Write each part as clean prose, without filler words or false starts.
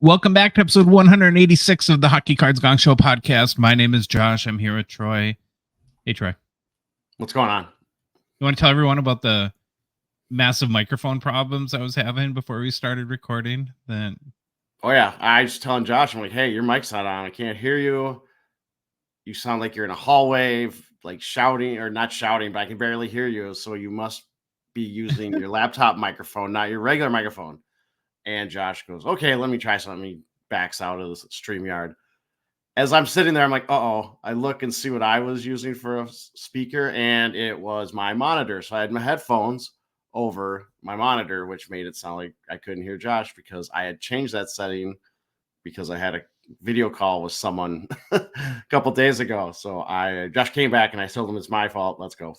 Welcome back to episode 186 of the Hockey Cards Gongshow podcast. My name is Josh. I'm here with Troy. Hey, Troy. What's going on? You want to tell everyone about the massive microphone problems I was having before we started recording? Then, Oh, yeah. I was telling Josh, I'm like, hey, your mic's not on. I can't hear you. You sound like you're in a hallway, like shouting or not shouting, but I can barely hear you. So you must be using your laptop microphone, not your regular microphone. And Josh goes, okay, let me try something. He backs out of the StreamYard. As I'm sitting there, I'm like, uh-oh. I look and see what I was using for a speaker, and it was my monitor. So I had my headphones over my monitor, which made it sound like I couldn't hear Josh because I had changed that setting because I had a video call with someone a couple days ago. So Josh came back and I told him it's my fault. Let's go.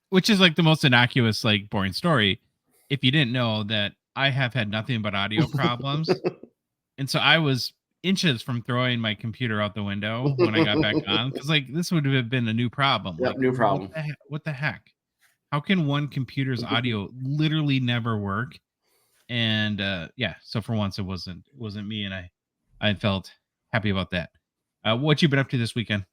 which is like the most innocuous, like boring story. If you didn't know that I have had nothing but audio problems. And so I was inches from throwing my computer out the window when I got back on, because like this would have been a new problem. Yep, Like, new problem. What the heck? How can one computer's audio literally never work? And yeah, so for once it wasn't me, and I felt happy about that. What you been up to this weekend?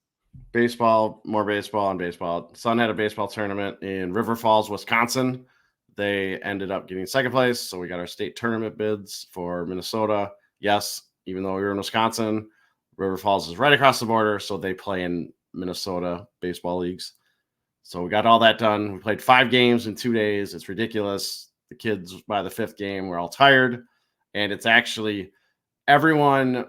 Baseball, more baseball and baseball. Son had a baseball tournament in River Falls, Wisconsin. They ended up getting second place. So we got our state tournament bids for Minnesota. Yes, even though we were in Wisconsin, River Falls is right across the border. So they play in Minnesota baseball leagues. So we got all that done. We played 5 games in 2 days. It's ridiculous. The kids, by the 5th game, were all tired. And it's actually everyone.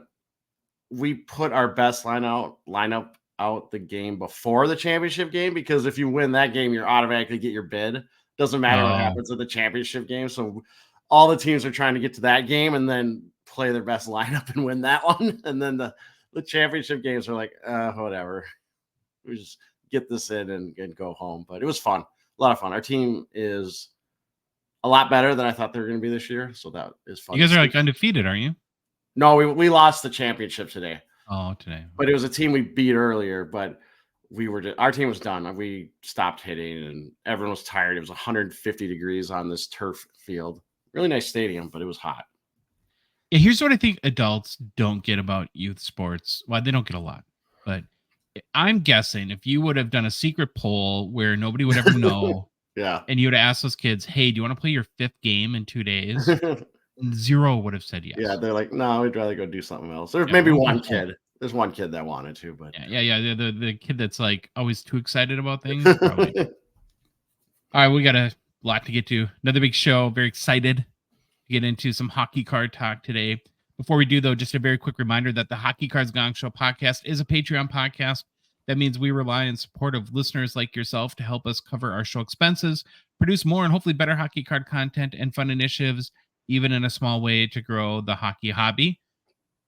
We put our best lineup out the game before the championship game, because if you win that game, you're automatically get your bid. Doesn't matter what happens at the championship game. So all the teams are trying to get to that game and then play their best lineup and win that one. And then the championship games are like, whatever. We just get this in and go home. But it was fun. A lot of fun. Our team is a lot better than I thought they were going to be this year. So that is fun. You guys are like undefeated, aren't you? No, we lost the championship today. Oh, today. But it was a team we beat earlier, but our team was done. We stopped hitting and everyone was tired. It was 150 degrees on this turf field. Really nice stadium, but it was hot. Yeah, here's what I think adults don't get about youth sports. Well, they don't get a lot, but I'm guessing if you would have done a secret poll where nobody would ever know, yeah, and you would have asked those kids, hey, do you want to play your 5th game in 2 days? 0 would have said yes. Yeah, they're like, no, we'd rather go do something else. There's maybe one kid. There's one kid that wanted to, but yeah. The kid that's like always too excited about things. Probably. All right, we got a lot to get to. Another big show. Very excited to get into some hockey card talk today. Before we do, though, just a very quick reminder that the Hockey Cards Gongshow podcast is a Patreon podcast. That means we rely on support of listeners like yourself to help us cover our show expenses, produce more and hopefully better hockey card content and fun initiatives, even in a small way to grow the hockey hobby.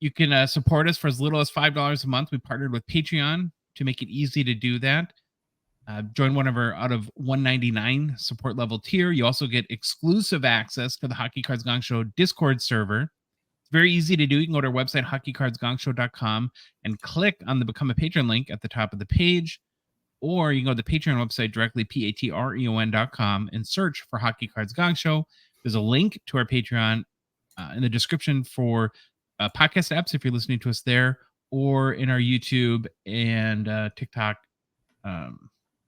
You can support us for as little as $5 a month. We partnered with Patreon to make it easy to do that. Join one of our out of $199 support level tier. You also get exclusive access to the Hockey Cards Gong Show Discord server. It's very easy to do. You can go to our website, hockeycardsgongshow.com, and click on the Become a Patron link at the top of the page. Or you can go to the Patreon website directly, patreon.com, and search for Hockey Cards Gong Show. There's a link to our Patreon in the description for podcast apps if you're listening to us there, or in our YouTube and TikTok, or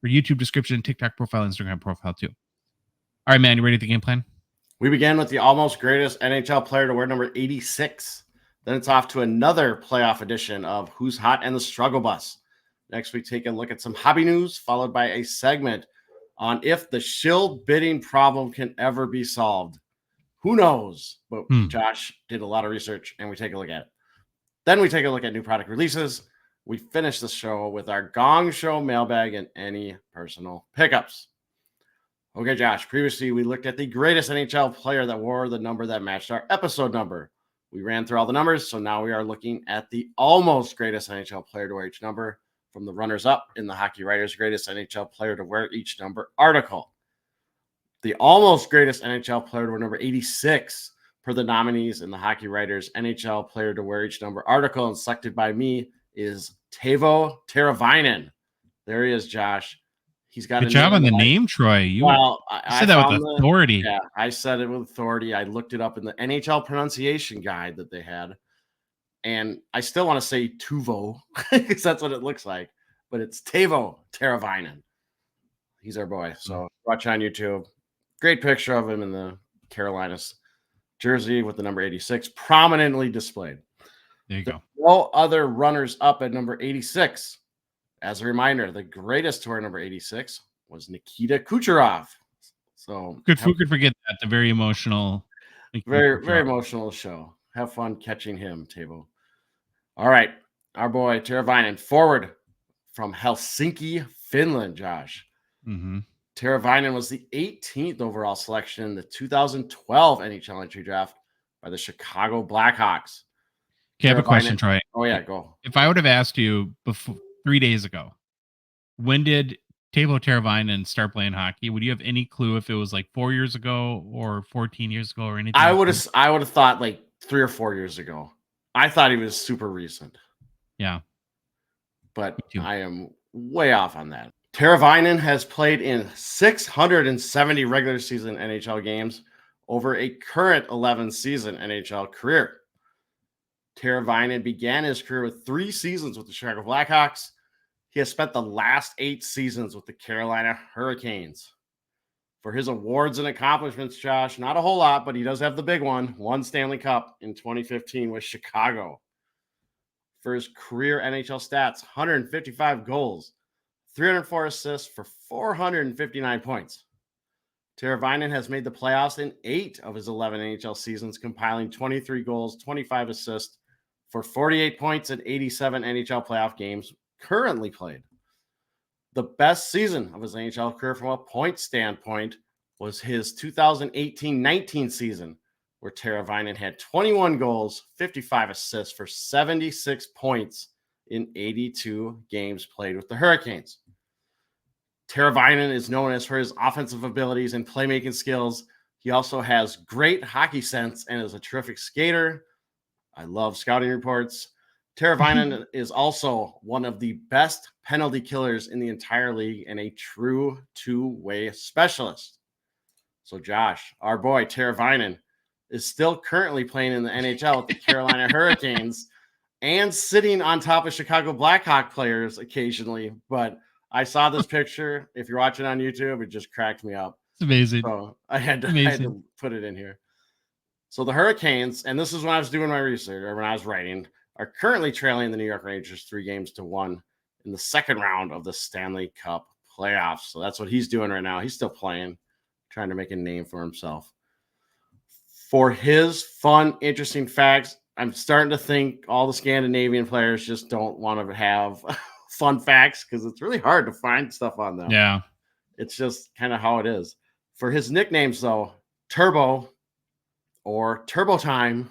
YouTube description, TikTok profile, Instagram profile too. All right, man, you ready for the game plan? We begin with the almost greatest NHL player to wear number 86. Then it's off to another playoff edition of Who's Hot and the Struggle Bus. Next, we take a look at some hobby news, followed by a segment on if the Shill bidding problem can ever be solved. Who knows? But Josh did a lot of research, and we take a look at it. Then we take a look at new product releases. We finish the show with our Gong Show mailbag and any personal pickups. Okay, Josh, previously we looked at the greatest NHL player that wore the number that matched our episode number. We ran through all the numbers, so now we are looking at the almost greatest NHL player to wear each number from the runners-up in the Hockey Writers' Greatest NHL Player to Wear Each Number article. The almost greatest NHL player to wear number 86 per the nominees in the Hockey Writers NHL Player to Wear Each Number article, and selected by me, is Teuvo Teravainen. There he is, Josh. He's got Good a job on name the that name, Troy. You I said that with found authority. yeah, I said it with authority. I looked it up in the NHL pronunciation guide that they had. And I still want to say Tuvo because that's what it looks like, but it's Teuvo Teravainen. He's our boy. So watch on YouTube. Great picture of him in the Carolinas jersey with the number 86 prominently displayed. There you go. No other runners up at number 86. As a reminder, the greatest to wear number 86 was Nikita Kucherov. So Who could forget that? The very emotional. very emotional show. Have fun catching him, Teuvo. All right. Our boy Teravainen, forward from Helsinki, Finland, Josh. Mm-hmm. Teravainen was the 18th overall selection in the 2012 NHL entry draft by the Chicago Blackhawks. Okay, I have a question, Troy. Oh, yeah, go. If I would have asked you before 3 days ago, when did Teuvo Teravainen start playing hockey? Would you have any clue if it was like 4 years ago or 14 years ago or anything? I would have thought like 3 or 4 years ago. I thought he was super recent. Yeah. But I am way off on that. Teravainen has played in 670 regular season NHL games over a current 11-season NHL career. Teravainen began his career with 3 seasons with the Chicago Blackhawks. He has spent the last 8 seasons with the Carolina Hurricanes. For his awards and accomplishments, Josh, not a whole lot, but he does have the big one Stanley Cup in 2015 with Chicago. For his career NHL stats, 155 goals, 304 assists for 459 points. Teravainen has made the playoffs in 8 of his 11 NHL seasons, compiling 23 goals, 25 assists for 48 points in 87 NHL playoff games currently played. The best season of his NHL career from a point standpoint was his 2018-19 season, where Teravainen had 21 goals, 55 assists for 76 points in 82 games played with the Hurricanes. Teravainen is known as for his offensive abilities and playmaking skills. He also has great hockey sense and is a terrific skater. I love scouting reports. Teravainen is also one of the best penalty killers in the entire league and a true two-way specialist. So, Josh, our boy Teravainen is still currently playing in the NHL with the Carolina Hurricanes and sitting on top of Chicago Blackhawk players occasionally. But I saw this picture. If you're watching on YouTube, it just cracked me up. It's amazing. So I had to put it in here. So the Hurricanes, and this is when I was doing my research or when I was writing, are currently trailing the New York Rangers 3-1 in the second round of the Stanley Cup playoffs. So that's what he's doing right now. He's still playing, trying to make a name for himself. For his fun, interesting facts, I'm starting to think all the Scandinavian players just don't want to have fun facts because it's really hard to find stuff on them. Yeah. It's just kind of how it is. For his nicknames, though, Turbo or Turbo Time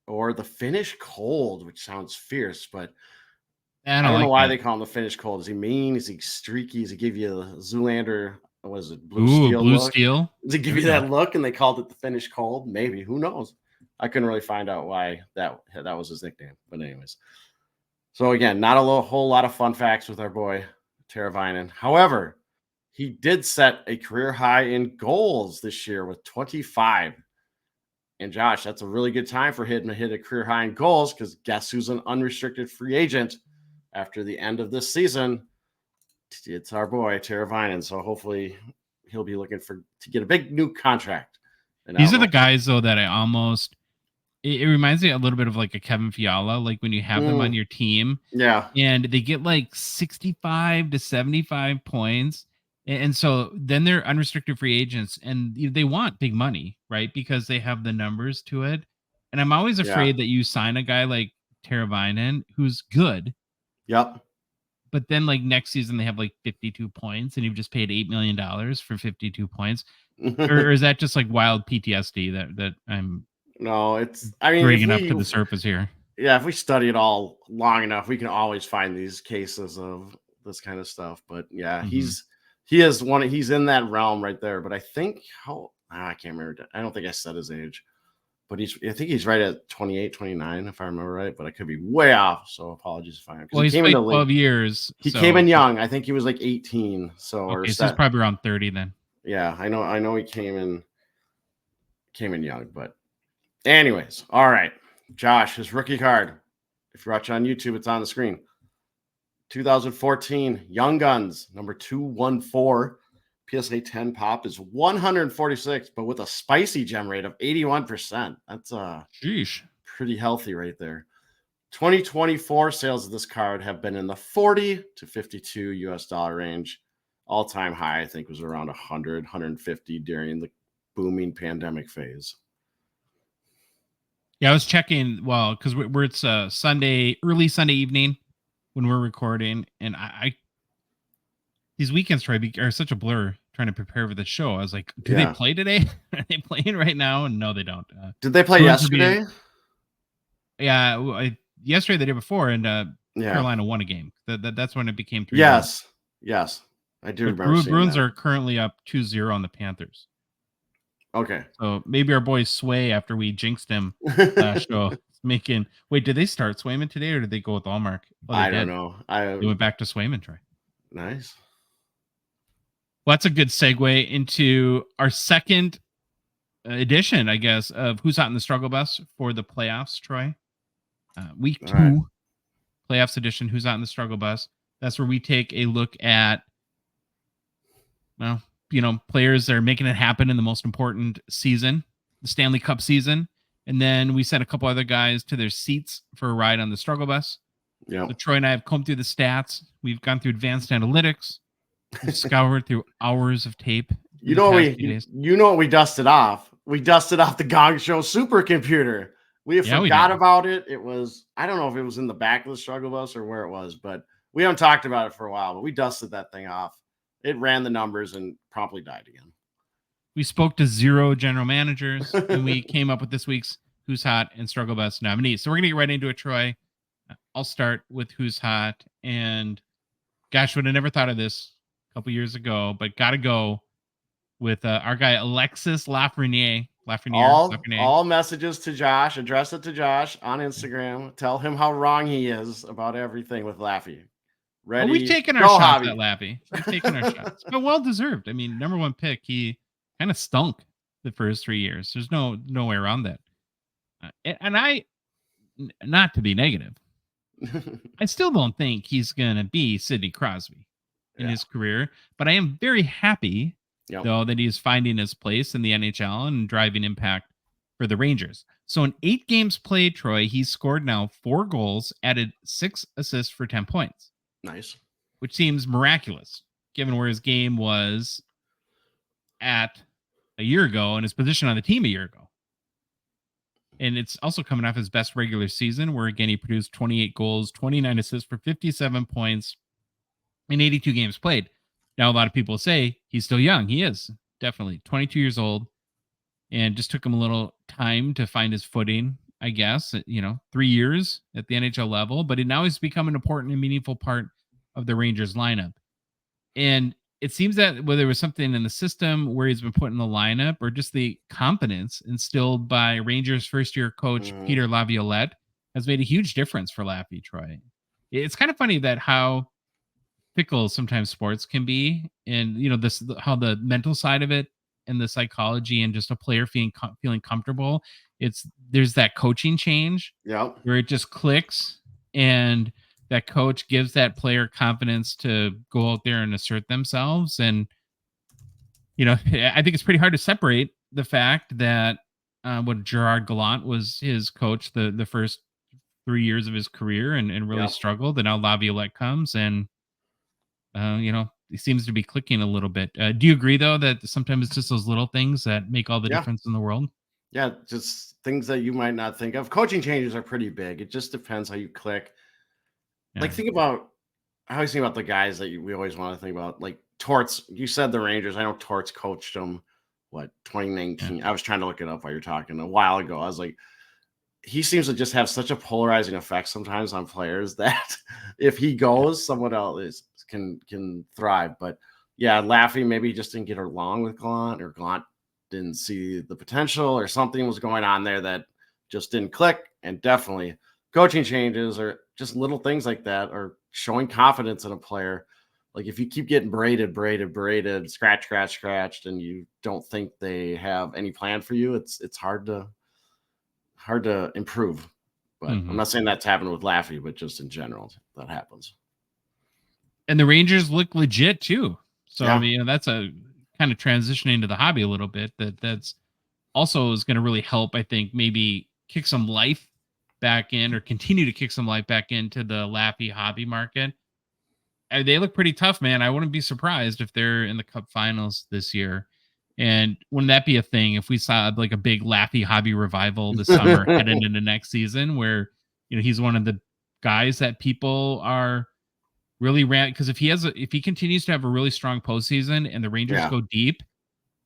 or the Finnish Cold, which sounds fierce, but I don't know why they call him the Finnish Cold. Is he mean? Is he streaky? Does he give you the Zoolander? What is it? Blue Steel? Does it give you that look and they called it the Finnish Cold? Maybe. Who knows? I couldn't really find out why that was his nickname. But anyways. So again, not a whole lot of fun facts with our boy Teravainen. However, he did set a career high in goals this year with 25. And Josh, that's a really good time for him to hit a career high in goals because guess who's an unrestricted free agent after the end of this season? It's our boy Teravainen. So hopefully he'll be looking to get a big new contract. These are the guys though that I almost it reminds me a little bit of like a Kevin Fiala, like when you have them on your team. Yeah. And they get like 65 to 75 points. And so then they're unrestricted free agents and they want big money, right? Because they have the numbers to it. And I'm always afraid that you sign a guy like Teravainen who's good. Yep. But then like next season they have like 52 points and you've just paid $8 million for 52 points. or is that just like wild PTSD that I'm bringing up to the surface here? Yeah, if we study it all long enough, we can always find these cases of this kind of stuff. But yeah, he's in that realm right there. But I think I can't remember. I don't think I said his age. but I think he's right at 28, 29, if I remember right, but I could be way off. So apologies if I am. Well, he's played 12 years. He came in young. I think he was like 18. So okay, so he's probably around 30 then. Yeah, I know he came in young, but anyways, all right. Josh, his rookie card. If you're watching on YouTube, it's on the screen. 2014 Young Guns, number 214. PSA 10 pop is 146, but with a spicy gem rate of 81%. That's pretty healthy right there. 2024 sales of this card have been in the 40 to 52 US dollar range. All-time high, I think, was around 100, 150 during the booming pandemic phase. Yeah, I was checking, well, because it's Sunday, early Sunday evening when we're recording, and I these weekends are such a blur trying to prepare for the show. I was like, do they play today? Are they playing right now? And no, they don't. Did they play yesterday? Yesterday, the day before, and Carolina won a game. That's when it became 3-1. Yes. I do remember Bruins are currently up 2-0 on the Panthers. Okay. So maybe our boy Sway, after we jinxed him last show, making... Wait, did they start Swayman today, or did they go with Allmark? Oh, I don't know. They went back to Swayman, Troy. Nice. Well, that's a good segue into our second edition, I guess, of Who's Hot in the Struggle Bus for the playoffs, Troy. Week 2, playoffs edition, Who's Hot in the Struggle Bus. That's where we take a look at, well, players that are making it happen in the most important season, the Stanley Cup season. And then we sent a couple other guys to their seats for a ride on the struggle bus. Yeah. So Troy and I have combed through the stats. We've gone through advanced analytics. We've scoured through hours of tape. You know what we dusted off? We dusted off the Gongshow supercomputer. We forgot about it. It was, I don't know if it was in the back of the struggle bus or where it was, but we haven't talked about it for a while, but we dusted that thing off. It ran the numbers and promptly died again. We spoke to 0 general managers, and we came up with this week's Who's Hot and Struggle Bus nominees. So we're going to get right into it, Troy. I'll start with Who's Hot. And gosh, would have never thought of this a couple years ago, but got to go with our guy, Alexis Lafreniere. All messages to Josh, address it to Josh on Instagram. Tell him how wrong he is about everything with Laffy. Ready? We've taken our shots at Laffy. We've taken our shots, but well deserved. I mean, number 1 pick. He kind of stunk the first 3 years. There's no way around that. And I, not to be negative, I still don't think he's gonna be Sidney Crosby in his career. But I am very happy though that he's finding his place in the NHL and driving impact for the Rangers. So in 8 games played, Troy, he's scored now 4 goals, added 6 assists for 10 points. Nice. Which seems miraculous, given where his game was at a year ago and his position on the team a year ago. And it's also coming off his best regular season, where, again, he produced 28 goals, 29 assists for 57 points in 82 games played. Now, a lot of people say he's still young. He is, definitely. 22 years old. And just took him a little time to find his footing, I guess, 3 years at the NHL level, but now he's become an important and meaningful part of the Rangers lineup. And it seems that whether it was something in the system where he's been put in the lineup, or just the confidence instilled by Rangers first-year coach Peter Laviolette, has made a huge difference for Laffy, Troy. It's kind of funny that how fickle sometimes sports can be, and how the mental side of it and the psychology and just a player feeling comfortable. There's that coaching change where it just clicks, and that coach gives that player confidence to go out there and assert themselves. And, I think it's pretty hard to separate the fact that what Gerard Gallant was his coach the first 3 years of his career and really struggled. And now Laviolette comes and, he seems to be clicking a little bit. Do you agree, though, that sometimes it's just those little things that make all the difference in the world? Yeah, just things that you might not think of. Coaching changes are pretty big. It just depends how you click. Yeah. Like, I always think about the guys that we always want to think about. Like Torts, you said the Rangers. I know Torts coached them, 2019? Yeah. I was trying to look it up while you're talking a while ago. I was like, he seems to just have such a polarizing effect sometimes on players that if he goes, someone else can thrive. But yeah, Laffy maybe just didn't get along with Gallant, or Gallant didn't see the potential, or something was going on there that just didn't click. And definitely coaching changes or just little things like that, or showing confidence in a player. Like if you keep getting braided, scratched, and you don't think they have any plan for you, it's hard to improve. But I'm not saying that's happened with Laffy, but just in general, that happens. And the Rangers look legit too. So Yeah. I mean, that's a kind of transitioning to the hobby a little bit. That's also is going to really help, I think, maybe kick some life back in, or continue to kick some life back into the Laffy hobby market. They look pretty tough, man. I wouldn't be surprised if they're in the Cup Finals this year. And wouldn't that be a thing if we saw like a big Laffy hobby revival this summer heading into next season, where he's one of the guys that people are really because if he continues to have a really strong postseason and the Rangers go deep,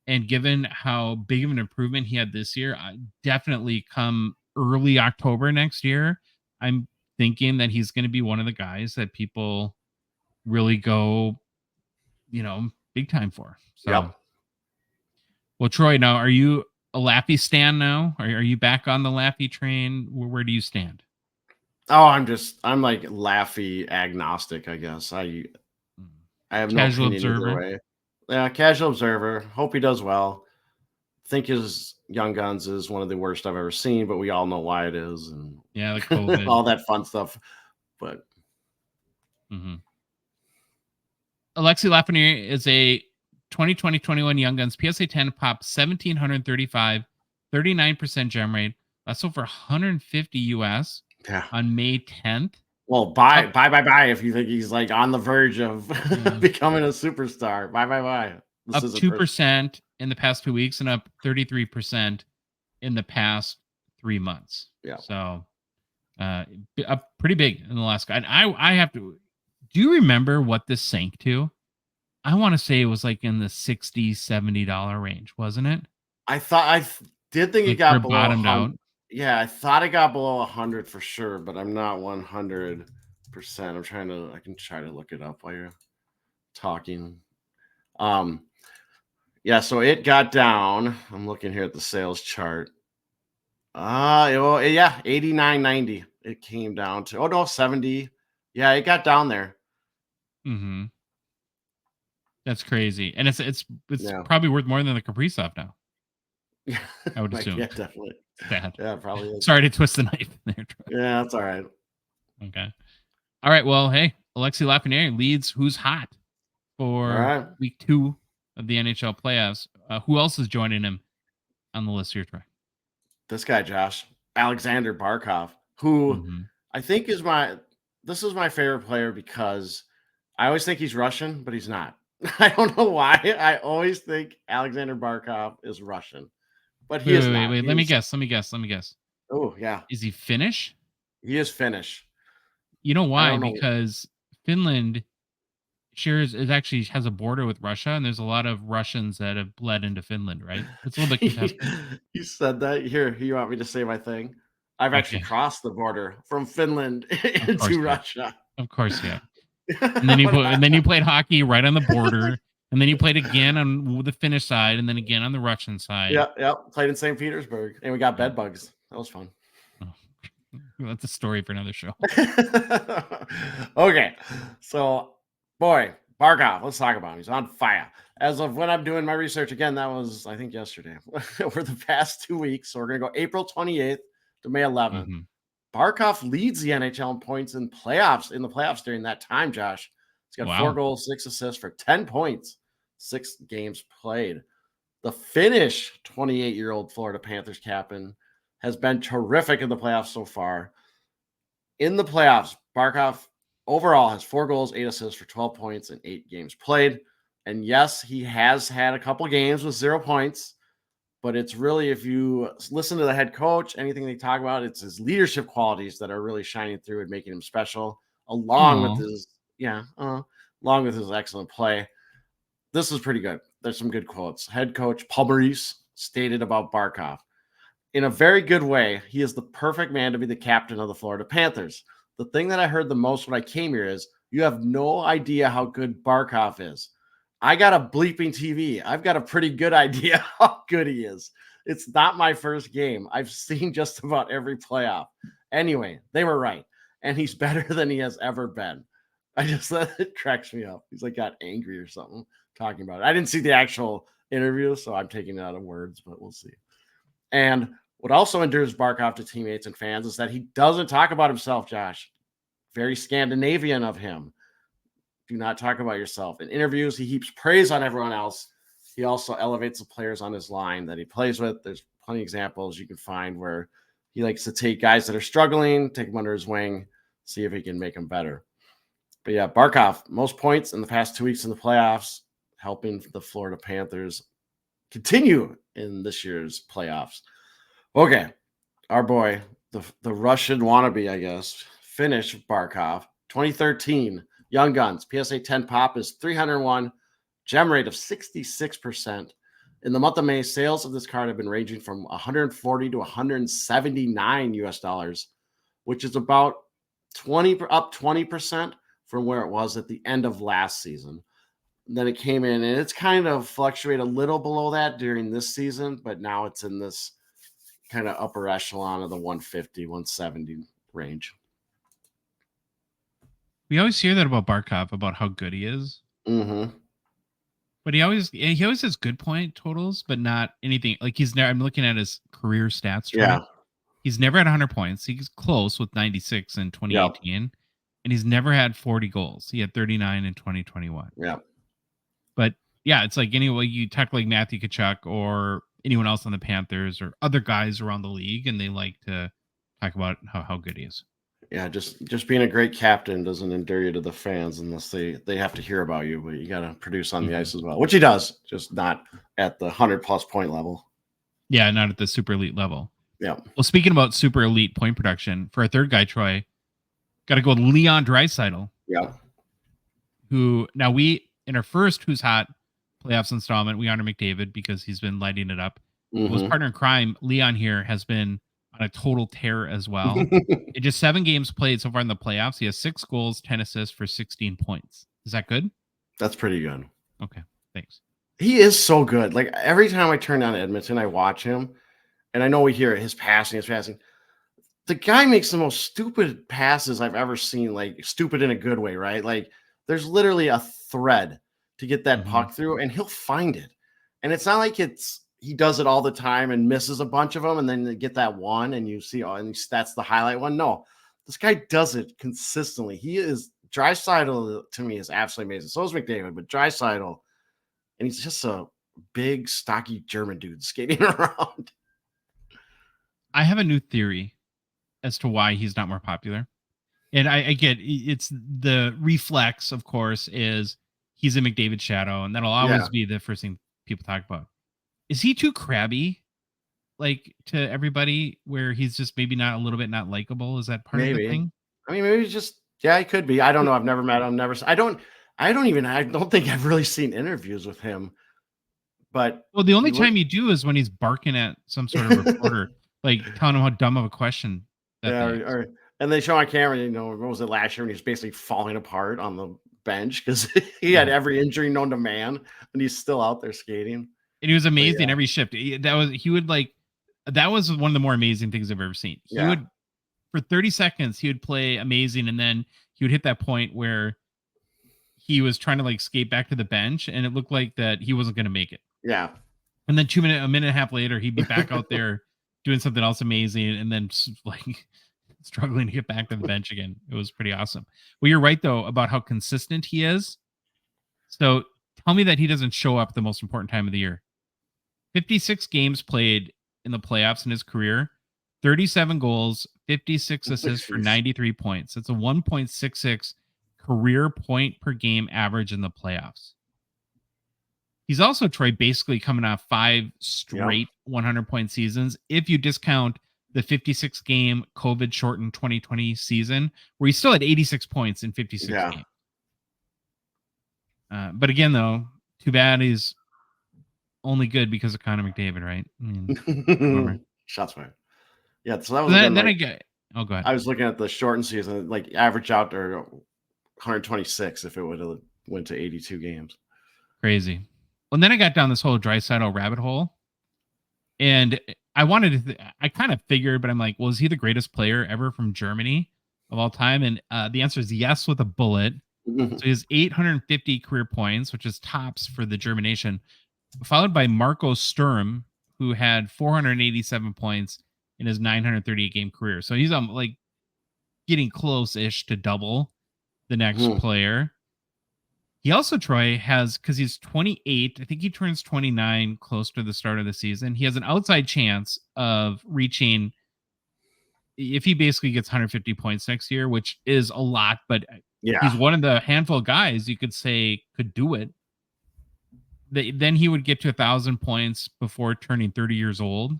and given how big of an improvement he had this year, definitely come early October next year, I'm thinking that he's going to be one of the guys that people really go, big time for. So, Well, Troy, now are you a Laffy stan now? Are you back on the Laffy train? Where do you stand? Oh, I'm like Laffy agnostic, I guess. I have no opinion either way. Yeah, casual observer. Hope he does well. Think his Young Guns is one of the worst I've ever seen, but we all know why it is, and like COVID. all that fun stuff. But Alexi Lafreniere is a 2020-21 Young Guns PSA 10 pop 1,735, 39% gem rate. That's over 150 US on May 10th. Well, buy if you think he's like on the verge of becoming a superstar. Buy. Up 2% in the past 2 weeks and up 33% in the past 3 months. Yeah. So up pretty big in the last guy. And I have to. Do you remember what this sank to? I want to say it was like in the $60-$70 range, wasn't it? I did think it got below bottomed out. Yeah, I thought it got below 100 for sure, but I'm not 100%. I can try to look it up while you're talking. Yeah, so it got down. I'm looking here at the sales chart. 89.90. It came down to 70. Yeah, it got down there. That's crazy. And it's probably worth more than the Kaprizov now. I would assume. Yeah, definitely. Bad. Yeah, probably is. Sorry to twist the knife there. Yeah, that's all right. Okay. All right. Well, hey, Alexi Lafreniere leads Who's Hot for week 2 of the NHL playoffs. Who else is joining him on the list here, Troy? This guy, Josh, Alexander Barkov, who I think is my favorite player, because I always think he's Russian, but he's not. I don't know why. I always think Alexander Barkov is Russian, but he is not. Wait. Let me guess. Oh, yeah. Is he Finnish? He is Finnish. You know why? Because Finland actually has a border with Russia, and there's a lot of Russians that have bled into Finland, right? It's a little bit contested. You said that. Here, you want me to say my thing? I've actually crossed the border from Finland into Russia. Of course, yeah. And then you played hockey right on the border, and then you played again on the Finnish side, and then again on the Russian side. Yeah. Played in St. Petersburg, and we got bed bugs. That was fun. That's a story for another show. Okay, so boy, Barkov, let's talk about him. He's on fire. As of when I'm doing my research again, that was, I think, yesterday. Over the past 2 weeks, so we're gonna go April 28th to May 11th. Barkov leads the NHL in points in the playoffs during that time, Josh. He's got 4 goals, 6 assists for 10 points, 6 games played. The Finnish 28-year-old Florida Panthers captain has been terrific in the playoffs so far. In the playoffs, Barkov overall has 4 goals, 8 assists for 12 points in 8 games played. And yes, he has had a couple games with 0 points, but it's really, if you listen to the head coach, anything they talk about, it's his leadership qualities that are really shining through and making him special, along with his excellent play. This is pretty good. There's some good quotes. Head coach Paul Maurice stated about Barkov: in a very good way, he is the perfect man to be the captain of the Florida Panthers. The thing that I heard the most when I came here is, you have no idea how good Barkov is. I got a bleeping TV. I've got a pretty good idea how good he is. It's not my first game. I've seen just about every playoff. Anyway, they were right. And he's better than he has ever been. It cracks me up. He's like got angry or something talking about it. I didn't see the actual interview, so I'm taking it out of words, but we'll see. And what also endures Barkov to teammates and fans is that he doesn't talk about himself, Josh. Very Scandinavian of him. Do not talk about yourself. In interviews, he heaps praise on everyone else. He also elevates the players on his line that he plays with. There's plenty of examples you can find where he likes to take guys that are struggling, take them under his wing, see if he can make them better. But yeah, Barkov, most points in the past 2 weeks in the playoffs, helping the Florida Panthers continue in this year's playoffs. Okay, our boy, the Russian wannabe, I guess, Finnish Barkov, 2013, Young Guns, PSA 10 pop is 301, gem rate of 66%. In the month of May, sales of this card have been ranging from 140 to 179 US dollars, which is about 20% from where it was at the end of last season. Then it came in, and it's kind of fluctuated a little below that during this season, but now it's in this kind of upper echelon of the 150, 170 range. We always hear that about Barkov, about how good he is. Mm-hmm. But he always has good point totals, but not anything like he's never. I'm looking at his career stats. Yeah, he's never had 100 points. He's close with 96 in 2018, and he's never had 40 goals. He had 39 in 2021. Yeah, but yeah, it's like anyway you talk like Matthew Tkachuk or anyone else on the Panthers or other guys around the league, and they like to talk about how good he is. Yeah, just being a great captain doesn't endear you to the fans unless they have to hear about you, but you got to produce on the ice as well, which he does, just not at the 100+ point level. Yeah, not at the super elite level. Yeah. Well, speaking about super elite point production, for our third guy, Troy, got to go with Leon Draisaitl. Yeah. Who now we, in our first Who's Hot playoffs installment, we honor McDavid because he's been lighting it up. Mm-hmm. His partner in crime, Leon here, has been on a total tear as well. In just 7 games played so far in the playoffs, he has 6 goals, 10 assists for 16 points. Is that good? That's pretty good. Okay, thanks. He is so good. Like every time I turn on Edmonton, I watch him, and I know we hear it, his passing. The guy makes the most stupid passes I've ever seen, like stupid in a good way, right? Like there's literally a thread to get that puck through, and he'll find it. And it's not like he does it all the time and misses a bunch of them, and then they get that one, and you see, and that's the highlight one. No, this guy does it consistently. He is Draisaitl to me is absolutely amazing. So is McDavid, but Draisaitl, and he's just a big, stocky German dude skating around. I have a new theory as to why he's not more popular, and I get it's the reflex, of course, is he's in McDavid's shadow, and that'll always be the first thing people talk about. Is he too crabby, like to everybody, where he's just maybe not a little bit not likable? Is that part of the thing? I mean, maybe just he could be. I don't know. I've never met him. I don't think I've really seen interviews with him. But the only time you do is when he's barking at some sort of reporter, like telling him how dumb of a question. And they show on camera. What was it last year when he was basically falling apart on the bench because he had every injury known to man, and he's still out there skating. And he was amazing every shift. That was one of the more amazing things I've ever seen. He would, for 30 seconds, he would play amazing, and then he would hit that point where he was trying to like skate back to the bench, and it looked like that he wasn't going to make it. Yeah. And then a minute and a half later, he'd be back out there doing something else amazing, and then like struggling to get back to the bench again. It was pretty awesome. Well, you're right though about how consistent he is. So tell me that he doesn't show up the most important time of the year. 56 games played in the playoffs in his career, 37 goals, 56 assists for 93 points. That's a 1.66 career point per game average in the playoffs. He's also, Troy, basically coming off 5 straight 100-point seasons. If you discount the 56-game COVID-shortened 2020 season, where he still had 86 points in 56 games. But again, though, too bad he's only good because of Connor McDavid, right? I mean, shots fired. Yeah, so that was go ahead. I was looking at the shortened season, like average out there 126 if it would have went to 82 games. Crazy. And then I got down this whole Draisaitl rabbit hole, and I wanted to. I kind of figured, but I'm like, well, is he the greatest player ever from Germany of all time? And the answer is yes, with a bullet. So he has 850 career points, which is tops for the German nation, followed by Marco Sturm, who had 487 points in his 938 game career. So he's like getting close-ish to double the next player. He also, Troy, has, because he's 28, I think he turns 29 close to the start of the season. He has an outside chance of reaching, if he basically gets 150 points next year, which is a lot, but he's one of the handful of guys you could say could do it. Then he would get to 1,000 points before turning 30 years old,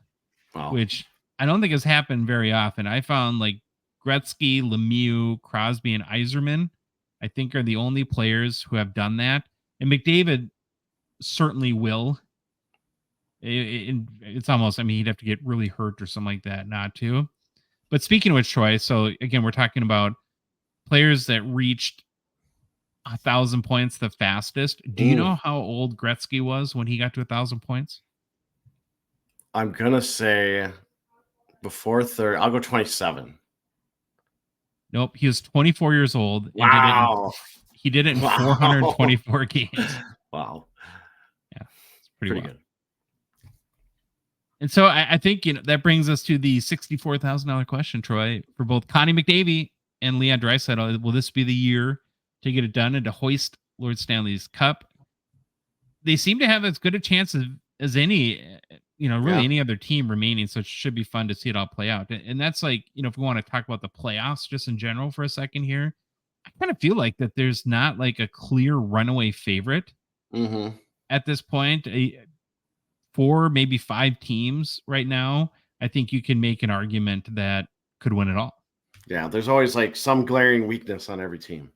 which I don't think has happened very often. I found like Gretzky, Lemieux, Crosby, and Yzerman, I think, are the only players who have done that. And McDavid certainly will. It's almost, I mean, he'd have to get really hurt or something like that not to. But speaking of which, Troy, so again, we're talking about players that reached 1,000 points the fastest. Do you know how old Gretzky was when he got to 1,000 points? I'm gonna say before 30. I'll go 27. Nope, he was 24 years old. Wow. He did it in 424 games. Wow. Yeah, it's pretty good. And so I think that brings us to the $64,000 question, Troy, for both Connie McDavid and Leon Draisaitl. Will this be the year to get it done and to hoist Lord Stanley's Cup? They seem to have as good a chance as any, any other team remaining. So it should be fun to see it all play out. And that's like, if we want to talk about the playoffs just in general for a second here, I kind of feel like that there's not like a clear runaway favorite at this point. 4, maybe 5 teams right now, I think you can make an argument that could win it all. Yeah, there's always like some glaring weakness on every team.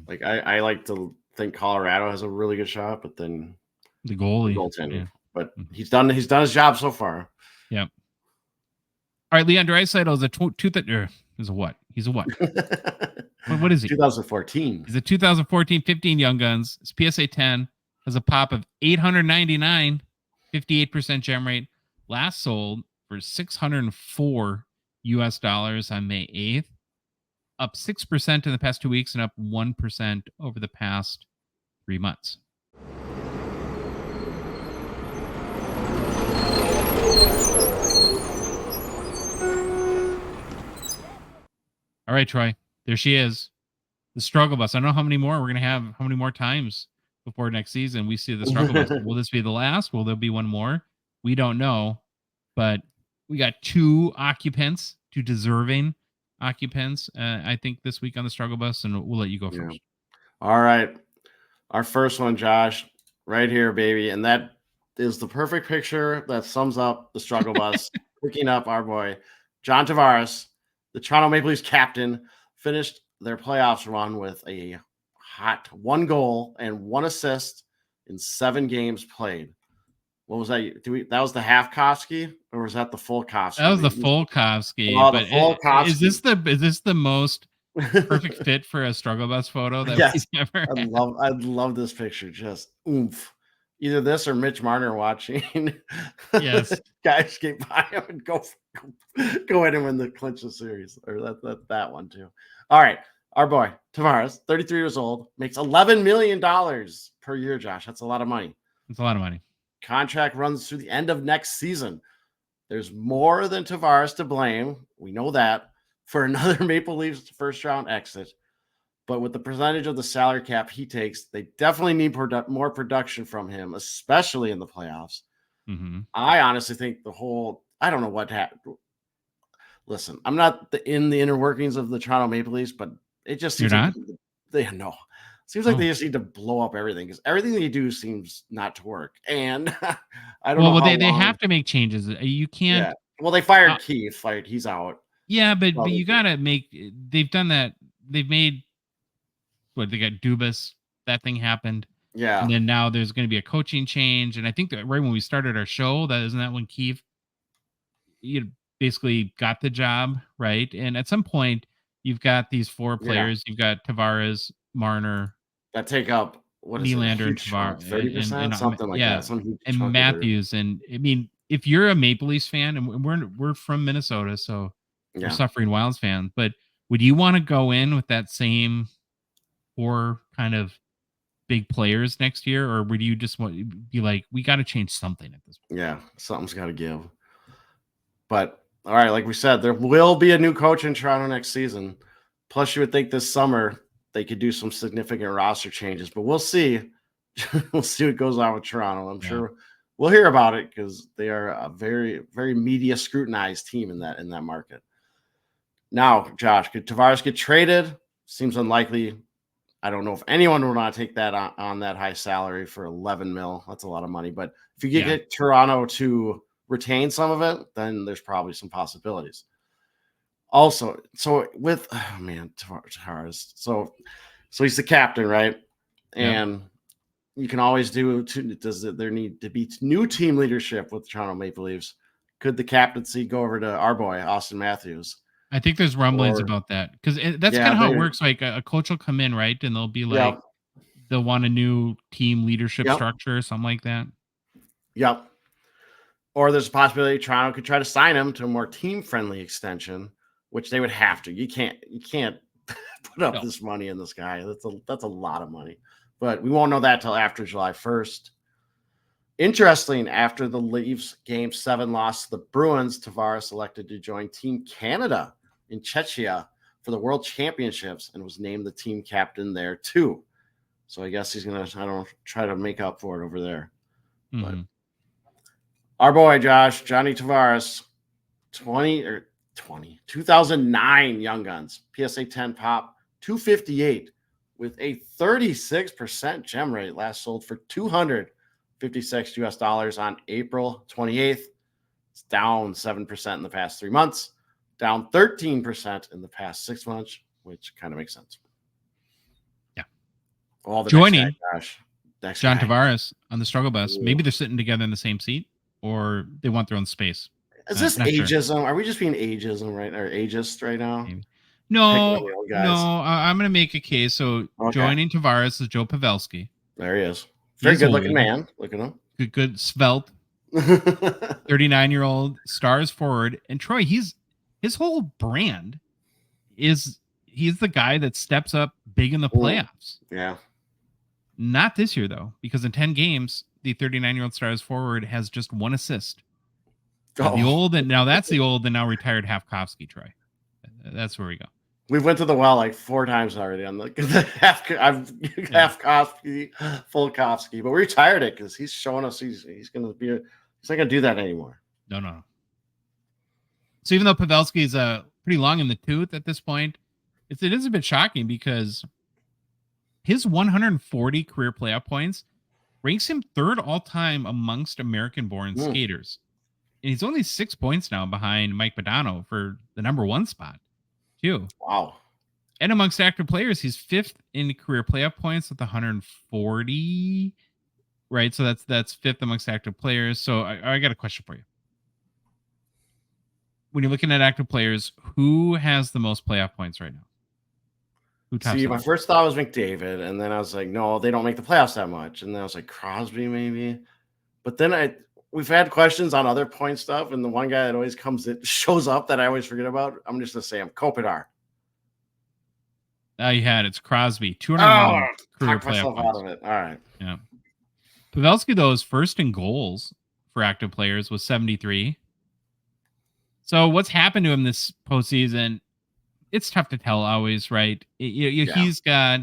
Like I like to think Colorado has a really good shot, but then the goaltending. Yeah. But he's done his job so far. Yep. All right, Leon Draisaitl is a what? He's a what? What is he? 2014. He's a 2014 15 Young Guns. His PSA 10 has a pop of 899, 58% gem rate. Last sold for $604 on May 8th. Up 6% in the past 2 weeks and up 1% over the past 3 months. All right, Troy, there she is. The struggle bus. I don't know how many more we're going to have, how many more times before next season we see the struggle bus. Will this be the last? Will there be one more? We don't know, but we got 2 occupants, 2 deserving occupants, I think, this week on the struggle bus, and we'll let you go first. All right. Our first one, Josh, right here, baby. And that is the perfect picture that sums up the struggle bus. Picking up our boy, John Tavares, the Toronto Maple Leafs captain, finished their playoffs run with a hot 1 goal and 1 assist in 7 games played. What was that? That was the half Kovsky, or was that the full Kovsky? That was the full Kovsky. Oh, but the full Kovsky. Is this the most perfect fit for a struggle bus photo that we've ever had? I love this picture. Just oomph. Either this or Mitch Marner watching. Yes. Guys skate by him and go at him in the clinch the series, or that one too. All right, our boy Tavares, 33 years old, makes $11 million per year. Josh, that's a lot of money. It's a lot of money. Contract runs through the end of next season. There's more than Tavares to blame. We know that, for another Maple Leafs first round exit. But with the percentage of the salary cap he takes, they definitely need more production from him, especially in the playoffs. I honestly think I don't know what happened. Listen, I'm not in the inner workings of the Toronto Maple Leafs, but it just seems like seems like they just need to blow up everything, because everything they do seems not to work. And I don't know. Well, they have to make changes. You can't. Yeah. Well, they fired Keith. He's out. Yeah, but you gotta make. They've done that. They've made. What, they got Dubas. That thing happened. Yeah. And then now there's going to be a coaching change, and I think that right when we started our show, isn't that when Keith, basically got the job, right? And at some point, you've got these 4 players. You've got Tavares, Marner, that take up what is it? Nylander and Huge chunk, Tavares 30%, something like yeah, that. Some huge and chunk of their, Matthews. And I mean, if you're a Maple Leafs fan, and we're from Minnesota, so we're yeah. suffering Wilds fans, but would you want to go in with that same 4 kind of big players next year, or would you just want to be like, we got to change something at this point? Yeah, something's got to give. But all right, like we said, there will be a new coach in Toronto next season. Plus, you would think this summer they could do some significant roster changes, but we'll see. We'll see what goes on with Toronto. I'm sure we'll hear about it because they are a very, very media scrutinized team in that market. Now, Josh, could Tavares get traded? Seems unlikely. I don't know if anyone would want to take that on that high salary for 11 mil. That's a lot of money. But if you get Toronto to retain some of it, then there's probably some possibilities. Also, so with Tavares, so he's the captain, right? And you can always does there need to be new team leadership with Toronto Maple Leafs? Could the captaincy go over to our boy Austin Matthews? I think there's rumblings about that, because that's kind of how it works. Like a coach will come in, right, and they'll be like, they'll want a new team leadership structure or something like that. Yep. Or there's a possibility Toronto could try to sign him to a more team-friendly extension, which they would have to. You can't put up this money in this guy. That's a lot of money. But we won't know that till after July 1st. Interesting, after the Leafs Game 7 loss to the Bruins, Tavares elected to join Team Canada in Czechia for the World Championships and was named the team captain there too. So I guess he's going to, try to make up for it over there. But our boy, Johnny Tavares, 2009 Young Guns, PSA 10 pop, 258 with a 36% gem rate, last sold for $256 on April 28th. It's down 7% in the past 3 months, down 13% in the past 6 months, which kind of makes sense. Yeah. Joining John Tavares on the struggle bus. Ooh. Maybe they're sitting together in the same seat, or they want their own space. Is this ageism? Sure. Are we just being ageism right, or ageist right now? Maybe. No, I'm going to make a case. So joining Tavares is Joe Pavelski. There he is. Very good-looking man. Look at him. Good, svelte. 39-year-old Stars forward. And Troy, his whole brand is he's the guy that steps up big in the playoffs. Yeah. Not this year, though, because in 10 games, the 39-year-old Stars forward has just 1 assist. The old and now now retired Hafkovsky, Troy. That's where we go. We went to the well like 4 times already on the Hafkovsky, Fulkovsky, but we retired it because he's showing us he's not going to do that anymore. No. So even though Pavelski is pretty long in the tooth at this point, it is a bit shocking because his 140 career playoff points ranks him 3rd all time amongst American-born skaters. And he's only 6 points now behind Mike Modano for the number 1 spot, too. Wow. And amongst active players, he's 5th in career playoff points with 140. Right, so that's 5th amongst active players. So I got a question for you. When you're looking at active players, who has the most playoff points right now? My first thought was McDavid, and then I was like, no, they don't make the playoffs that much. And then I was like, Crosby maybe. But then we've had questions on other point stuff, and the one guy that always shows up that I always forget about, I'm just going to say him, Bedard. You had it's Crosby, 201 career playoff points. Out of it. All right. Yeah. Pavelski, though, is first in goals for active players with 73. So what's happened to him this postseason? It's tough to tell always, right? He's got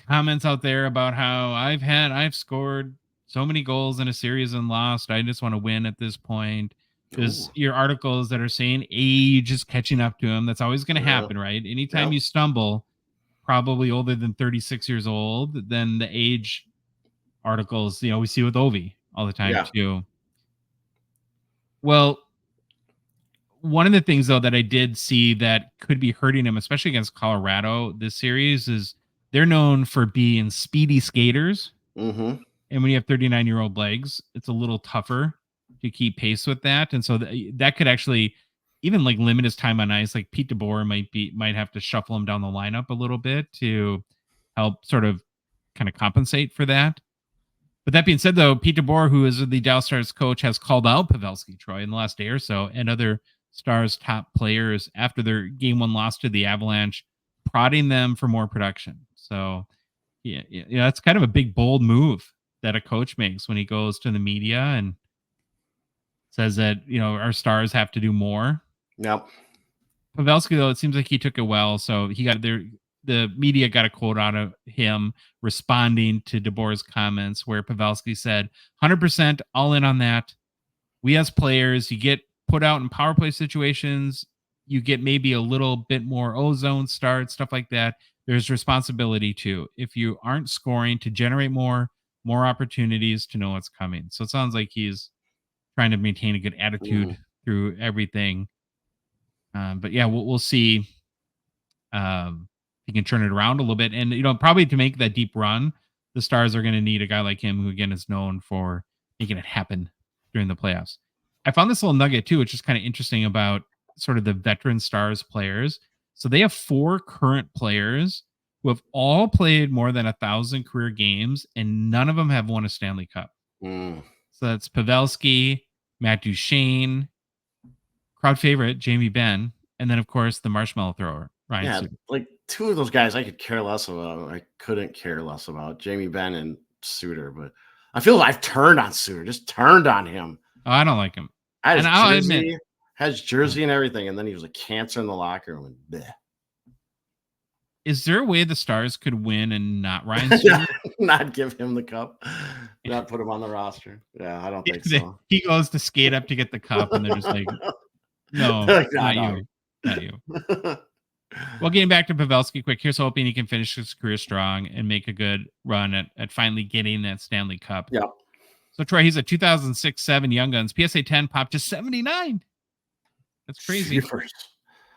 comments out there about how I've scored so many goals in a series and lost. I just want to win at this point. Because your articles that are saying age is catching up to him. That's always going to happen, right? Anytime you stumble, probably older than 36 years old, then the age articles, we see with Ovi all the time too. Well, one of the things, though, that I did see that could be hurting him, especially against Colorado this series, is they're known for being speedy skaters. Mm-hmm. And when you have 39-year-old legs, it's a little tougher to keep pace with that. And so that could actually even like limit his time on ice. Like Pete DeBoer might have to shuffle him down the lineup a little bit to help sort of kind of compensate for that. But that being said, though, Pete DeBoer, who is the Dallas Stars coach, has called out Pavelski, Troy, in the last day or so, and other Stars top players after their Game 1 loss to the Avalanche, prodding them for more production. So, yeah, that's kind of a big, bold move that a coach makes when he goes to the media and says that, our Stars have to do more. Yep. Pavelski, though, it seems like he took it well. So he got there. The media got a quote out of him responding to DeBoer's comments where Pavelski said, 100% all in on that. We as players, you get put out in power play situations. You get maybe a little bit more ozone start, stuff like that. There's responsibility too. If you aren't scoring, to generate more opportunities to know what's coming. So it sounds like he's trying to maintain a good attitude through everything. But yeah, we'll see. He can turn it around a little bit, and probably to make that deep run, the Stars are going to need a guy like him, who again is known for making it happen during the playoffs. I found this little nugget too, which is kind of interesting about sort of the veteran Stars players. So they have 4 current players who have all played more than 1,000 career games, and none of them have won a Stanley Cup. So that's Pavelski, Matt Duchene, crowd favorite Jamie Benn, and then of course the marshmallow thrower Ryan Suter. Like 2 of those guys I could care less about. I couldn't care less about Jamie Benn and Suter, but I feel I've turned on Suter, just turned on him. Oh, I don't like him. And I'll admit, has jersey and everything, and then he was a cancer in the locker room. And bleh. Is there a way the Stars could win and not Ryan Suter? Not give him the cup, not put him on the roster? Yeah, I don't think so. He goes to skate up to get the cup, and they're just like, no, not you. Not you. Well, getting back to Pavelski quick, here's hoping he can finish his career strong and make a good run at finally getting that Stanley Cup. Yeah. So, Troy, he's a 2006-7 Young Guns. PSA 10 popped to 79. That's crazy.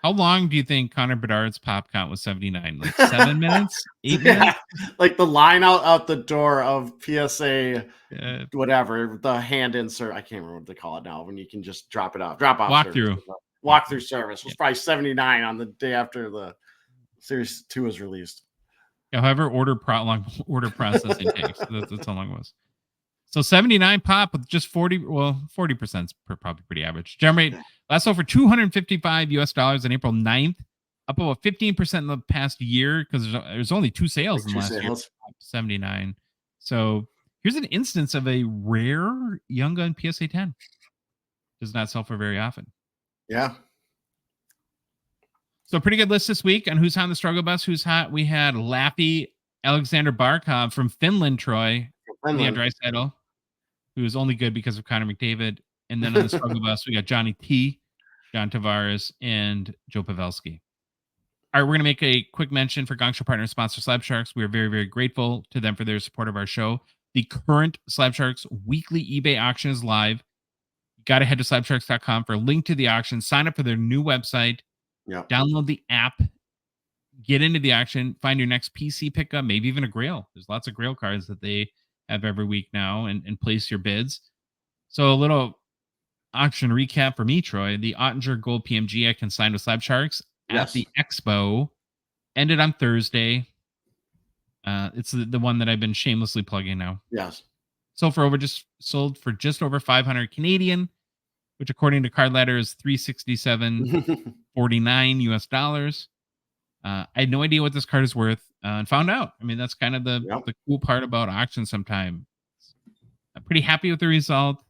How long do you think Connor Bedard's pop count was 79? Like 7 minutes? 8 minutes? Like the line out the door of PSA, whatever, the hand insert. I can't remember what they call it now, when you can just drop it off. Drop off. Walkthrough service was probably 79 on the day after the Series 2 was released. Yeah, however, long order processing takes. That's how long it was. So 79 pop with just 40% is probably pretty average. Generate last sold for $255 on April 9th, up about 15% in the past year, because there's only 2 sales in the last year. 79. So here's an instance of a rare Young Gun PSA 10. Does not sell for very often. Yeah. So pretty good list this week on who's hot on the struggle bus. Who's hot? We had Lappy Alexander Barkov from Finland, Troy. Leon Draisaitl, who's only good because of Connor McDavid. And then on the struggle bus, we got Johnny T, John Tavares, and Joe Pavelski. All right, we're going to make a quick mention for Gongshow partner sponsor Slab Sharks. We are very, very grateful to them for their support of our show. The current Slab Sharks weekly eBay auction is live. Got to head to slabsharks.com for a link to the auction. Sign up for their new website. Yeah. Download the app. Get into the auction. Find your next PC pickup, maybe even a Grail. There's lots of Grail cards that they have every week now, and place your bids. So a little auction recap for me, Troy. The Ottinger Gold PMG I consigned with Slab Sharks at the Expo ended on Thursday. It's the one that I've been shamelessly plugging now. Yes. Sold for just over 500 Canadian, which according to Card Ladder is $367.49 US dollars. I had no idea what this card is worth, and found out. I mean, that's kind of the cool part about auction sometimes. I'm pretty happy with the result.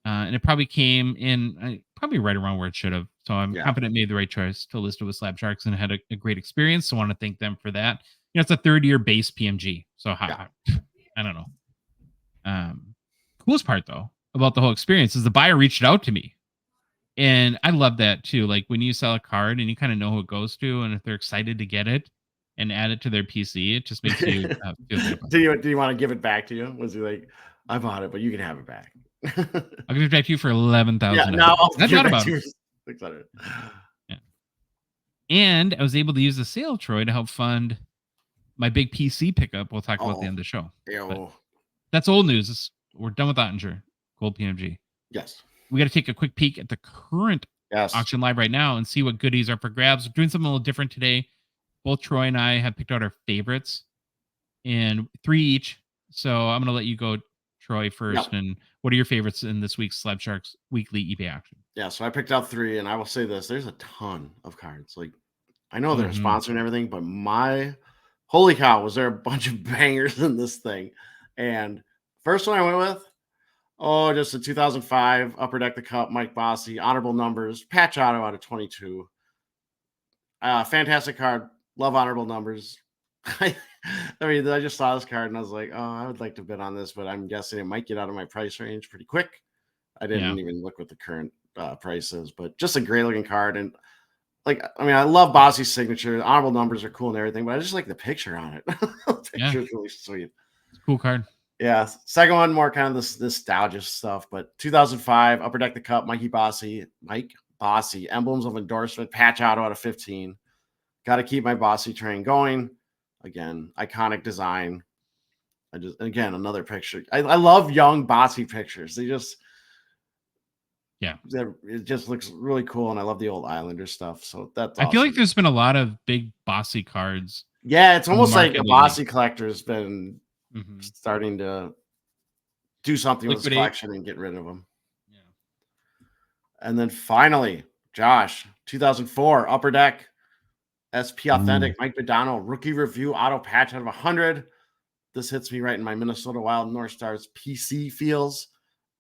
And it probably came in probably right around where it should have. So I'm confident I made the right choice to list it with Slab Sharks and had a great experience. So I want to thank them for that. It's a 3rd-year base PMG. So I don't know. Coolest part though about the whole experience is the buyer reached out to me, and I love that too. Like when you sell a card and you kind of know who it goes to, and if they're excited to get it and add it to their PC, it just makes you feel good. Do you want to give it back to you? Was he like, I bought it, but you can have it back? I'll give it back to you for $11,000. Yeah, no, that's not about it. 600. Yeah. And I was able to use the sale, Troy, to help fund my big PC pickup. We'll talk about at the end of the show. That's old news. We're done with Ottinger Gold PMG. Yes. We got to take a quick peek at the current auction live right now and see what goodies are for grabs. We're doing something a little different today. Both Troy and I have picked out our favorites and 3 each. So I'm going to let you go, Troy, first. Yep. And what are your favorites in this week's Slab Sharks weekly eBay action? Yeah, so I picked out 3, and I will say this: there's a ton of cards. Like, I know they're a Mhm. sponsor and everything, but my holy cow, was there a bunch of bangers in this thing? And first one I went with, just a 2005 Upper Deck the Cup, Mike Bossy, honorable numbers, patch auto out of 22. Fantastic card. Love honorable numbers. I mean, I just saw this card and I was like, oh, I would like to bid on this, but I'm guessing it might get out of my price range pretty quick. I didn't even look what the current price is, but just a great looking card. And like, I mean, I love Bossy's signature. The honorable numbers are cool and everything, but I just like the picture on it. The picture is really sweet. It's a cool card. Yeah. Second one, more kind of this nostalgia stuff, but 2005 Upper Deck the Cup, Mike Bossy, emblems of endorsement, patch auto out of 15. Got to keep my Bossy train going. Again, iconic design. Again, another picture. I love young Bossy pictures. It just looks really cool, and I love the old Islander stuff. So that's awesome. I feel like there's been a lot of big Bossy cards. Yeah, it's almost like a Bossy collector has been starting to do something with his collection and get rid of them. Yeah. And then finally, Josh, 2004 Upper Deck SP Authentic Mike Bedard rookie review auto patch out of 100. This hits me right in my Minnesota Wild North Stars PC feels,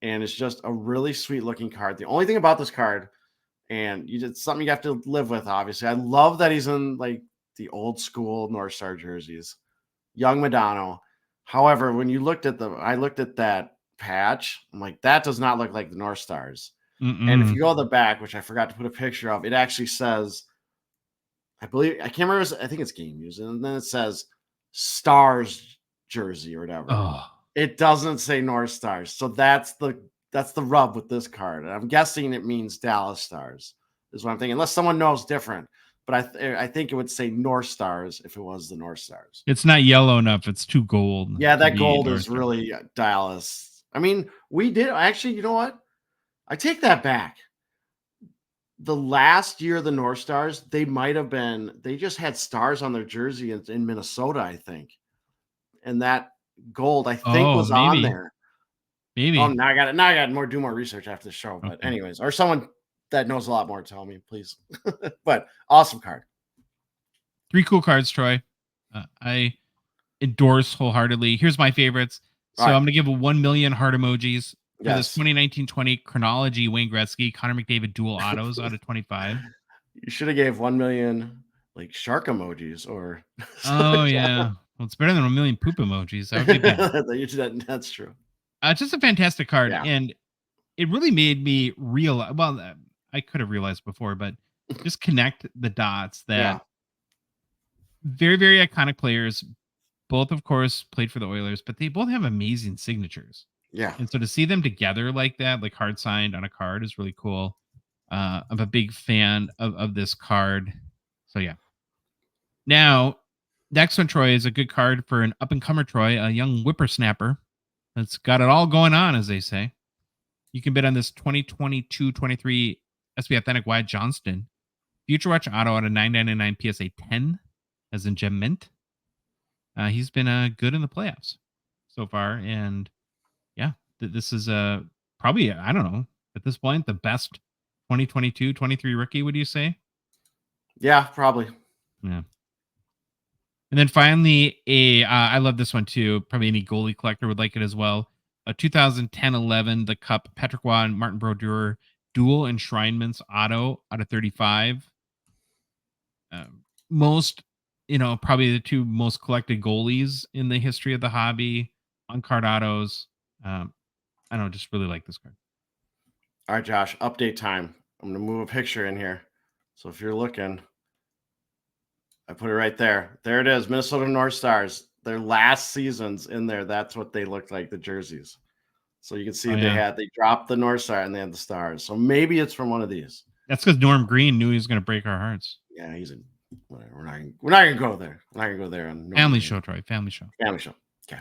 and it's just a really sweet looking card. The only thing about this card, and it's something you have to live with, obviously. I love that he's in like the old school North Star jerseys, young Madonna. However, when you looked at I looked at that patch, I'm like, that does not look like the North Stars. And if you go to the back, which I forgot to put a picture of, it actually says, I can't remember, I think it's game used, and then it says Stars jersey or whatever. Oh. It doesn't say North Stars. So that's the rub with this card. And I'm guessing it means Dallas Stars is what I'm thinking, unless someone knows different. But I think it would say North Stars if it was the North Stars. It's not yellow enough. It's too gold. Yeah, that gold is really Dallas. I mean, we did actually, you know what? I take that back. The last year, the North Stars, they just had stars on their jersey in Minnesota, I think. And that gold, I think, was on there. Maybe. Oh, now I got to do more research after the show. But anyways, or someone that knows a lot more, tell me, please. But awesome card. 3 cool cards, Troy. I endorse wholeheartedly. Here's my favorites. So I'm going to give a 1 million heart emojis for this 2019-20 Chronology Wayne Gretzky, Connor McDavid dual autos out of 25. You should have gave 1 million like shark emojis or. Oh, yeah. Well, it's better than 1 million poop emojis. That would be bad. That's true. Just a fantastic card. Yeah. And it really made me realize, well, I could have realized before, but just connect the dots that very, very iconic players, both, of course, played for the Oilers, but they both have amazing signatures. Yeah. And so to see them together like that, like hard signed on a card, is really cool. I'm a big fan of this card. So, yeah. Now, next one, Troy, is a good card for an up-and-comer, Troy, a young whippersnapper that's got it all going on, as they say. You can bid on this 2022-23 SB Authentic Wyatt Johnston Future Watch auto out of 999 PSA 10, as in Gem Mint. He's been good in the playoffs so far, and yeah, this is probably, I don't know, at this point, the best 2022-23 rookie, would you say? Yeah, probably. Yeah. And then finally, I love this one too. Probably any goalie collector would like it as well. A 2010-11, the Cup, Patrick Waugh and Martin Brodeur dual enshrinements auto out of 35. Most, probably the 2 most collected goalies in the history of the hobby on card autos. I don't know, just really like this card. All right, Josh, update time. I'm going to move a picture in here. So if you're looking, I put it right there. There it is, Minnesota North Stars. Their last seasons in there, that's what they looked like, the jerseys. So you can see they dropped the North Star and they had the stars. So maybe it's from one of these. That's because Norm Green knew he was going to break our hearts. Yeah, whatever. We're not going to go there. We're not going to go there. On Family show, Troy. Family show. Okay.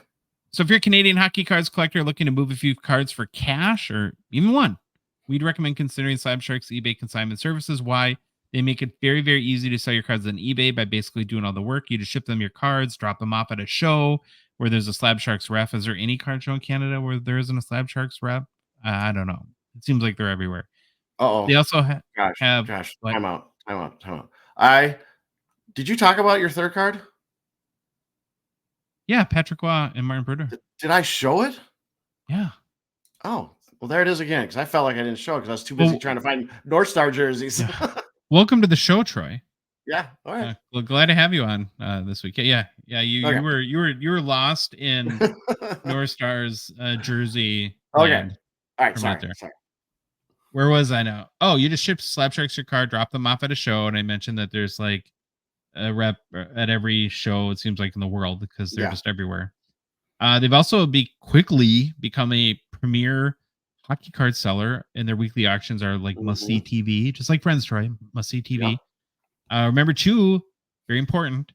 So if you're a Canadian hockey cards collector looking to move a few cards for cash or even one, we'd recommend considering Slab Sharks eBay consignment services. Why? They make it very, very easy to sell your cards on eBay by basically doing all the work. You just ship them your cards, drop them off at a show where there's a Slab Sharks ref. Is there any card show in Canada where there isn't a Slab Sharks rep? I don't know. It seems like they're everywhere. Oh, They also have gosh. what? Time out. Did you talk about your third card? Yeah, Patrick Waugh and Martin Brodeur. Did I show it? Yeah. Oh, well, there it is again. Because I felt like I didn't show it because I was too busy trying to find North Star jerseys. Yeah. Welcome to the show, Troy. Yeah. All right. Well, glad to have you on this week. Yeah. You were lost in North Star's jersey. Okay. Land. All right. Sorry. Where was I now? Oh, you just shipped Slab Sharks your card, drop them off at a show, and I mentioned that there's like a rep at every show. It seems like in the world because they're just everywhere. They've also quickly become a premier hockey card seller, and their weekly auctions are like must-see TV, just like Friends, Troy, must-see TV. Yeah. Remember, too, very important,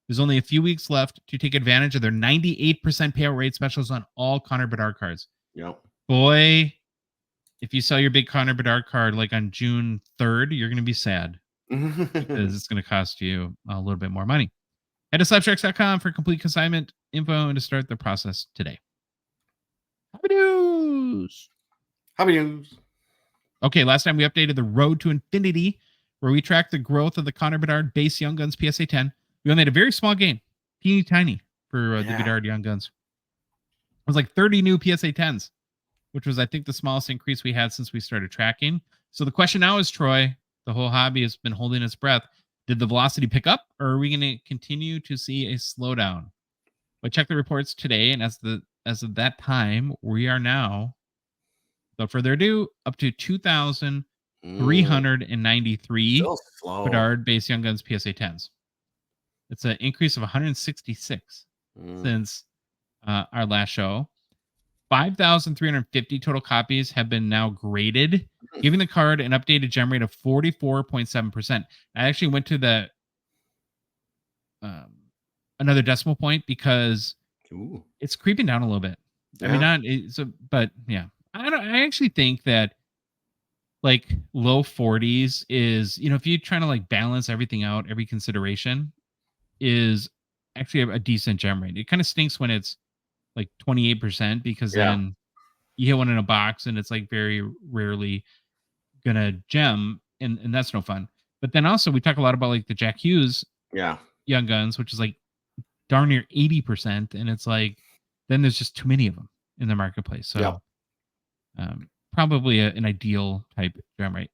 there's only a few weeks left to take advantage of their 98% payout rate specials on all Connor Bedard cards. Yep. Boy, if you sell your big Connor Bedard card like on June 3rd, you're going to be sad because it's going to cost you a little bit more money. Head to slabsharks.com for complete consignment info and to start the process today. Happy news. Okay, last time we updated the Road to Infinity, where we tracked the growth of the Connor Bedard base Young Guns PSA 10. We only had a very small gain, teeny tiny, for the Bedard Young Guns. It was like 30 new PSA 10s, which was, I think, the smallest increase we had since we started tracking. So the question now is, Troy, the whole hobby has been holding its breath. Did the velocity pick up, or are we going to continue to see a slowdown? I checked the reports today, and as of that time, we are now, without further ado, up to 2,393 Bedard base Young Guns PSA 10s. It's an increase of 166 since our last show. 5,350 total copies have been now graded, giving the card an updated gem rate of 44.7%. I actually went to the another decimal point because it's creeping down a little bit. Yeah. I mean, but yeah, I actually think that like low 40s is, if you're trying to like balance everything out, every consideration is actually a decent gem rate. It kind of stinks when it's like 28% because then you hit one in a box and it's like very rarely gonna gem and that's no fun. But then also we talk a lot about like the Jack Hughes Young Guns, which is like darn near 80%, and it's like then there's just too many of them in the marketplace. So probably an ideal type gem rate.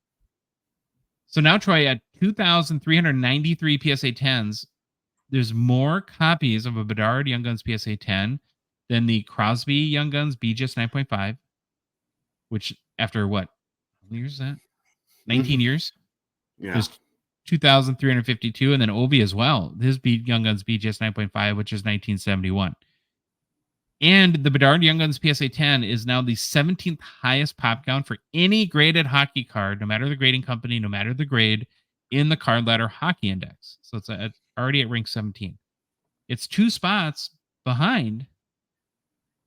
So now, Troy, at 2,393 PSA 10s, there's more copies of a Bedard Young Guns PSA 10 than the Crosby Young Guns BGS 9.5, which after what? How many years is that? 19 years? Yeah. There's 2,352, and then Ovi as well. His Young Guns BGS 9.5, which is 1971. And the Bedard Young Guns PSA 10 is now the 17th highest pop count for any graded hockey card, no matter the grading company, no matter the grade, in the Card Ladder Hockey Index. So it's already at rank 17. It's 2 spots behind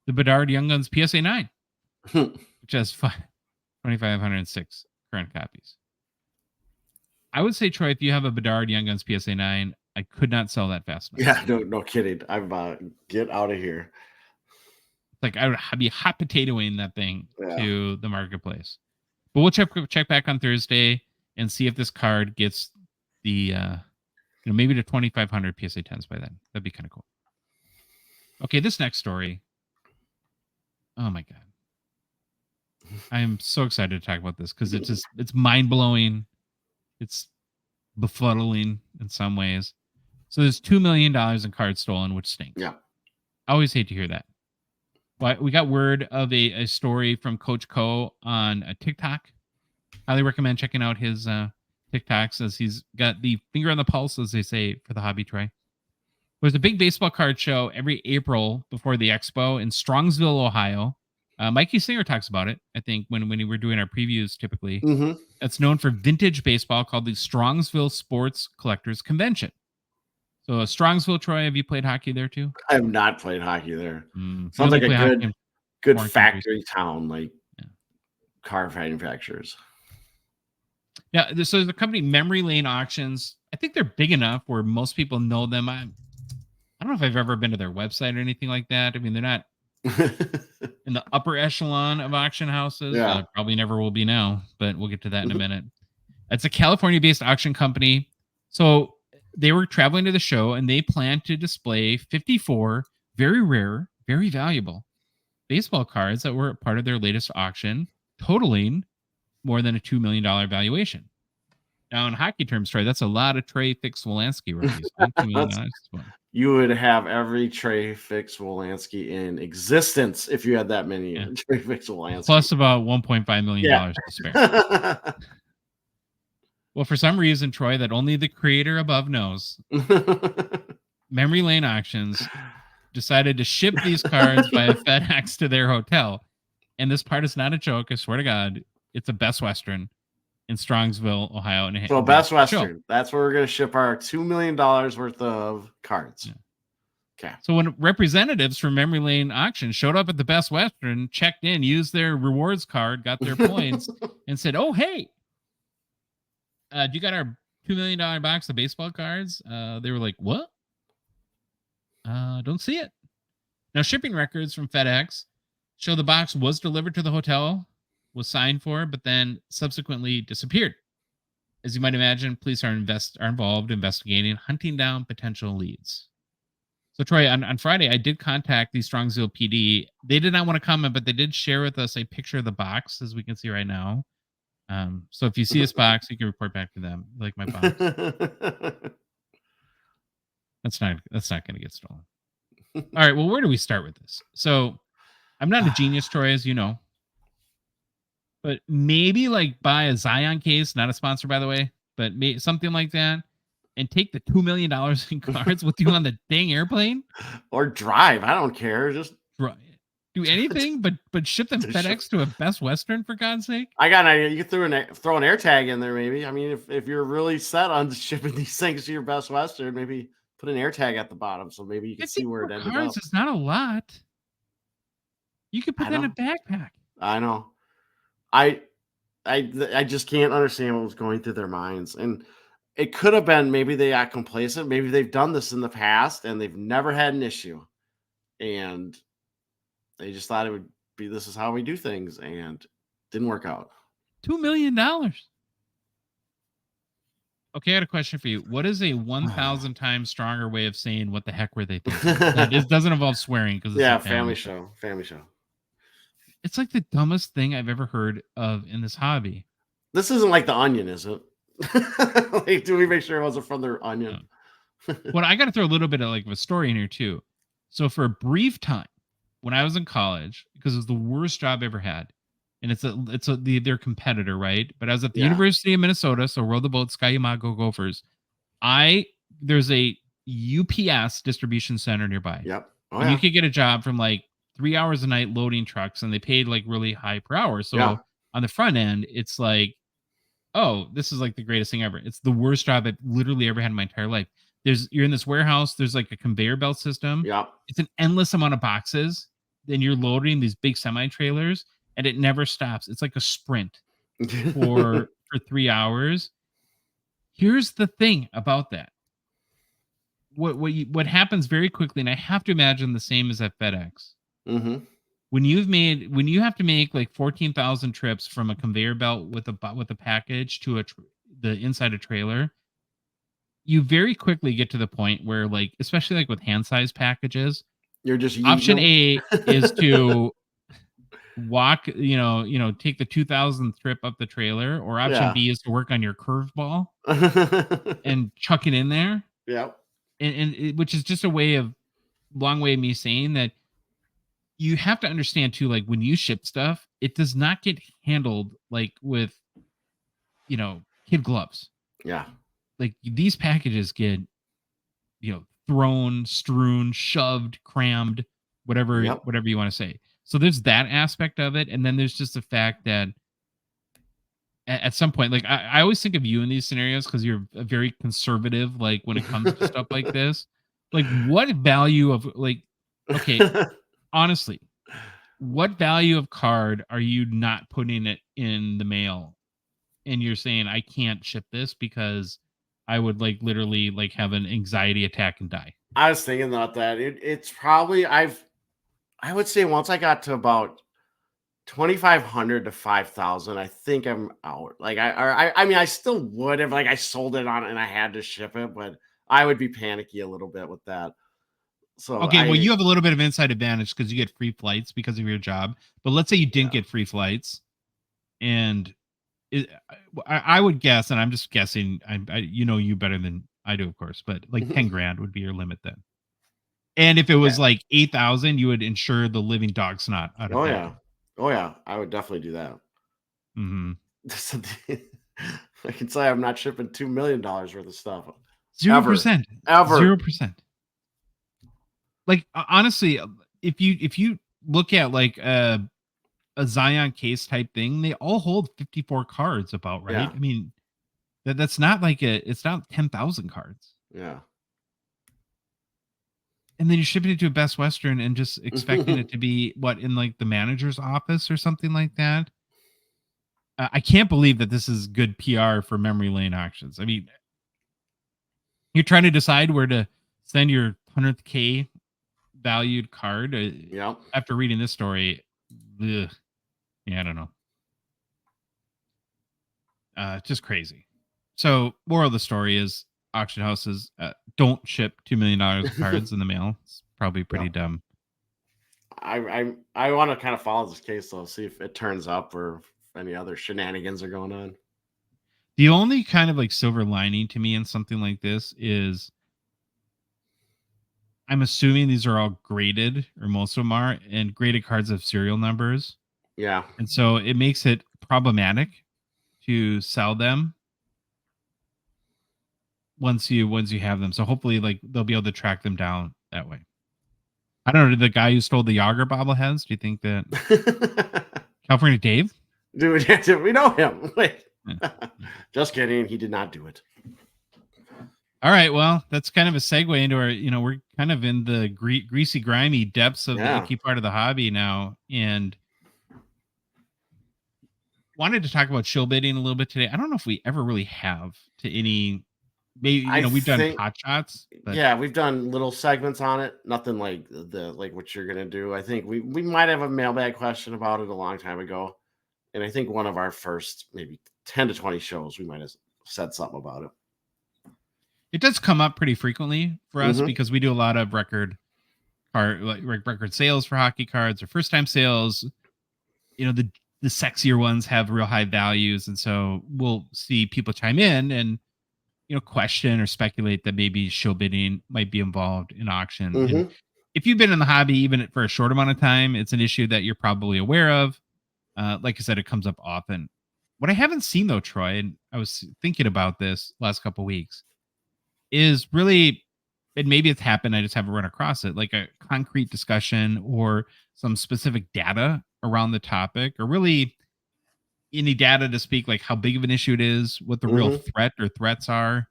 the Bedard Young Guns PSA 9, which has 2,506 current copies. I would say, Troy, if you have a Bedard Young Guns PSA 9, I could not sell that fast enough. Yeah, no kidding. I'm get out of here. Like I would be hot potatoing that thing to the marketplace. But we'll check back on Thursday and see if this card gets the maybe to 2,500 PSA 10s by then. That'd be kind of cool. Okay, this next story. Oh my god, I am so excited to talk about this because it's mind blowing. It's befuddling in some ways. So there's $2 million in cards stolen, which stinks. Yeah, I always hate to hear that. But we got word of a story from Coach Co on a TikTok. Highly recommend checking out his TikToks as he's got the finger on the pulse, as they say, for the hobby, Troy. There's a big baseball card show every April before the expo in Strongsville, Ohio. Mikey Singer talks about it, I think, when we were doing our previews typically. Mm-hmm. It's known for vintage baseball called the Strongsville Sports Collectors Convention. So Strongsville, Troy, have you played hockey there too? I have not played hockey there. Sounds like a good factory town, like car manufacturers. Yeah, so the company Memory Lane Auctions, I think they're big enough where most people know them. I don't know if I've ever been to their website or anything like that. I mean, they're not in the upper echelon of auction houses. Yeah. Probably never will be now, but we'll get to that in a minute. It's a California-based auction company. So they were traveling to the show and they planned to display 54 very rare, very valuable baseball cards that were part of their latest auction, totaling more than a $2 million valuation. Now, in hockey terms, Troy, that's a lot of Trey Fix-Wolansky rookies. $2 million. You would have every Trey Fix-Wolansky in existence if you had that many Trey Fix-Wolansky. Plus about $1.5 million to spare. Well, for some reason, Troy, that only the creator above knows, Memory Lane Auctions decided to ship these cards via FedEx to their hotel. And this part is not a joke. I swear to God, it's a Best Western in Strongsville, Ohio. So Best Western. That's where we're going to ship our $2 million worth of cards. Yeah. Okay. So when representatives from Memory Lane Auction showed up at the Best Western, checked in, used their rewards card, got their points, and said, "Oh, hey, do you got our $2 million box of baseball cards?" They were like, "What? Don't see it." Now, shipping records from FedEx show the box was delivered to the hotel, was signed for, but then subsequently disappeared. As you might imagine, police are involved investigating, hunting down potential leads. So, Troy, on Friday, I did contact the Strongsville PD. They did not want to comment, but they did share with us a picture of the box, as we can see right now. So if you see this box, you can report back to them, like my box. That's not going to get stolen. All right. Well, where do we start with this? So I'm not a genius, Troy, as you know, but maybe like buy a Zion case, not a sponsor, by the way, but something like that, and take the $2 million in cards with you on the dang airplane, or drive. I don't care. Just do anything but ship them FedEx to a Best Western, for God's sake. I got an idea. You could throw an air tag in there, maybe. I mean, if you're really set on shipping these things to your Best Western, maybe put an air tag at the bottom so maybe you can see where it ended up. It's not a lot. You could put that in a backpack. I know. I just can't understand what was going through their minds. And it could have been maybe they got complacent. Maybe they've done this in the past and they've never had an issue. And they just thought it would be, this is how we do things, and didn't work out. $2 million. Okay, I got a question for you. What is a 1,000 times stronger way of saying what the heck were they thinking? It doesn't involve swearing because it's family show. Family show. It's like the dumbest thing I've ever heard of in this hobby. This isn't like The Onion, is it? Like, do we make sure it wasn't from The Onion? No. Well, I got to throw a little bit of like a story in here too. So for a brief time, when I was in college, because it was the worst job I ever had, and it's their competitor, right? But I was at the University of Minnesota, so row the boat, Sky-Yamago Gophers. There's a UPS distribution center nearby. Yep. Oh, and you could get a job from like 3 hours a night loading trucks, and they paid like really high per hour. So on the front end, it's like, oh, this is like the greatest thing ever. It's the worst job I've literally ever had in my entire life. You're in this warehouse. There's like a conveyor belt system. Yeah. It's an endless amount of boxes. Then you're loading these big semi trailers, and it never stops. It's like a sprint for 3 hours. Here's the thing about that. What happens very quickly, and I have to imagine the same as at FedEx. Mm-hmm. When you have to make like 14,000 trips from a conveyor belt with a package to the inside a trailer, you very quickly get to the point where, like, especially like with hand size packages, you're just option A is to walk, take the 2,000th trip up the trailer, or option B is to work on your curveball and chuck it in there. Yeah. And which is just a long way of me saying that you have to understand too, like when you ship stuff, it does not get handled like with, kid gloves. Yeah. Like these packages get, thrown, strewn, shoved, crammed, whatever you want to say. So there's that aspect of it. And then there's just the fact that at some point, like I always think of you in these scenarios because you're a very conservative, like when it comes to stuff like this. Like what value of honestly, what value of card are you not putting it in the mail and you're saying I can't ship this because I would like literally like have an anxiety attack and die. I was thinking about that. It's probably I would say once I got to about 2,500 to 5,000, I think I'm out. Like I mean, I still would have, like, I sold it on and I had to ship it, but I would be panicky a little bit with that. So Okay, well, you have a little bit of inside advantage because you get free flights because of your job. But let's say you didn't get free flights, and I would guess, and I'm just guessing. You know you better than I do, of course, but like 10 grand would be your limit then. And if it was like 8,000, you would insure the living dog snot out of that. Oh yeah, I would definitely do that. Mm-hmm. I can say I'm not shipping $2 million worth of stuff. 0%. Ever. 0%. Like honestly, if you look at like a Zion case type thing, they all hold 54 cards about, right? Yeah. I mean, that's not like it's not 10,000 cards. Yeah. And then you're shipping it to a Best Western and just expecting it to be what, in like the manager's office or something like that. I can't believe that this is good PR for memory lane auctions. I mean, you're trying to decide where to send your 100th K valued card. After reading this story, ugh. Yeah, I don't know. Just crazy. So, moral of the story is auction houses don't ship $2 million cards in the mail. It's probably pretty dumb. I want to kind of follow this case though, see if it turns up or if any other shenanigans are going on. The only kind of like silver lining to me in something like this is I'm assuming these are all graded, or most of them are, and graded cards have serial numbers. Yeah. And so it makes it problematic to sell them once you have them. So hopefully like they'll be able to track them down that way. I don't know, did the guy who stole the Yager bobbleheads, do you think that California Dave? Dude, we know him. Wait. Just kidding. He did not do it. All right. Well, that's kind of a segue into our, we're kind of in the greasy, grimy depths of the icky part of the hobby now. And wanted to talk about shill bidding a little bit today. I don't know if we ever really have to any, maybe, we've done pot shots. But yeah, we've done little segments on it. Nothing like like what you're going to do. I think we might have a mailbag question about it a long time ago. And I think one of our first maybe 10 to 20 shows, we might have said something about it. It does come up pretty frequently for us because we do a lot of record sales for hockey cards or first time sales. The sexier ones have real high values. And so we'll see people chime in and, question or speculate that maybe shill bidding might be involved in auction. And if you've been in the hobby, even for a short amount of time, it's an issue that you're probably aware of. Like I said, it comes up often. What I haven't seen though, Troy, and I was thinking about this last couple of weeks, is really, and maybe it's happened, I just haven't run across it, like a concrete discussion or some specific data around the topic, or really any data to speak like how big of an issue it is, what the real threat or threats are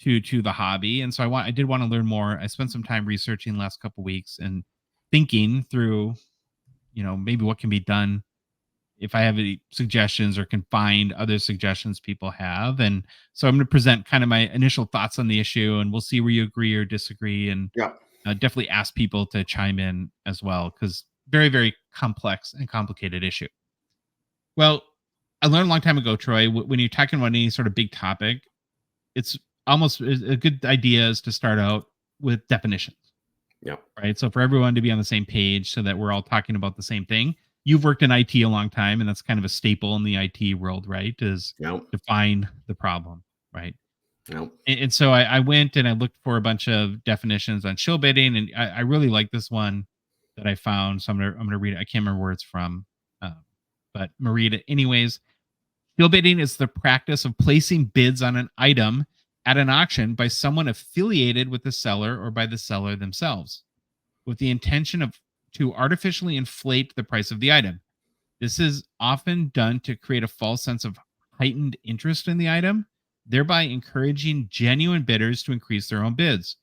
to the hobby. And so I did want to learn more. I spent some time researching the last couple of weeks and thinking through, maybe what can be done, if I have any suggestions or can find other suggestions people have. And so I'm going to present kind of my initial thoughts on the issue, and we'll see where you agree or disagree. And definitely ask people to chime in as well, because very, very complex and complicated issue. Well, I learned a long time ago, Troy, when you're talking about any sort of big topic, it's almost a good idea is to start out with definitions. Yeah. Right. So for everyone to be on the same page so that we're all talking about the same thing. You've worked in IT a long time, and that's kind of a staple in the IT world, right? Is define the problem, right? And so I went and I looked for a bunch of definitions on shill bidding, and I really like this one that I found. So I'm gonna read it. I can't remember where it's from, but I'm gonna read it anyways. Shill bidding is the practice of placing bids on an item at an auction by someone affiliated with the seller or by the seller themselves, with the intention to artificially inflate the price of the item. This is often done to create a false sense of heightened interest in the item, thereby encouraging genuine bidders to increase their own bids.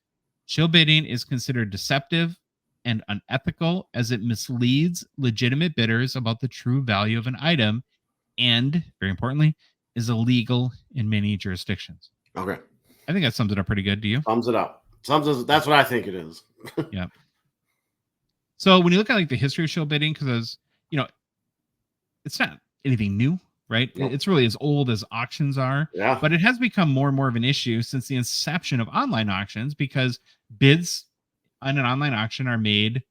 Shill bidding is considered deceptive and unethical as it misleads legitimate bidders about the true value of an item and, very importantly, is illegal in many jurisdictions. Okay. I think that sums it up pretty good. Do you? Sums it up. That's what I think it is. Yeah. So when you look at like the history of shill bidding, because it's not anything new, right? Nope. It's really as old as auctions are. Yeah. But it has become more and more of an issue since the inception of online auctions, because bids on an online auction are made.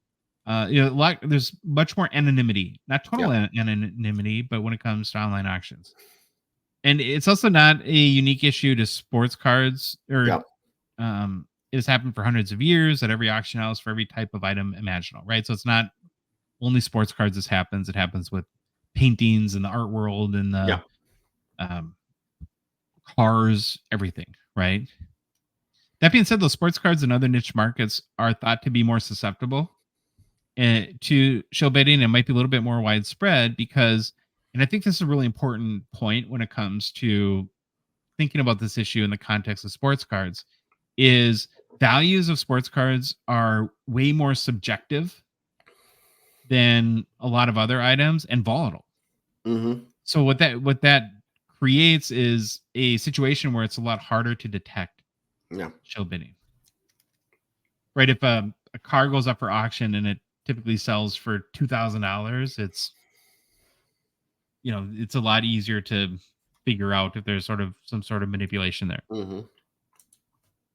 There's much more anonymity, not total anonymity, but when it comes to online auctions. And it's also not a unique issue to sports cards, or it has happened for hundreds of years at every auction house for every type of item imaginable, right? So it's not only sports cards this happens. It happens with paintings in the art world and the cars, everything, right? That being said, those sports cards and other niche markets are thought to be more susceptible to shill bidding. It might be a little bit more widespread because, and I think this is a really important point when it comes to thinking about this issue in the context of sports cards, is values of sports cards are way more subjective than a lot of other items and volatile. Mm-hmm. So what that creates is a situation where it's a lot harder to detect shill bidding. Right? If a car goes up for auction and it typically sells for $2,000, it's a lot easier to figure out if there's some sort of manipulation there. Mm-hmm.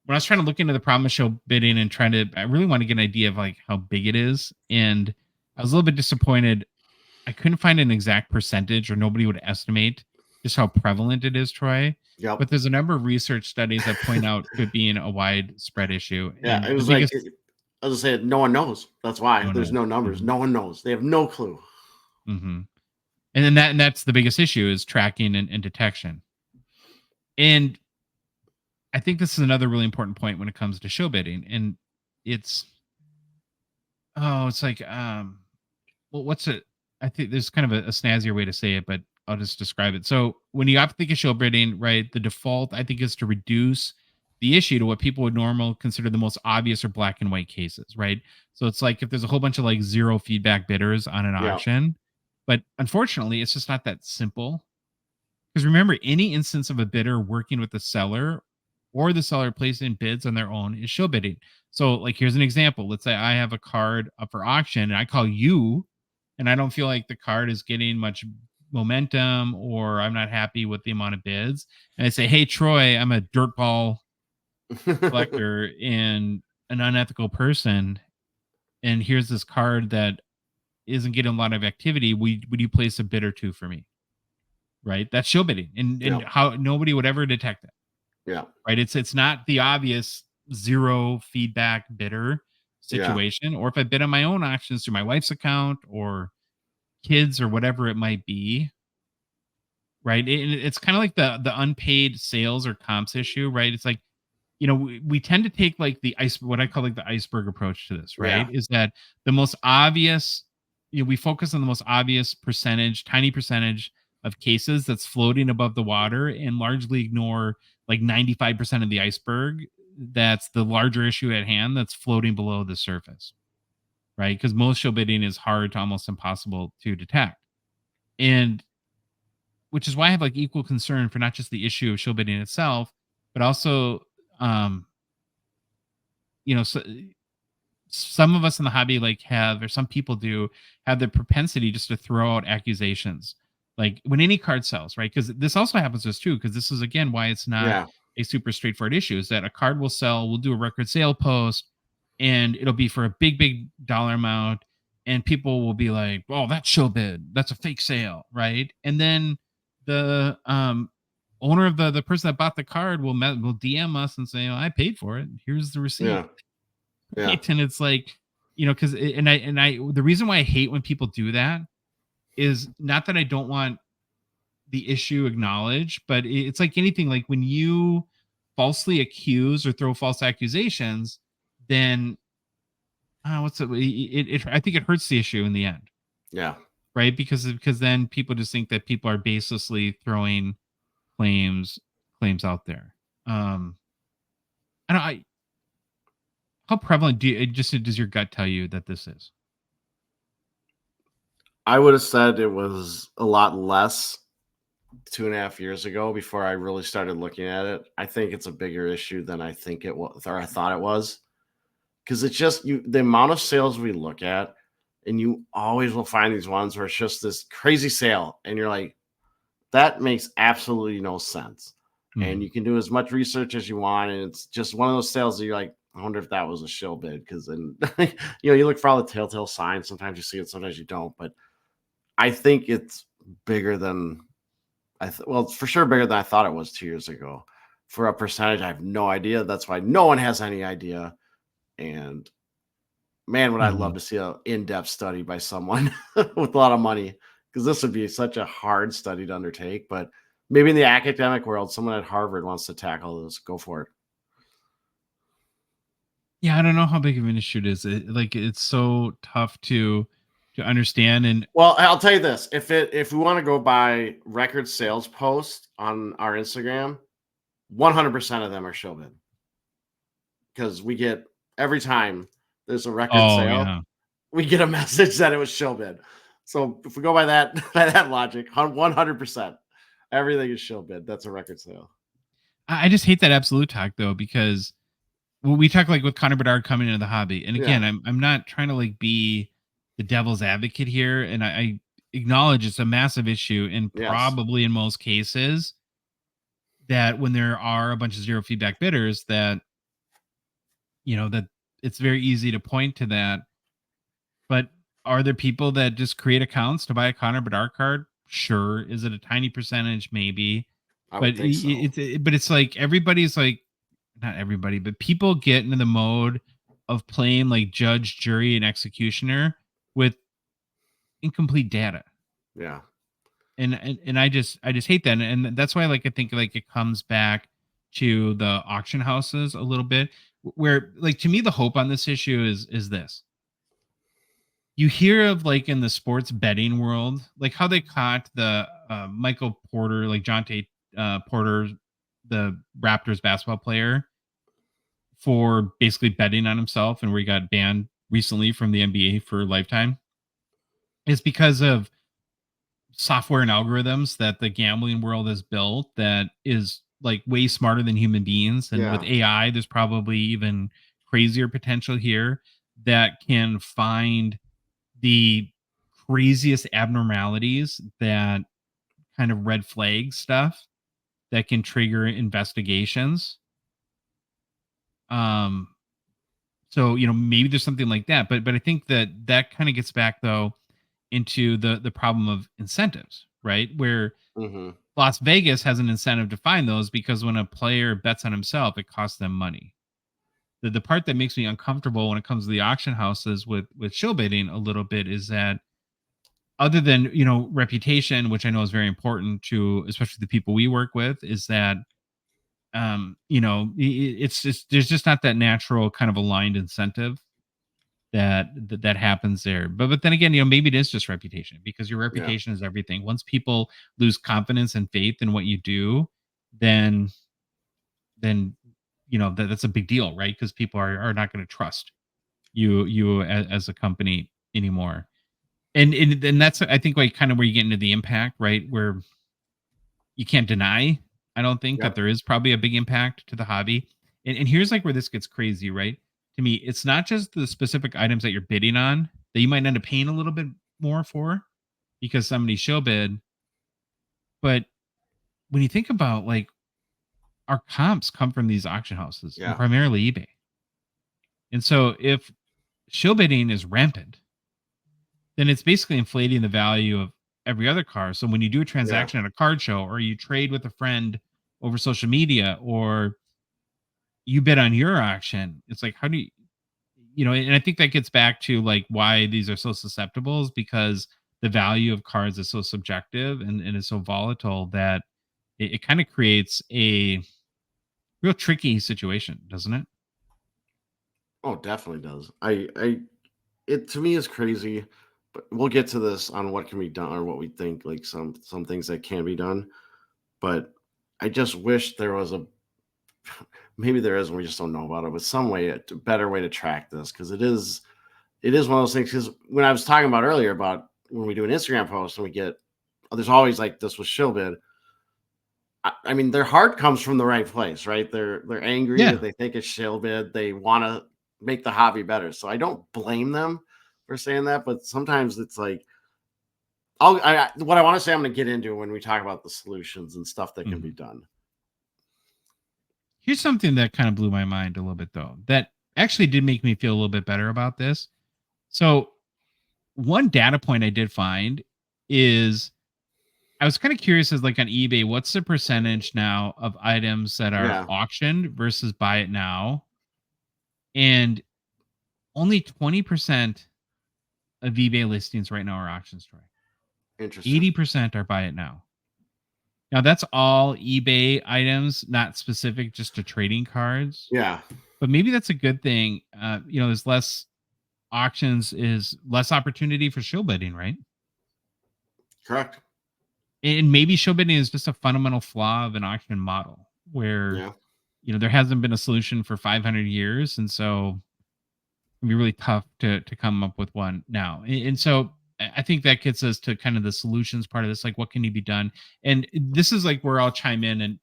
When I was trying to look into the problem of shill bidding and I really want to get an idea of like how big it is, and I was a little bit disappointed. I couldn't find an exact percentage, or nobody would estimate just how prevalent it is, Troy. Yep. But there's a number of research studies that point out it being a widespread issue. Yeah, and it was like, as I said, no one knows. That's why there's no numbers. Mm-hmm. No one knows. They have no clue. Mm-hmm. And then that's the biggest issue, is tracking and detection. And I think this is another really important point when it comes to shill bidding. And it's like, what's it? I think there's kind of a snazzier way to say it, but I'll just describe it. So when you have to think of shill bidding, right, the default, I think, is to reduce the issue to what people would normally consider the most obvious or black and white cases, right? So it's like if there's a whole bunch of like zero feedback bidders on an auction, but unfortunately, it's just not that simple. Because remember, any instance of a bidder working with the seller or the seller placing bids on their own is shill bidding. So like, here's an example. Let's say I have a card up for auction and I call you, and I don't feel like the card is getting much momentum, or I'm not happy with the amount of bids. And I say, hey, Troy, I'm a dirtball collector and an unethical person, and here's this card that isn't getting a lot of activity. Would you place a bid or two for me? Right? That's shill bidding, and how nobody would ever detect it. Yeah. Right? It's not the obvious zero feedback bidder situation. Or if I bid on my own auctions through my wife's account or kids or whatever it might be, right? It's kind of like the unpaid sales or comps issue, right? It's like, we tend to take like what I call like the iceberg approach to this, right? Is that the most obvious, we focus on the most obvious tiny percentage of cases that's floating above the water, and largely ignore like 95% of the iceberg that's the larger issue at hand that's floating below the surface, right? Because most shill bidding is hard to almost impossible to detect. And which is why I have like equal concern for not just the issue of shill bidding itself, but also, so some of us in the hobby or some people do have the propensity just to throw out accusations, like when any card sells, right? Because this also happens to us too, because this is, again, why it's not a super straightforward issue, is that a card will sell, we'll do a record sale post, and it'll be for a big dollar amount, and people will be like, oh, that's shill bid, that's a fake sale, right? And then the owner of the person that bought the card will DM us and say, oh, I paid for it, here's the receipt. Right? And it's like, because the reason why I hate when people do that is not that I don't want the issue acknowledged, but it's like anything. Like when you falsely accuse or throw false accusations, then I think it hurts the issue in the end. Yeah. Right. Because then people just think that people are baselessly throwing claims out there. How prevalent does your gut tell you that this is? I would have said it was a lot less 2.5 years ago before I really started looking at it. I think it's a bigger issue than I think it was, or I thought it was. Because it's just the amount of sales we look at, and you always will find these ones where it's just this crazy sale, and you're like, that makes absolutely no sense. And you can do as much research as you want, and it's just one of those sales that you're like, I wonder if that was a shill bid, because then you look for all the telltale signs. Sometimes you see it, sometimes you don't. But I think it's bigger than well, it's for sure bigger than I thought it was 2 years ago. For a percentage, I have no idea. That's why no one has any idea. And man, would I love to see an in-depth study by someone with a lot of money, because this would be such a hard study to undertake. But maybe in the academic world, someone at Harvard wants to tackle this. Go for it. Yeah, I don't know how big of an issue it is. It's so tough to understand. And Well, I'll tell you this: if we want to go by record sales posts on our Instagram, 100% of them are show bid, because we get every time there's a record sale, we get a message that it was show bid. So if we go by that logic, 100%, everything is show bid. That's a record sale. I just hate that absolute talk though, because we talk like with Connor Bedard coming into the hobby. And again, I'm not trying to like be the devil's advocate here. And I acknowledge it's a massive issue, and probably in most cases that when there are a bunch of zero feedback bidders, that that it's very easy to point to that. But are there people that just create accounts to buy a Connor Bedard card? Sure. Is it a tiny percentage? Maybe. I would think so. It's like everybody's like, not everybody, but people get into the mode of playing like judge, jury, and executioner with incomplete data. Yeah. And I just hate that. And that's why I think it comes back to the auction houses a little bit, where like to me the hope on this issue is this. You hear of like in the sports betting world, like how they caught the Michael Porter, like Jonte Porter, the Raptors basketball player, for basically betting on himself, and where he got banned recently from the NBA for lifetime. It's because of software and algorithms that the gambling world has built that is like way smarter than human beings. And with AI, there's probably even crazier potential here that can find the craziest abnormalities, that kind of red flag stuff that can trigger investigations. So maybe there's something like that, but I think that kind of gets back though into the problem of incentives, right? Where Las Vegas has an incentive to find those, because when a player bets on himself, it costs them money. The part that makes me uncomfortable when it comes to the auction houses with shill bidding a little bit is that, other than reputation, which I know is very important to especially the people we work with, is that it's just, there's just not that natural kind of aligned incentive that happens there. But then again, maybe it is just reputation, because your reputation is everything. Once people lose confidence and faith in what you do, then that's a big deal, right? Because people are not going to trust you as a company anymore. And that's, I think, like kind of where you get into the impact, right? Where you can't deny, I don't think, that there is probably a big impact to the hobby. And here's like where this gets crazy, right? To me, it's not just the specific items that you're bidding on that you might end up paying a little bit more for because somebody show bid. But when you think about like, our comps come from these auction houses, and primarily eBay. And so if shill bidding is rampant, then it's basically inflating the value of every other car. So when you do a transaction at a card show, or you trade with a friend over social media, or you bid on your auction, it's like, how do you, and I think that gets back to like why these are so susceptible, is because the value of cards is so subjective and is so volatile that it kind of creates a real tricky situation, doesn't it? Oh, definitely does. It to me is crazy, but we'll get to this on what can be done, or what we think, like some things that can be done. But I just wish there was maybe there is, and we just don't know about it, but some way, a better way to track this, because it is one of those things. Because when I was talking about earlier about when we do an Instagram post and we get, there's always like, this was shill bid. I mean, their heart comes from the right place, right? They're angry Yeah. that they think it's shill bid. They want to make the hobby better. So I don't blame them for saying that, but sometimes it's like what I want to say I'm going to get into when we talk about the solutions and stuff that can be done. Here's something that kind of blew my mind a little bit, though, that actually did make me feel a little bit better about this. So, one data point I did find is I was kind of curious as like on eBay, what's the percentage now of items that are Yeah, auctioned versus buy it now? And only 20% of eBay listings right now are auctions, Troy. interesting. 80% are buy it now. Now that's all eBay items, not specific just to trading cards. Yeah, But maybe that's a good thing. There's less auctions, is less opportunity for show bidding, right? correct. And maybe show bidding is just a fundamental flaw of an auction model where, Yeah, there hasn't been a solution for 500 years. And so it'd be really tough to come up with one now. And so I think that gets us to kind of the solutions part of this, like what can be done? And this is like where I'll chime in and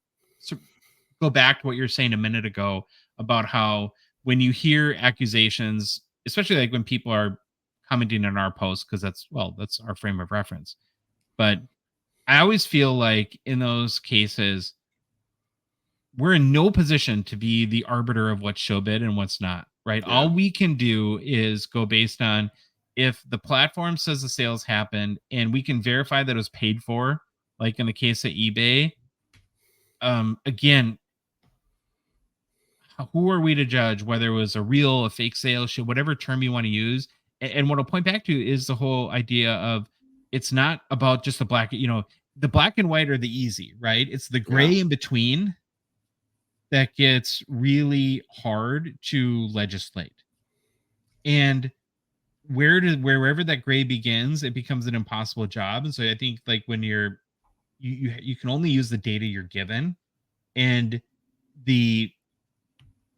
go back to what you were saying a minute ago about how when you hear accusations, especially like when people are commenting on our posts, because that's our frame of reference. But I always feel like in those cases, we're in no position to be the arbiter of what's show bid and what's not, right? yeah, All we can do is go based on if the platform says the sales happened and we can verify that it was paid for, like in the case of eBay. Again, who are we to judge whether it was a real, a fake sale, whatever term you want to use? And what I'll point back to is the whole idea of it's not about just the black, the black and white are the easy, right? It's the yeah, gray in between that gets really hard to legislate. And wherever that gray begins, it becomes an impossible job. And so I think like when you can only use the data you're given, and the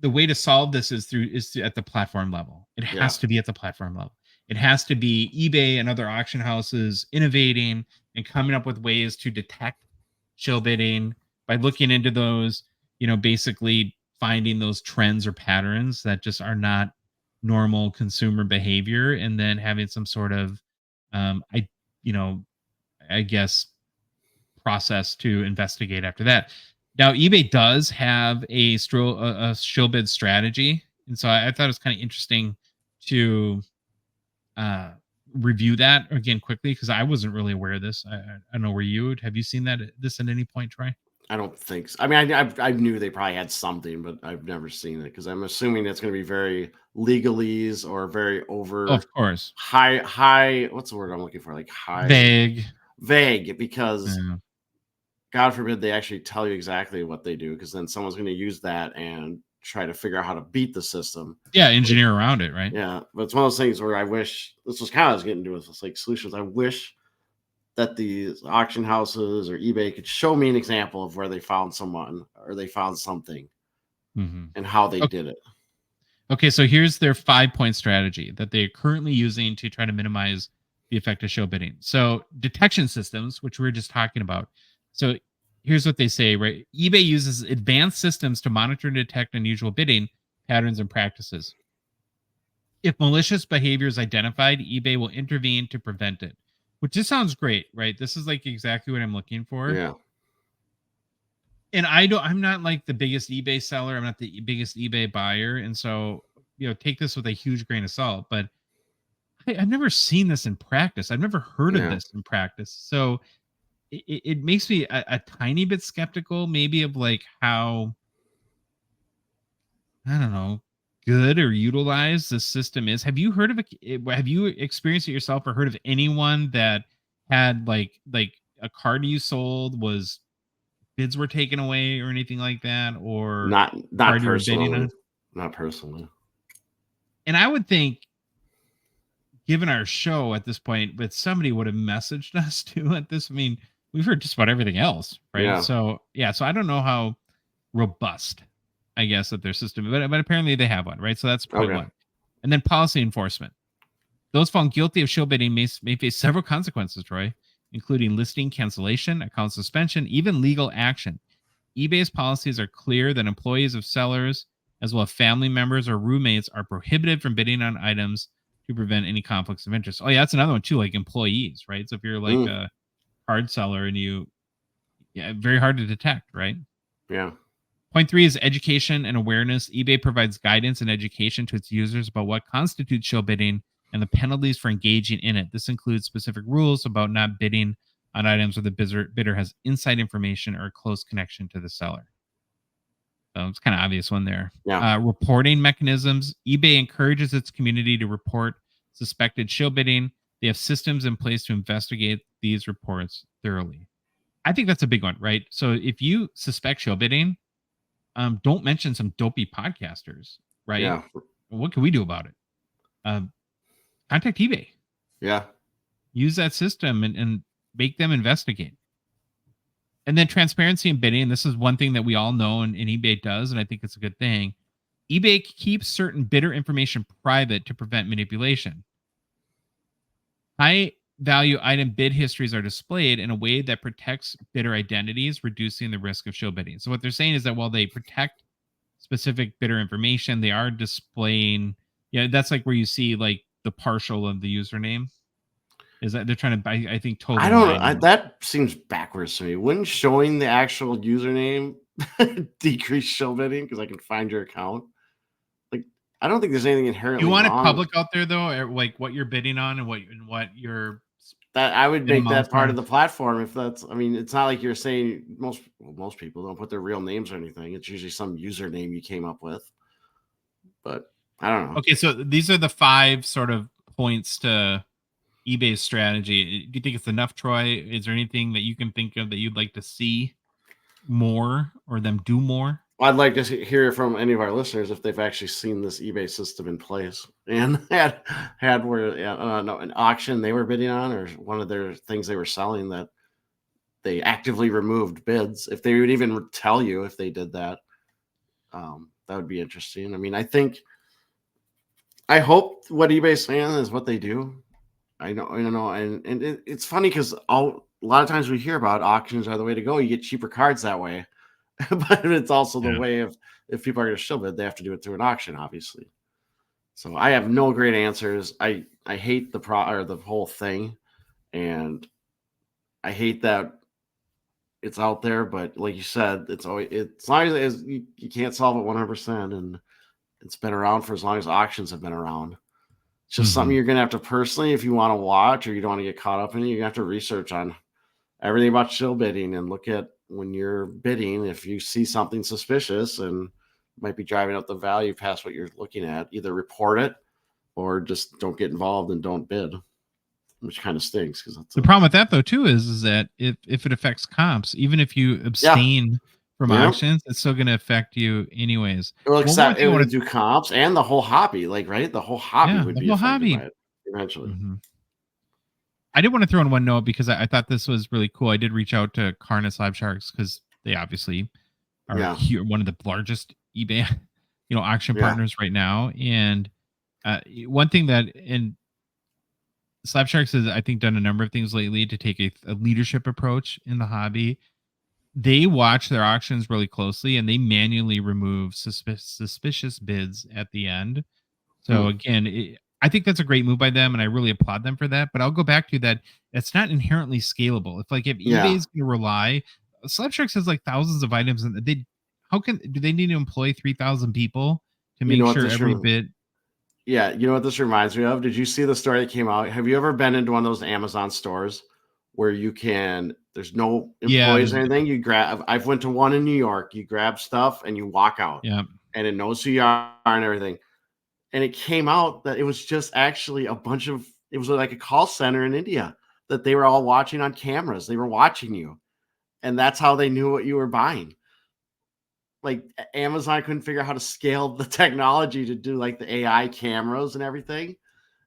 way to solve this is at the platform level. It yeah, has to be at the platform level. It has to be eBay and other auction houses innovating and coming up with ways to detect chill bidding by looking into those, basically finding those trends or patterns that just are not normal consumer behavior, and then having some sort of I you know I guess process to investigate after that. Now, eBay does have a show bid strategy, and so I thought it was kind of interesting to uh, review that again quickly because I wasn't really aware of this. I don't know. Have you seen this at any point, Troy? I don't think so. I mean, I knew they probably had something, but I've never seen it because I'm assuming it's going to be very legalese or very Oh, over of course, high. What's the word I'm looking for? Like high vague. vague, because Yeah, God forbid they actually tell you exactly what they do, because then someone's going to use that and try to figure out how to beat the system. yeah, engineer around it, right? Yeah, but it's one of those things where I wish this was kind of what I was getting to with this, like solutions. I wish that these auction houses or eBay could show me an example of where they found someone or they found something Hmm. and how they did it. Okay, so here's their 5-point strategy that they're currently using to try to minimize the effect of show bidding. So detection systems, which we were just talking about. So here's what they say, right? eBay uses advanced systems to monitor and detect unusual bidding patterns and practices. If malicious behavior is identified, eBay will intervene to prevent it, which just sounds great, right? This is like exactly what I'm looking for. Yeah. And I'm not like the biggest eBay seller. I'm not the biggest eBay buyer. And so, take this with a huge grain of salt, but I've never seen this in practice. I've never heard of Yeah. this in practice. So it makes me a tiny bit skeptical, maybe of like how, I don't know, good or utilized the system is. Have you heard of it? Have you experienced it yourself or heard of anyone that had like a card you sold was bids were taken away or anything like that, or Not card you were bidding personally. on? Not personally. And I would think, given our show at this point, but somebody would have messaged us too at this. I mean, we've heard just about everything else, right? Yeah. So yeah, so I don't know how robust, I guess, that their system, but apparently they have one, right? So that's point Okay. one. And then policy enforcement. Those found guilty of show bidding may face several consequences, Troy, including listing cancellation, account suspension, even legal action. eBay's policies are clear that employees of sellers, as well as family members or roommates, are prohibited from bidding on items to prevent any conflicts of interest. Oh, yeah, that's another one too, like employees, right? So if you're like a card seller and very hard to detect, right? Yeah. Point 3 is education and awareness. eBay provides guidance and education to its users about what constitutes shill bidding and the penalties for engaging in it. This includes specific rules about not bidding on items where the bidder has inside information or a close connection to the seller. So it's kind of obvious one there. Yeah. Reporting mechanisms. eBay encourages its community to report suspected shill bidding. They have systems in place to investigate these reports thoroughly. I think that's a big one, right? So if you suspect shill bidding, don't mention some dopey podcasters, right? Yeah. What can we do about it? Contact eBay. Yeah. Use that system and make them investigate. And then transparency in bidding. This is one thing that we all know and eBay does, and I think it's a good thing. eBay keeps certain bidder information private to prevent manipulation. High value item bid histories are displayed in a way that protects bidder identities, reducing the risk of shill bidding. So what they're saying is that while they protect specific bidder information, they are displaying, that's like where you see like the partial of the username. Is that they're trying to, I think, totally. I don't know. That seems backwards to me. Wouldn't showing the actual username decrease shill bidding because I can find your account? Like, I don't think there's anything inherently. You want wrong. it public out there though, or like what you're bidding on and what you're. That I would make that part of the platform if that's. I mean, it's not like you're saying most people don't put their real names or anything. It's usually some username you came up with. But I don't know. Okay, so these are the 5 sort of points to eBay's strategy. Do you think it's enough, Troy? Is there anything that you can think of that you'd like to see more or them do more? I'd like to hear from any of our listeners if they've actually seen this eBay system in place and had where an auction they were bidding on or one of their things they were selling that they actively removed bids. If they would even tell you if they did that, that would be interesting. I mean, I hope what eBay's saying is what they do. I don't know, and it's funny because a lot of times we hear about auctions are the way to go. You get cheaper cards that way. But it's also the way of if people are going to shill bid, they have to do it through an auction, obviously. So I have no great answers. I hate the whole thing, and I hate that it's out there. But like you said, it's as long as you can't solve it 100%, and it's been around for as long as auctions have been around. It's just something you're going to have to personally, if you want to watch or you don't want to get caught up in it, you're going to have to research on everything about shill bidding and look at when you're bidding, if you see something suspicious and might be driving up the value past what you're looking at, either report it or just don't get involved and don't bid, which kind of stinks. Because the problem with that though too is that if it affects comps, even if you abstain from auctions, it's still going to affect you anyways. Well, except it would do comps and the whole hobby, right? The whole hobby would be affected by it eventually. I did want to throw in one note because I thought this was really cool. I did reach out to Carlsson Slab Sharks because they obviously are one of the largest eBay, auction partners right now. And one thing that Slab Sharks has, I think, done a number of things lately to take a leadership approach in the hobby. They watch their auctions really closely and they manually remove suspicious bids at the end. So again, I think that's a great move by them, and I really applaud them for that. But I'll go back to that. It's not inherently scalable. If eBay is going to rely, Slab Sharks has like thousands of items, and do they need to employ 3,000 people to make sure every bid? Yeah, you know what this reminds me of? Did you see the story that came out? Have you ever been into one of those Amazon stores where there's no employees or anything? You grab. I've went to one in New York. You grab stuff and you walk out. Yeah, and it knows who you are and everything. And it came out that it was just actually it was like a call center in India that they were all watching on cameras. They were watching you. And that's how they knew what you were buying. Like Amazon couldn't figure out how to scale the technology to do like the AI cameras and everything.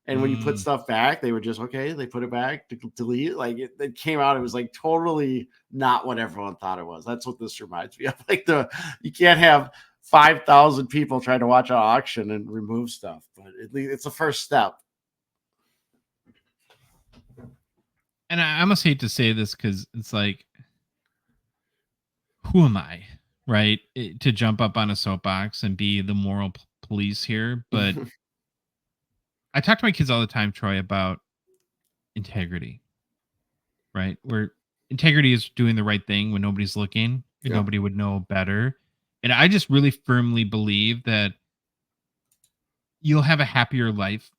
And when you put stuff back, they would just, they put it back to delete. Like it came out, it was like totally not what everyone thought it was. That's what this reminds me of. Like you can't have 5,000 people trying to watch an auction and remove stuff, but it's a first step. And I almost hate to say this because it's like, who am I right, to jump up on a soapbox and be the moral police here, but I talk to my kids all the time, Troy, about integrity, right? Where integrity is doing the right thing when nobody's looking and Yep. nobody would know better. And I just really firmly believe that you'll have a happier life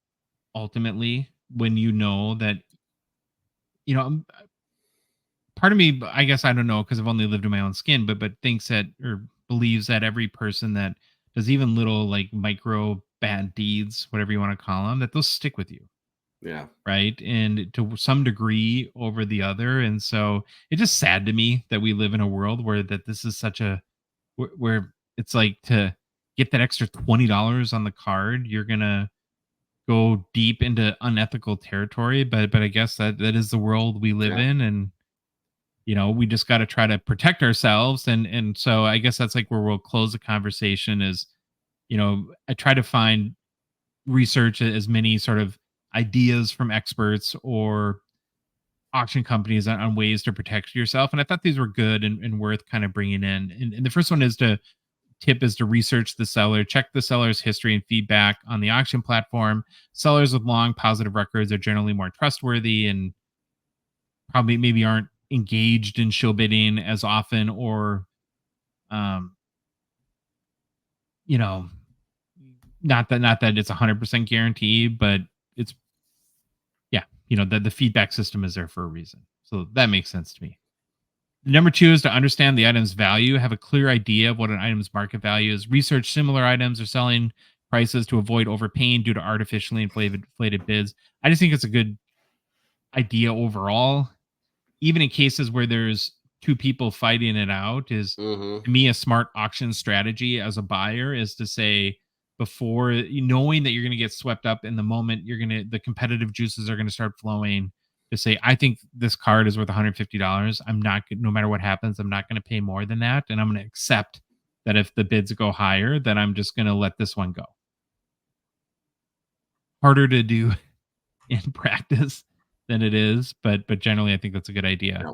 ultimately when you know that, you know, part of me, I guess I don't know because I've only lived in my own skin, but thinks that or believes that every person that does even little like micro bad deeds, whatever you want to call them, that those stick with you, Yeah. right? And to some degree over the other. And so it's just sad to me that we live in a world where that this is such a where it's like to get that extra $20 on the card, you're gonna go deep into unethical territory. But I guess that is the world we live Yeah. in, and we just got to try to protect ourselves. And so I guess that's like where we'll close the conversation is, I try to find research as many sort of ideas from experts or auction companies on ways to protect yourself. And I thought these were good and worth kind of bringing in. And the first one is to research the seller, check the seller's history and feedback on the auction platform. Sellers with long positive records are generally more trustworthy and probably maybe aren't engaged in shill bidding as often, or um you know not that it's 100% guaranteed, but it's, yeah, the feedback system is there for a reason, so that makes sense to me. Number two is to understand the item's value, have a clear idea of what an item's market value is, research similar items or selling prices to avoid overpaying due to artificially inflated bids. I just think it's a good idea overall, even in cases where there's two people fighting it out. Is Mm-hmm. to me a smart auction strategy as a buyer is to say, before knowing that you're going to get swept up in the moment, the competitive juices are going to start flowing, to say, I think this card is worth $150. I'm not, no matter what happens, I'm not going to pay more than that, and I'm going to accept that if the bids go higher, then I'm just going to let this one go. Harder to do in practice than it is, but generally I think that's a good idea.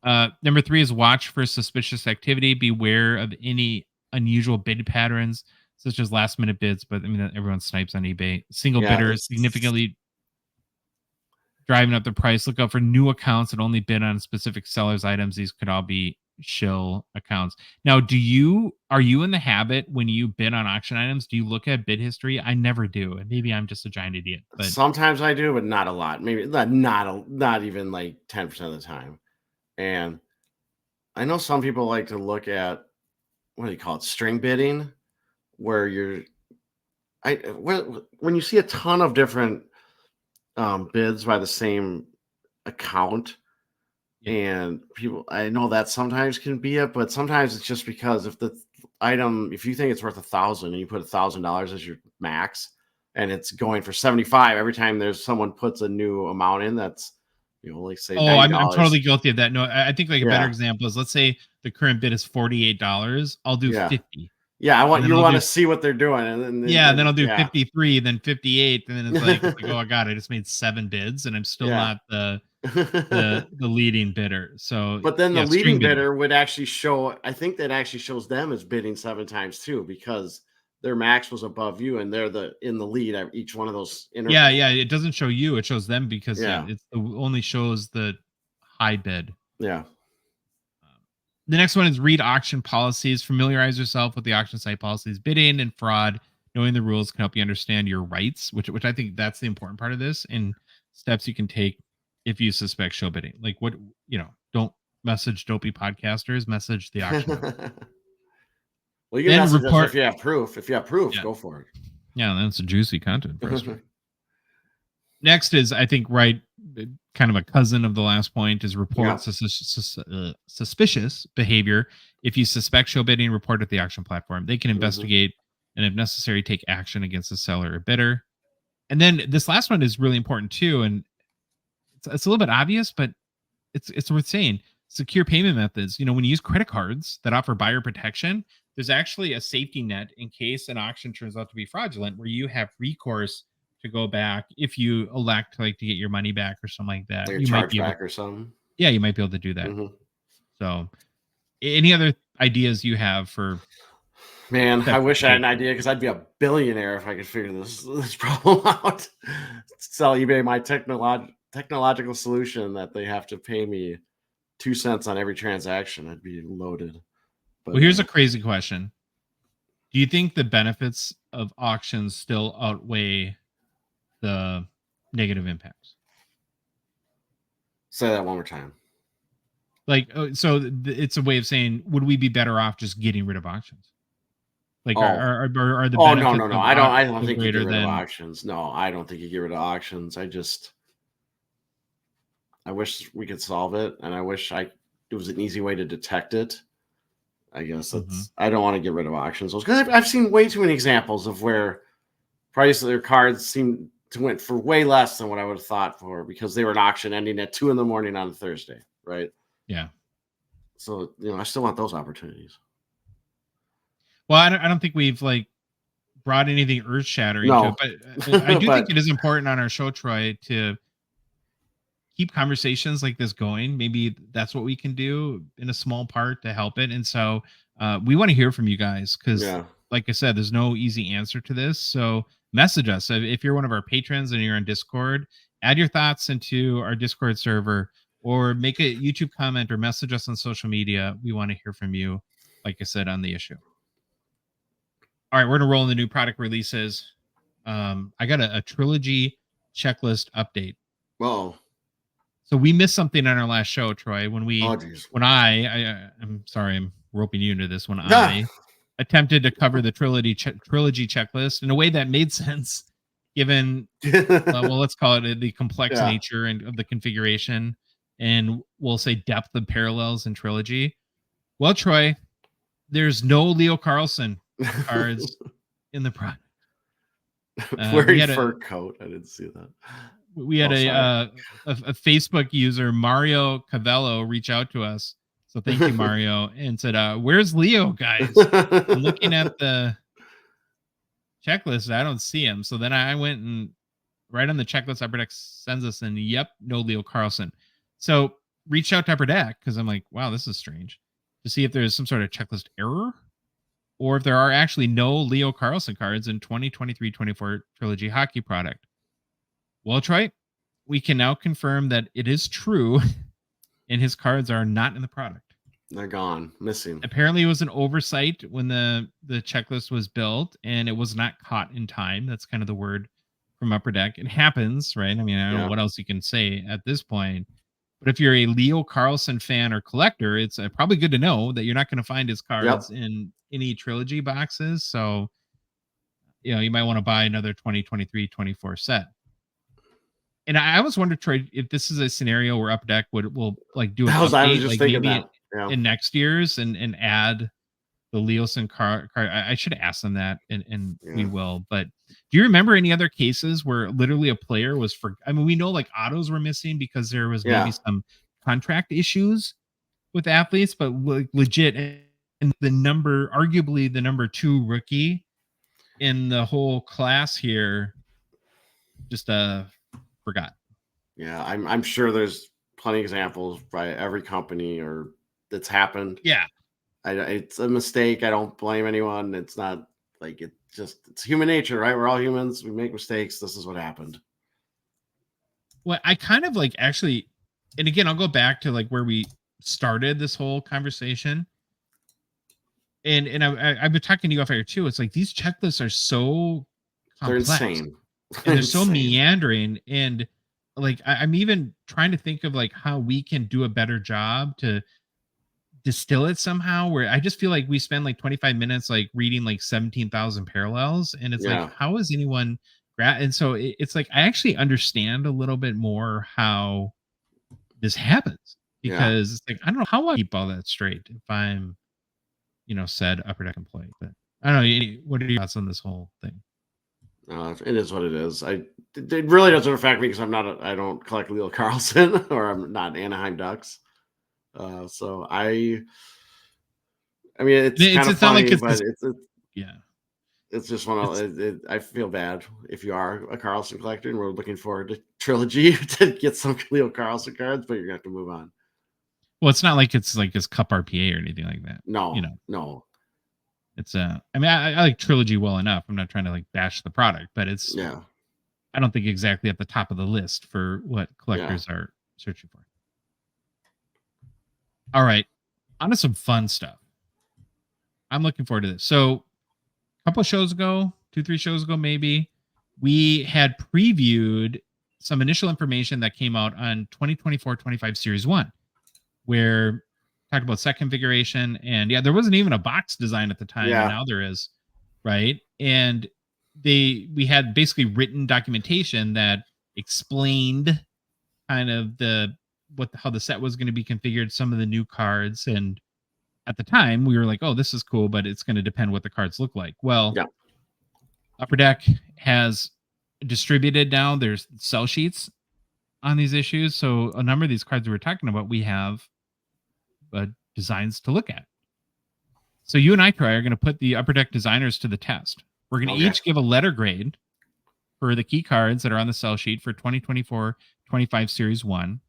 Yep. Number three is watch for suspicious activity. Beware of any unusual bid patterns, such as last minute bids. But I mean, everyone snipes on eBay. Single Yeah. bidders significantly driving up the price. Look out for new accounts that only bid on specific sellers' items. These could all be shill accounts. Now, are you in the habit when you bid on auction items? Do you look at bid history? I never do, and maybe I'm just a giant idiot. But Sometimes I do, but not a lot. Maybe not even like 10% of the time. And I know some people like to look at, what do you call it, string bidding, where when you see a ton of different bids by the same account, yeah. and people, I know that sometimes can be it, but sometimes it's just because if the item, if you think it's worth 1,000 and you put $1,000 as your max, and it's going for 75 every time there's someone puts a new amount in, that's, like say Oh, I'm $90. totally guilty of that. No, I think like a better Yeah, example is, let's say the current bid is $48. I'll do yeah, 50. yeah. And then You I'll want do to see what they're doing, and then then I'll do yeah, 53, then 58, and then it's like, oh god, I just made 7 bids and I'm still yeah. not the leading bidder. So But then the yeah, string leading bidding. bidder would actually show, I think that actually shows them as bidding 7 times too, because their max was above you and they're in the lead at each one of those Yeah, intervals. yeah. It doesn't show you, it shows them, because Yeah. it's only shows the high bid. Yeah. The next one is read auction policies. Familiarize yourself with the auction site policies. Bidding and fraud. Knowing the rules can help you understand your rights, which I think that's the important part of this, and steps you can take if you suspect show bidding. Like, what, don't message dopey podcasters, message the auction house. Well, you can Then message us report. if you have proof. If you have proof, Yeah. go for Yeah, that's a juicy content for us. it. Next is, I think, right, kind of a cousin of the last point, is report Yeah. suspicious behavior. If you suspect show bidding, report at the auction platform. They can Mhm. investigate and, if necessary, take action against the seller or bidder. And then this last one is really important too, and it's a little bit obvious, but it's worth saying. Secure payment methods. When you use credit cards that offer buyer protection, there's actually a safety net in case an auction turns out to be fraudulent, where you have recourse to go back if you elect to get your money back or something like that. Like a You might be able, chargeback or something. yeah, you might be able to do that. Mhm. So, any other ideas you have for. Man, I wish I had an specification. idea because I'd be a billionaire if I could figure this problem out. Sell eBay my technological solution that they have to pay me 2 cents on every transaction. I'd be loaded. But Well, here's a crazy question. Do you think the benefits of auctions still outweigh the negative impacts? say that one more time. Like, it's a way of saying, would we be better off just getting rid of auctions? Like, Oh. are the Oh benefits no. of I don't auctions think you greater get rid of than? auctions. No, I don't think you get rid of auctions. I wish we could solve it, and I wish it was an easy way to detect it. I guess I don't want to get rid of auctions because I've seen way too many examples of where price of their cards seem to went for way less than what I would have thought for because they were an auction ending at 2 a.m. on a Thursday, right? Yeah. So I still want those opportunities. Well, I don't think we've like brought anything earth shattering to No, it, but I do but think it is important on our show, Troy, to keep conversations like this going. Maybe that's what we can do in a small part to help it. And so we want to hear from you guys because, yeah, like I said, there's no easy answer to this. So message us. If you're one of our patrons and you're on Discord, add your thoughts into our Discord server or make a YouTube comment or message us on social media. We want to hear from you, like I said, on the issue. All right, we're going to roll in the new product releases. I got a Trilogy checklist update. well, So we missed something on our last show, Troy, when I'm sorry, I'm roping you into this, when I attempted to cover the Trilogy checklist in a way that made sense, given, well, let's call it the complex nature of the configuration, and we'll say depth of parallels in Trilogy. Well, Troy, there's no Leo Carlsson cards in the product. Wearing fur coat. I didn't see that. We had a Facebook user, Mario Cavello, reach out to us. So thank you, Mario, and said, "Where's Leo, guys?" I'm looking at the checklist. I don't see him. So then I went and right on the checklist, Upper Deck sends us, and yep, no Leo Carlsson. So reached out to Upper Deck because I'm like, wow, this is strange, to see if there's some sort of checklist error or if there are actually no Leo Carlsson cards in 2023-24 Trilogy hockey product. Well, Troy, we can now confirm that it is true, and his cards are not in the product. They're gone, missing. Apparently, it was an oversight when the checklist was built, and it was not caught in time. That's kind of the word from Upper Deck. It happens, right? I mean, I don't know what else you can say at this point. But if you're a Leo Carlsson fan or collector, it's probably good to know that you're not going to find his cards in any Trilogy boxes. So, you might want to buy another 2023-24 set. And I always wonder, Troy, if this is a scenario where Upper Deck will like do an update, like maybe in next year's and add the Leosin card. I should ask them that, and we will. But do you remember any other cases where literally a player was I mean, we know like autos were missing because there was maybe some contract issues with athletes, but legit, and arguably the number 2 rookie in the whole class here, just forgot. Yeah, I'm sure there's plenty of examples by every company or that's happened. Yeah, it's a mistake. I don't blame anyone. It's not like it's human nature, right? We're all humans. We make mistakes. This is what happened. Well, I kind of like actually, and again, I'll go back to like where we started this whole conversation. And I've been talking to you off air too. It's like these checklists are so complex. They're insane. And they're so meandering, and like I'm even trying to think of like how we can do a better job to distill it somehow, where I just feel like we spend like 25 minutes like reading like 17,000 parallels, and it's like, how is anyone and so it's like I actually understand a little bit more how this happens, because it's like I don't know how I keep all that straight if I'm said Upper Deck employee. But I don't know, what are your thoughts on this whole thing? It is what it is. It really doesn't affect me because I don't collect Leo Carlsson or I'm not Anaheim Ducks. So I mean, it's kind of funny, like but it's just one of I feel bad if you are a Carlsson collector and we're looking forward to Trilogy to get some Leo Carlsson cards, but you're gonna have to move on. Well, it's not like it's like his cup RPA or anything like that. No, You know, no. it's I mean, I like Trilogy well enough. I'm not trying to like bash the product, but it's Yeah. I don't think exactly at the top of the list for what Yeah. collectors are searching for. All right, on to some fun stuff. I'm looking forward to this. So, a couple of shows ago, 2-3 shows ago, maybe we had previewed some initial information that came out on 2024-25 Series 1, where talked about set configuration, and yeah, there wasn't even a box design at the time, and Yeah. now there is, right? And we had basically written documentation that explained kind of how the set was going to be configured, some of the new cards, and at the time we were like, oh, this is cool, but it's going to depend what the cards look like. Well, Yeah. Upper Deck has distributed now there's sell sheets on these issues, so a number of these cards we were talking about, we have designs to look at. So you and I, Troy, are going to put the Upper Deck designers to the test. We're going to each give a letter grade for the key cards that are on the sell sheet for 2024-25 Series 1.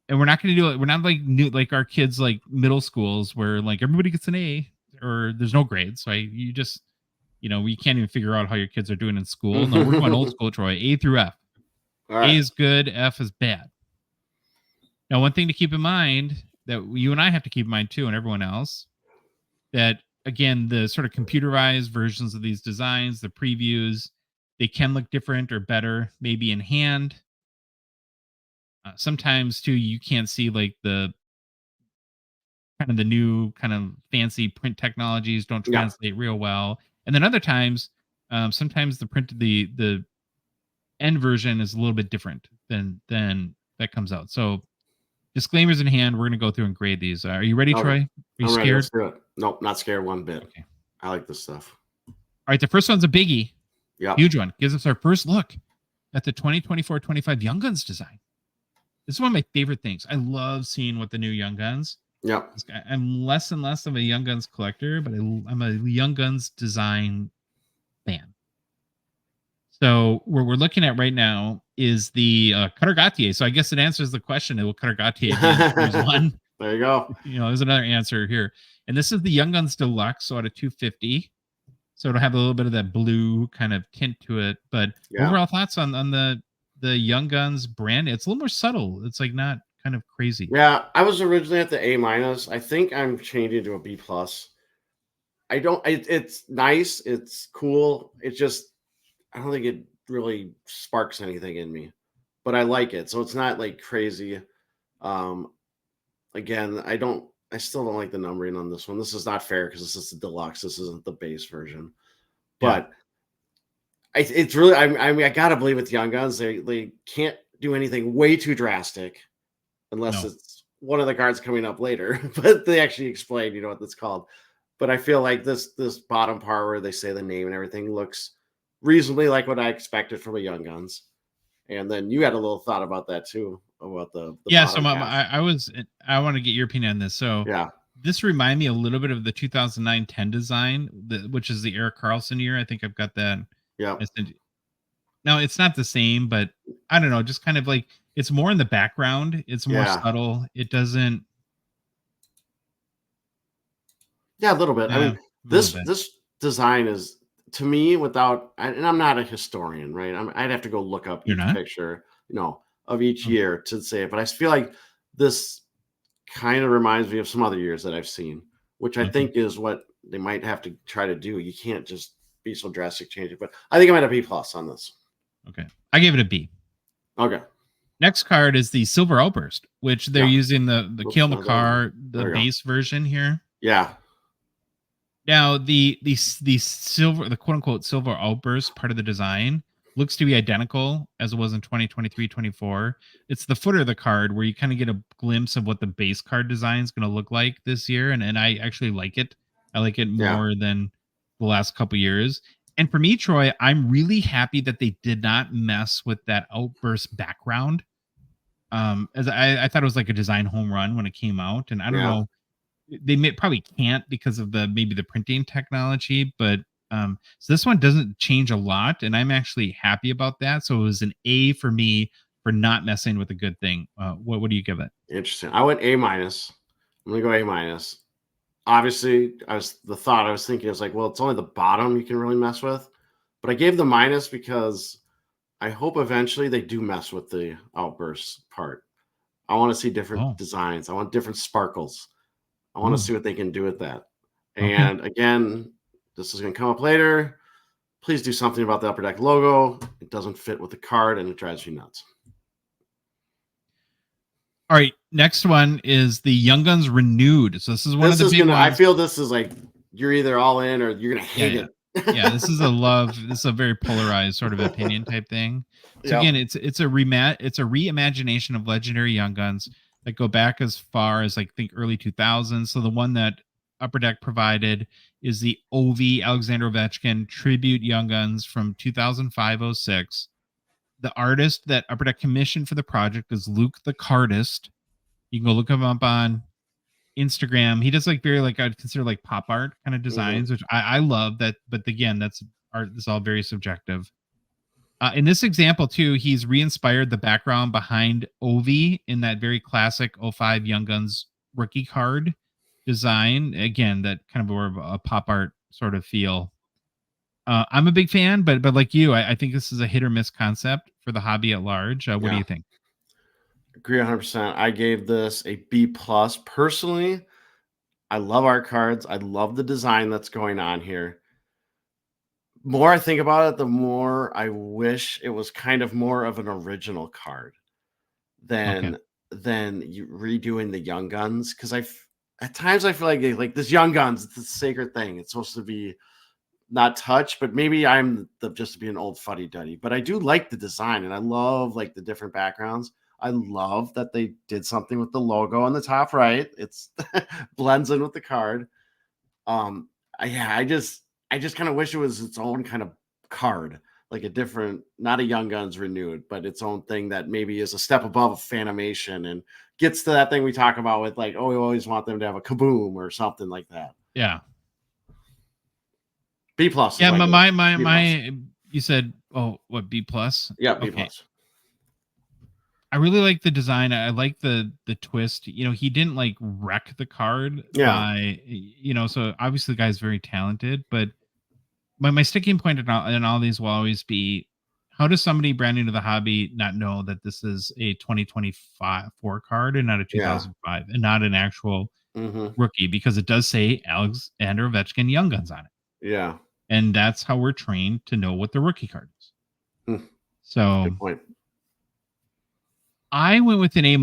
And we're not going to do it. We're not like new, like our kids, like middle schools, where like everybody gets an A or there's no grades. So you just, we can't even figure out how your kids are doing in school. No, we're going old school, Troy. A through F. Right. A is good, F is bad. Now, one thing to keep in mind that you and I have to keep in mind too, and everyone else, that again, the sort of computerized versions of these designs, the previews, they can look different or better, maybe in hand. Sometimes too, you can't see like the kind of the new kind of fancy print technologies don't translate real well, and then other times, sometimes the print the end version is a little bit different than that comes out. So, disclaimers in hand, we're going to go through and grade these. Are you ready, Troy? Are you scared? Ready. Let's do it. Nope, not scared one bit. Okay. I like this stuff. All right, the first one's a biggie. Yeah. Huge one. Gives us our first look at the 2024-25 Young Guns design. This is one of my favorite things. I love seeing what the new Young Guns. Yeah. I'm less and less of a Young Guns collector, but I'm a Young Guns design fan. So what we're looking at right now is the Cutter Gauthier. So I guess it answers the question. Will Cutter Gauthier be in Series 1? There you go. There's another answer here. And this is the Young Guns Deluxe, so at a 250. So it'll have a little bit of that blue kind of tint to it. But overall thoughts on the Young Guns brand? It's a little more subtle. It's like not kind of crazy. Yeah, I was originally at the A-. I think I'm changing to a B+. It's nice. It's cool. It's just, I don't think it really sparks anything in me, but I like it. So it's not like crazy. Again, I still don't like the numbering on this one. This is not fair because this is the deluxe. This isn't the base version. But it's really, I mean, I gotta believe with Young Guns, they can't do anything way too drastic unless it's one of the cards coming up later. But they actually explain, what that's called. But I feel like this bottom part where they say the name and everything looks reasonably like what I expected from a Young Guns. And then you had a little thought about that too, about the so I want to get your opinion on this. So this reminded me a little bit of the 2009-10 design, which is the Eric Carlsson year. I think I've got that. Yeah. No, it's not the same, but I don't know, just kind of like it's more in the background. It's more subtle. It doesn't. Yeah, a little bit. I mean, this design is, to me, and I'm not a historian, right? I'd have to go look up each picture, of each year to say it. But I feel like this kind of reminds me of some other years that I've seen, which I think is what they might have to try to do. You can't just be so drastic changing. But I think I'm at a B+ on this. Okay, I gave it a B. Okay. Next card is the Silver Outburst, which they're using the Kale McCarr, the base version here. Yeah. Now the silver, the quote unquote Silver Outburst part of the design looks to be identical as it was in 2023-24. It's the footer of the card where you kind of get a glimpse of what the base card design is going to look like this year, and I actually like it. I like it more than the last couple years. And for me, Troy, I'm really happy that they did not mess with that Outburst background. As I thought it was like a design home run when it came out, and I don't know. They probably can't because of maybe the printing technology, but so this one doesn't change a lot, and I'm actually happy about that. So it was an A for me for not messing with a good thing. What do you give it? Interesting. I went A-. I'm gonna go A-. Obviously, I was thinking is like, well, it's only the bottom you can really mess with. But I gave the minus because I hope eventually they do mess with the outburst part. I want to see different designs. I want different sparkles. I want to see what they can do with that. And again, this is going to come up later. Please do something about the Upper Deck logo. It doesn't fit with the card, and it drives me nuts. All right, next one is the Young Guns Renewed. So this is one of the big ones. I feel this is like you're either all in or you're gonna hate it. Yeah, this is a very polarized sort of opinion type thing. So again, it's a reimagination of legendary Young Guns that go back as far as like think early 2000s. So the one that Upper Deck provided is the Ovi Alexander Ovechkin tribute Young Guns from 2005-06. The artist that Upper Deck commissioned for the project is Luke the Cardist. You can go look him up on Instagram. He does like very like I'd consider like pop art kind of designs, which I love that. But again, that's art. This is all very subjective. In this example too, he's re-inspired the background behind Ovi in that very classic 05 Young Guns rookie card design. Again, that kind of more of a pop art sort of feel. I'm a big fan, but like you, I think this is a hit or miss concept for the hobby at large. What do you think? Agree 100%. I gave this a B+. Personally, I love art cards. I love the design that's going on here. More I think about it, the more I wish it was kind of more of an original card than you redoing the Young Guns. Because at times I feel like this Young Guns, it's a sacred thing. It's supposed to be not touched, but maybe I'm just to be an old fuddy-duddy. But I do like the design, and I love like the different backgrounds. I love that they did something with the logo on the top right. It's blends in with the card. I just kind of wish it was its own kind of card, like a different, not a Young Guns Renewed, but its own thing that maybe is a step above Fanimation and gets to that thing we talk about with like, oh, we always want them to have a kaboom or something like that. Yeah. B+. Yeah, my you said, what, B+? Yeah, B+. I really like the design. I like the twist. You know, he didn't like wreck the card by, so obviously the guy's very talented, but my sticking point in all these will always be, how does somebody brand new to the hobby not know that this is a 2024 card and not a 2005 and not an actual rookie? Because it does say Alexander Ovechkin Young Guns on it. Yeah. And that's how we're trained to know what the rookie card is. So good point. I went with an A-.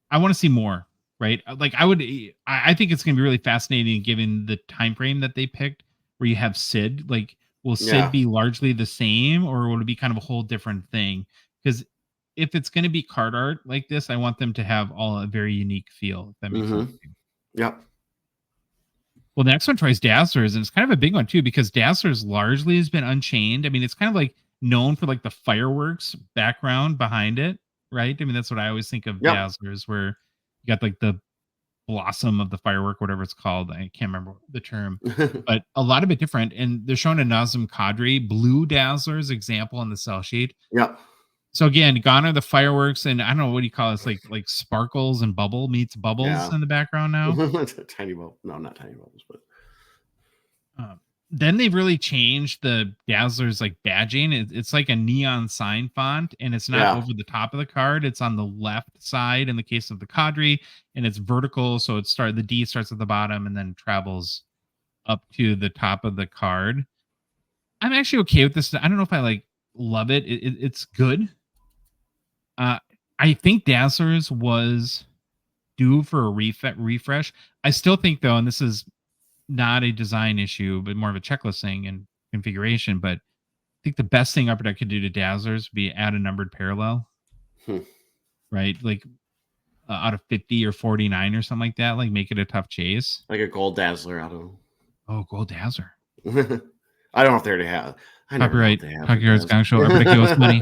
I want to see more, right? Like I think it's going to be really fascinating given the time frame that they picked, where you have Sid. Like, will Sid be largely the same, or will it be kind of a whole different thing? Because if it's going to be card art like this, I want them to have all a very unique feel. If that makes sense. Yep. Well, the next one tries Dazzlers, and it's kind of a big one too, because Dazzlers largely has been unchained. I mean, it's kind of like known for like the fireworks background behind it, right? I mean, that's what I always think of Dazzlers, where you got like the blossom of the firework, whatever it's called. I can't remember the term, but a lot of it different. And they're showing a Nazem Kadri blue Dazzlers example on the cell sheet. Yep. So again, gone are the fireworks, and I don't know what do you call it. It's like sparkles and bubble meets bubbles in the background now. Tiny bubble. No, not tiny bubbles, but then they've really changed the Dazzlers like badging. It's like a neon sign font, and it's not over the top of the card. It's on the left side in the case of the Kadri, and it's vertical. So the D starts at the bottom and then travels up to the top of the card. I'm actually okay with this. I don't know if I love it. It's good. I think Dazzlers was due for a refresh. I still think though, and this is not a design issue, but more of a checklist thing and configuration. But I think the best thing Upper Deck could do to Dazzlers would be add a numbered parallel, right? Like out of 50 or 49 or something like that. Like make it a tough chase. Like a gold Dazzler. I don't know. Oh, gold Dazzler. I don't know if they already have. Copyright. Hockey Cards Gongshow. Upper Deck give us money.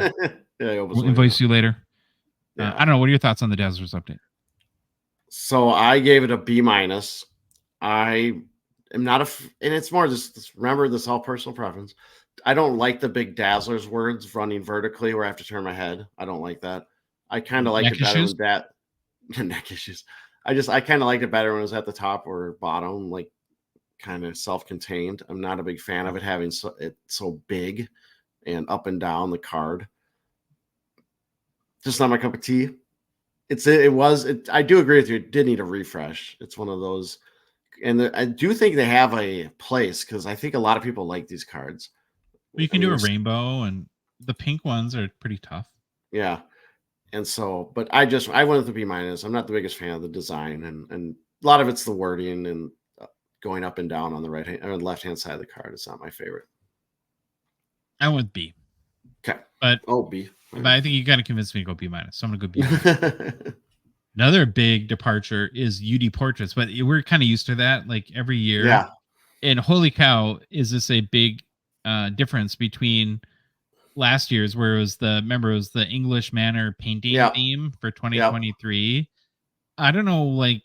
We'll invoice you later. I don't know. What are your thoughts on the Dazzlers update? So I gave it a B-. I am not and it's more just remember this all personal preference. I don't like the big Dazzlers words running vertically where I have to turn my head. I don't like that. I kind of like Neck it better issues? when that neck issues. I kind of liked it better when it was at the top or bottom, like kind of self-contained. I'm not a big fan of it having so big and up and down the card. Just not my cup of tea. I do agree with you. It did need a refresh. It's one of those, and I do think they have a place because I think a lot of people like these cards. Well, you can do a rainbow, and the pink ones are pretty tough. Yeah. And so, but I went with the B-. I'm not the biggest fan of the design, and a lot of it's the wording and going up and down on the right hand or left hand side of the card. It's not my favorite. I went B. Okay. But B. But I think you got to convince me to go B-. So I'm going to go B-. Another big departure is UD portraits, but we're kind of used to that like every year. Yeah. And holy cow, is this a big difference between last year's where it was the English Manor painting theme for 2023. Yep. I don't know like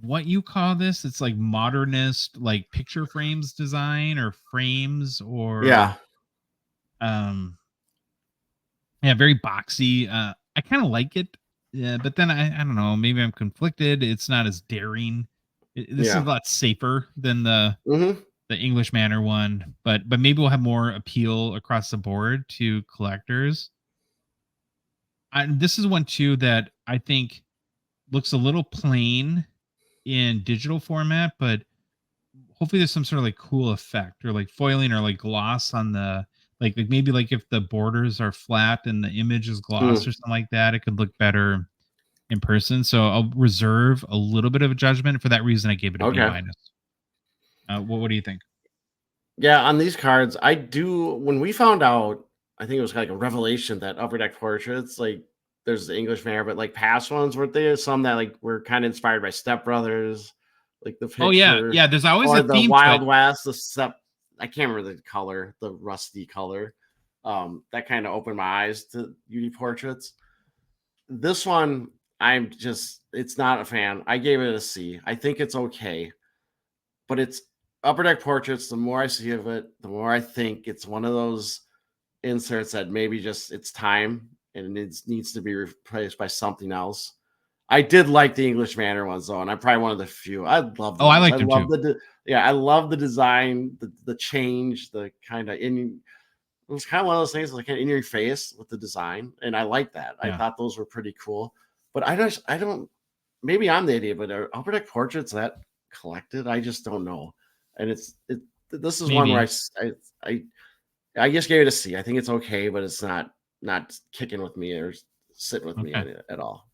what you call this. It's like modernist, like picture frames design or frames or very boxy. I kind of like it. Yeah, but then I don't know, maybe I'm conflicted. It's not as daring. This is a lot safer than the English Manor one, but maybe we'll have more appeal across the board to collectors. This is one too that I think looks a little plain in digital format, but hopefully there's some sort of like cool effect or like foiling or like gloss on the like maybe like if the borders are flat and the image is gloss or something like that, it could look better in person. So I'll reserve a little bit of a judgment. For that reason, I gave it a B-. What do you think? Yeah, on these cards, I do. When we found out, I think it was like a revelation that Upper Deck portraits, like there's the English Manor, but like past ones, weren't there some that like were kind of inspired by Step Brothers, like the picture. Oh yeah. There's always or a the theme Wild West, I can't remember the color, the rusty color. That kind of opened my eyes to UD portraits. This one, it's not a fan. I gave it a C. I think it's okay, but it's Upper Deck portraits. The more I see of it, the more I think it's one of those inserts that maybe just it's time and it needs to be replaced by something else. I did like the English Manor ones though, and I'm probably one of the few. I love. I like them too. I love the design, the change, the kind of in. It was kind of one of those things like in your face with the design, and I like that. Yeah. I thought those were pretty cool, but I don't. Maybe I'm the idiot, but are Upper Deck portraits that collected? I just don't know. And this is one where I just gave it a C. I think it's okay, but it's not kicking with me or sitting with me at all.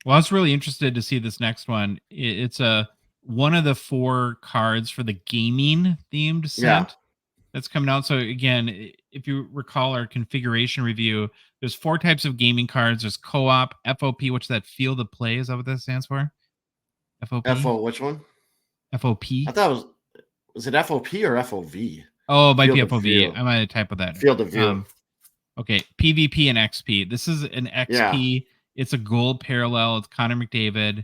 Well, I was really interested to see this next one. It's one of the 4 cards for the gaming themed set that's coming out. So again, if you recall our configuration review, there's 4 types of gaming cards. There's co-op, FOP, which is that field of play. Is that what that stands for? FOP? Which one? FOP? I thought was it FOP or FOV? Oh, it might be FOV. I might type of that. Field of view. Okay, PvP and XP. This is an XP. Yeah. It's a gold parallel. It's Connor McDavid.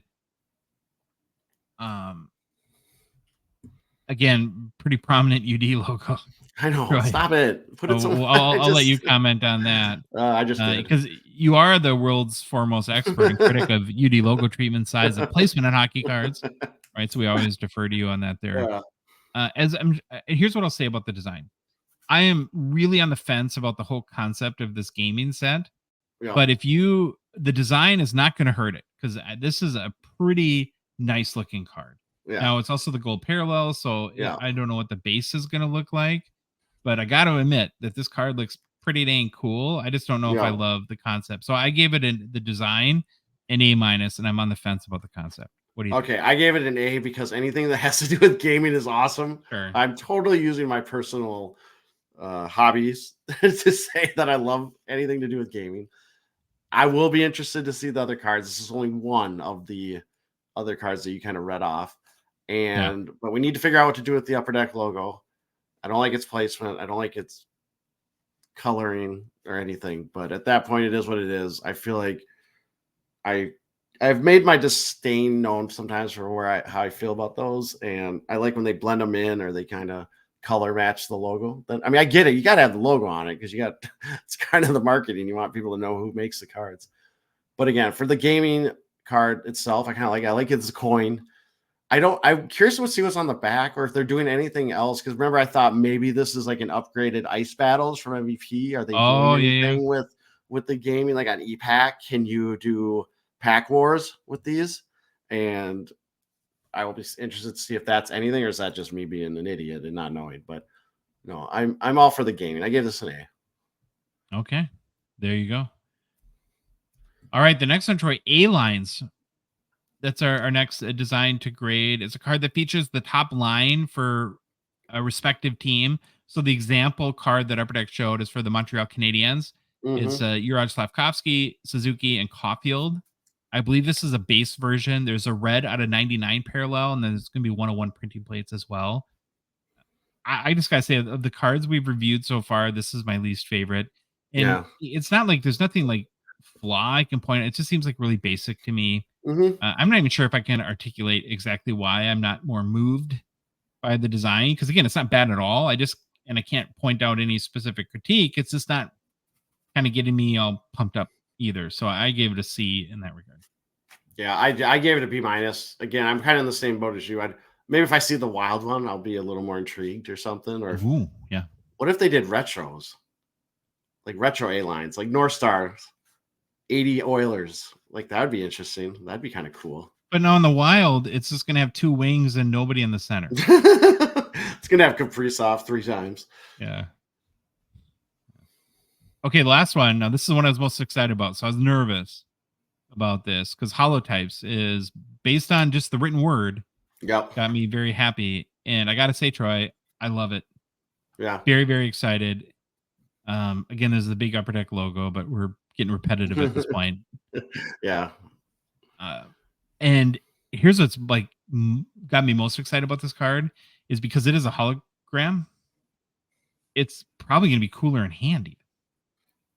Again, pretty prominent UD logo. I know. Right. Stop it. Put it somewhere. I'll let you comment on that. I just because you are the world's foremost expert and critic of UD logo treatment, size, and placement on hockey cards. Right, so we always defer to you on that. There. Yeah. Here's what I'll say about the design. I am really on the fence about the whole concept of this gaming set. Yeah. But the design is not going to hurt it because this is a pretty nice looking card. Yeah. Now it's also the gold parallel, so I don't know what the base is going to look like, but I got to admit that this card looks pretty dang cool. I just don't know if I love the concept. So I gave it the design an A-, and I'm on the fence about the concept. What do you think? I gave it an A because anything that has to do with gaming is awesome. Sure. I'm totally using my personal hobbies to say that I love anything to do with gaming. I will be interested to see the other cards. This is only one of the other cards that you kind of read off. But we need to figure out what to do with the Upper Deck logo. I don't like its placement. I don't like its coloring or anything. But at that point, it is what it is. I feel like I've made my disdain known sometimes for how I feel about those. And I like when they blend them in or they kind of color match the logo. Then I mean, I get it. You got to have the logo on it because it's kind of the marketing. You want people to know who makes the cards. But again, for the gaming card itself, I like it as a coin. I'm curious to see what's on the back or if they're doing anything else. Because remember, I thought maybe this is like an upgraded ice battles from MVP. Are they doing anything with the gaming? Like on e-pack, can you do pack wars with these? And I will be interested to see if that's anything, or is that just me being an idiot and not knowing? But no, I'm all for the gaming. I gave this an A. Okay, there you go. All right, the next one, Troy, A-Lines. That's our next design to grade. It's a card that features the top line for a respective team. So the example card that Upper Deck showed is for the Montreal Canadiens. It's Juraj Slavkovsky, Suzuki, and Caulfield. I believe this is a base version. There's a red out of 99 parallel, and then there's going to be 101 printing plates as well. I just got to say, of the cards we've reviewed so far, this is my least favorite. And it's not like there's nothing like flaw I can point out. It just seems like really basic to me. I'm not even sure if I can articulate exactly why I'm not more moved by the design. Because again, it's not bad at all. I can't point out any specific critique. It's just not kind of getting me all pumped up either. So I gave it a C in that regard. Yeah, I gave it a B-. Again, I'm kind of in the same boat as you. Maybe if I see the wild one, I'll be a little more intrigued or something. Or what if they did retros? Like retro A-Lines, like North Star 80 Oilers. Like that would be interesting. That'd be kind of cool. But now in the wild, it's just gonna have two wings and nobody in the center. It's gonna have Kaprizov 3 times. Yeah. Okay, the last one. Now, this is one I was most excited about. So I was nervous about this because Holotypes is based on just the written word. Yep. Got me very happy. And I got to say, Troy, I love it. Yeah. Very, very excited. Again, there's the big Upper Deck logo, but we're getting repetitive at this point. Yeah. And here's what's like got me most excited about this card is because it is a hologram. It's probably going to be cooler and handy.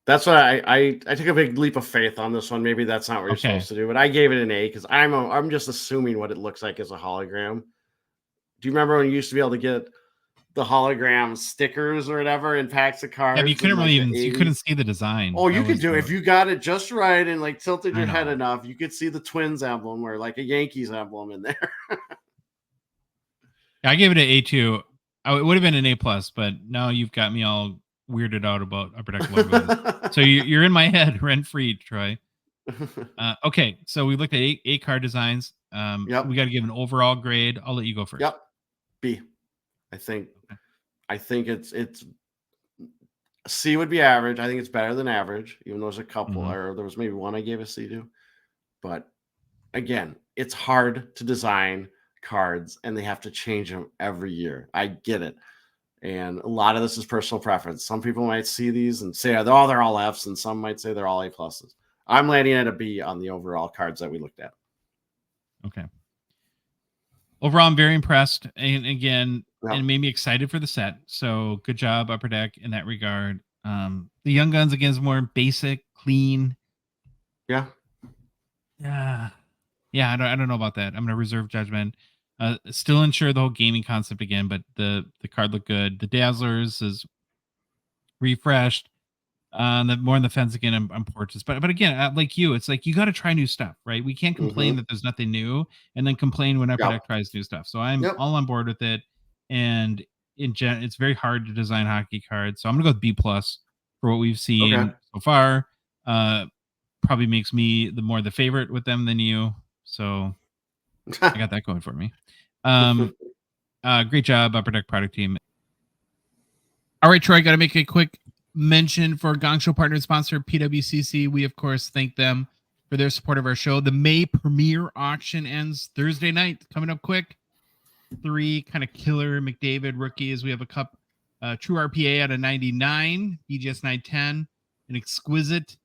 That's what I took a big leap of faith on this one. Maybe that's not what you're supposed to do, but I gave it an A because I'm just assuming what it looks like as a hologram. Do you remember when you used to be able to get the hologram stickers or whatever in packs of cards? Yeah, but you couldn't really you couldn't see the design. Oh, you could do it if you got it just right and like tilted your head enough. You could see the Twins emblem or like a Yankees emblem in there. I gave it an A2. It would have been an A+, but now you've got me all weirded out about Upper Deck logos. So you're in my head rent free, Troy. Okay, so we looked at eight card designs. We got to give an overall grade. I'll let you go first. Yep. B. I think it's C would be average. I think it's better than average, even though there's a couple, or there was maybe one I gave a C to. But again, it's hard to design cards and they have to change them every year. I get it. And a lot of this is personal preference. Some people might see these and say, they're all Fs, and some might say they're all A pluses. I'm landing at a B on the overall cards that we looked at. Okay. Overall, I'm very impressed. And again, it made me excited for the set. So good job, Upper Deck, in that regard. The Young Guns, again, is more basic, clean. Yeah. Yeah. Yeah, I don't know about that. I'm going to reserve judgment. Still ensure the whole gaming concept again, but the card looked good. The Dazzlers is refreshed. More on the fence again on porches. But again, like you, it's like you got to try new stuff, right? We can't complain that there's nothing new and then complain when Upper Deck tries new stuff. So I'm all on board with it. And it's very hard to design hockey cards. So I'm going to go with B+ for what we've seen so far. Probably makes me the favorite with them than you. So I got that going for me. Great job, Upper Deck product team. All right, Troy, got to make a quick mention for Gongshow partner and sponsor PWCC. We, of course, thank them for their support of our show. The May premiere auction ends Thursday night, coming up quick. 3 kind of killer McDavid rookies. We have a cup, true RPA out of 99, BGS 910, an exquisite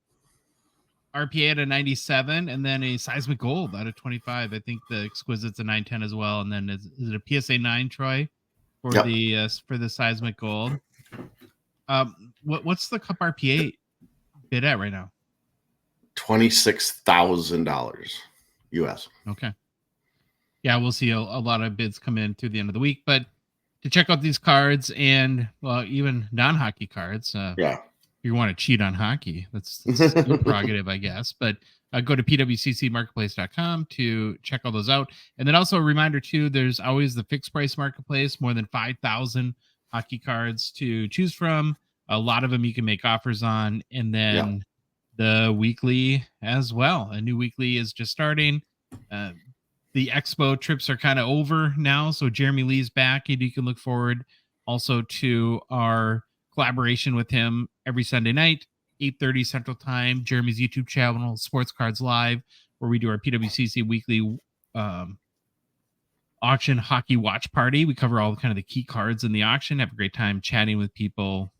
RPA at a 97, and then a seismic gold out of 25. I think the exquisite's a 910 as well. And then is it a PSA 9, Troy, for the seismic gold? What's the cup RPA bid at right now? $26,000 US. Okay. Yeah, we'll see a lot of bids come in through the end of the week, but to check out these cards and, well, even non-hockey cards. Yeah. If you want to cheat on hockey, that's your prerogative, I guess. But go to pwccmarketplace.com to check all those out. And then also a reminder, too, there's always the fixed price marketplace, more than 5,000 hockey cards to choose from. A lot of them you can make offers on. And then the weekly as well. A new weekly is just starting. The expo trips are kind of over now. So Jeremy Lee's back, and you can look forward also to our collaboration with him every Sunday night, 8:30 Central Time. Jeremy's YouTube channel, Sports Cards Live, where we do our PWCC weekly auction hockey watch party. We cover all kind of the key cards in the auction. Have a great time chatting with people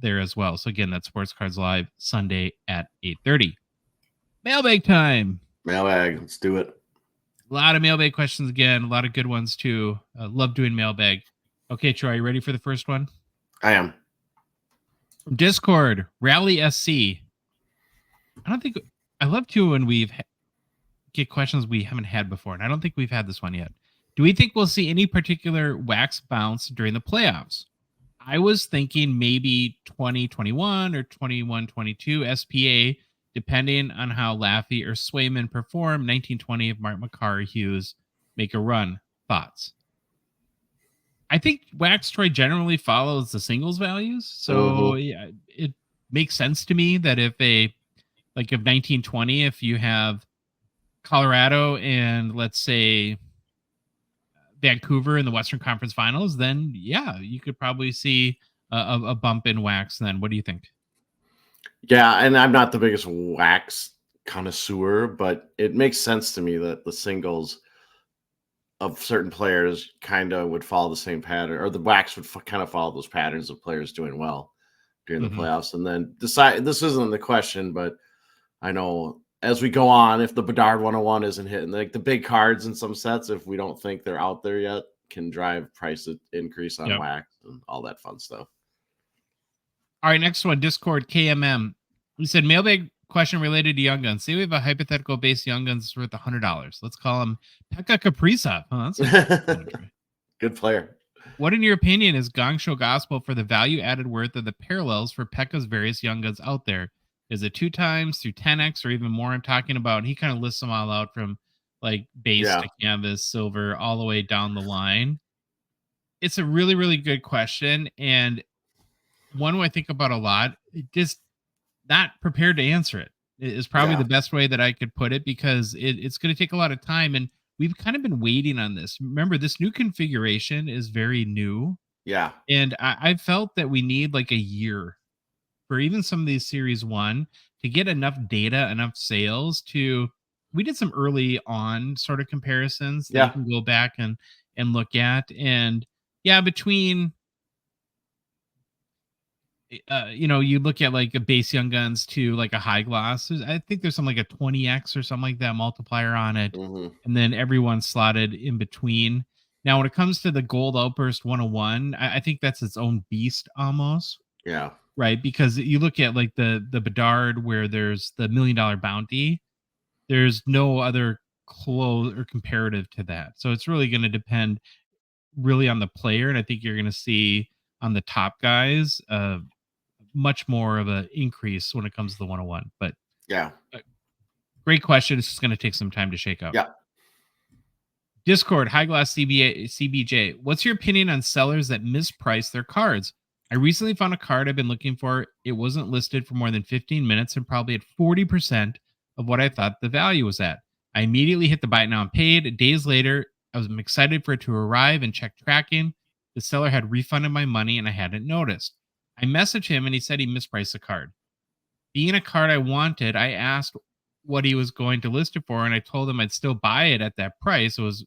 there as well. So again, that's Sports Cards Live Sunday at 8:30. Mailbag time. Mailbag. Let's do it. A lot of mailbag questions again. A lot of good ones too. Love doing mailbag. Okay, Troy, you ready for the first one? I am. From Discord, Rally SC. I love too when we get questions we haven't had before, and I don't think we've had this one yet. Do we think we'll see any particular wax bounce during the playoffs? I was thinking maybe 2021 or 21-22 SPA, depending on how Laffy or Swayman perform. 1920 if Mark McCarr Hughes make a run. Thoughts? I think wax Troy generally follows the singles values. So yeah, it makes sense to me that if 1920, if you have Colorado and let's say Vancouver in the Western Conference Finals, then yeah, you could probably see a bump in wax then. What do you think? Yeah, and I'm not the biggest wax connoisseur, but it makes sense to me that the singles of certain players kind of would follow the same pattern, or the wax would kind of follow those patterns of players doing well during the playoffs. And then decide, this isn't the question, but I know as we go on, if the Bedard 101 isn't hitting, like the big cards in some sets, if we don't think they're out there yet, can drive price increase on wax and all that fun stuff. All right, next one, Discord KMM. We said mailbag question related to Young Guns. Say we have a hypothetical base Young Guns worth $100. Let's call him Pekka Kaprizov. Oh, that's good player. What, in your opinion, is Gongshow gospel for the value added worth of the parallels for Pekka's various Young Guns out there? Is it 2 times through 10x or even more? I'm talking about, and he kind of lists them all out from like base to canvas, silver, all the way down the line. It's a really, really good question, and one I think about a lot. Just not prepared to answer it is probably the best way that I could put it, because it's going to take a lot of time, and we've kind of been waiting on this. Remember, this new configuration is very new. Yeah. And I felt that we need like a year for even some of these Series 1 to get enough data, enough sales to, we did some early on sort of comparisons that you can go back and look at. And yeah, between you look at like a base Young Guns to like a high gloss. I think there's some like a 20x or something like that multiplier on it. And then everyone's slotted in between. Now, when it comes to the Gold Outburst 101, I think that's its own beast almost. Yeah. Right. Because you look at like the Bedard where there's the $1 million bounty. There's no other close or comparative to that. So it's really going to depend really on the player. And I think you're going to see on the top guys, much more of an increase when it comes to the 101. But yeah, great question. It's just going to take some time to shake out. Yeah. Discord, High Glass CBJ. What's your opinion on sellers that misprice their cards? I recently found a card I've been looking for. It wasn't listed for more than 15 minutes and probably at 40% of what I thought the value was at. I immediately hit the buy it now and paid. Days later, I was excited for it to arrive and check tracking. The seller had refunded my money and I hadn't noticed. I messaged him and he said he mispriced the card. Being a card I wanted, I asked what he was going to list it for, and I told him I'd still buy it at that price. It was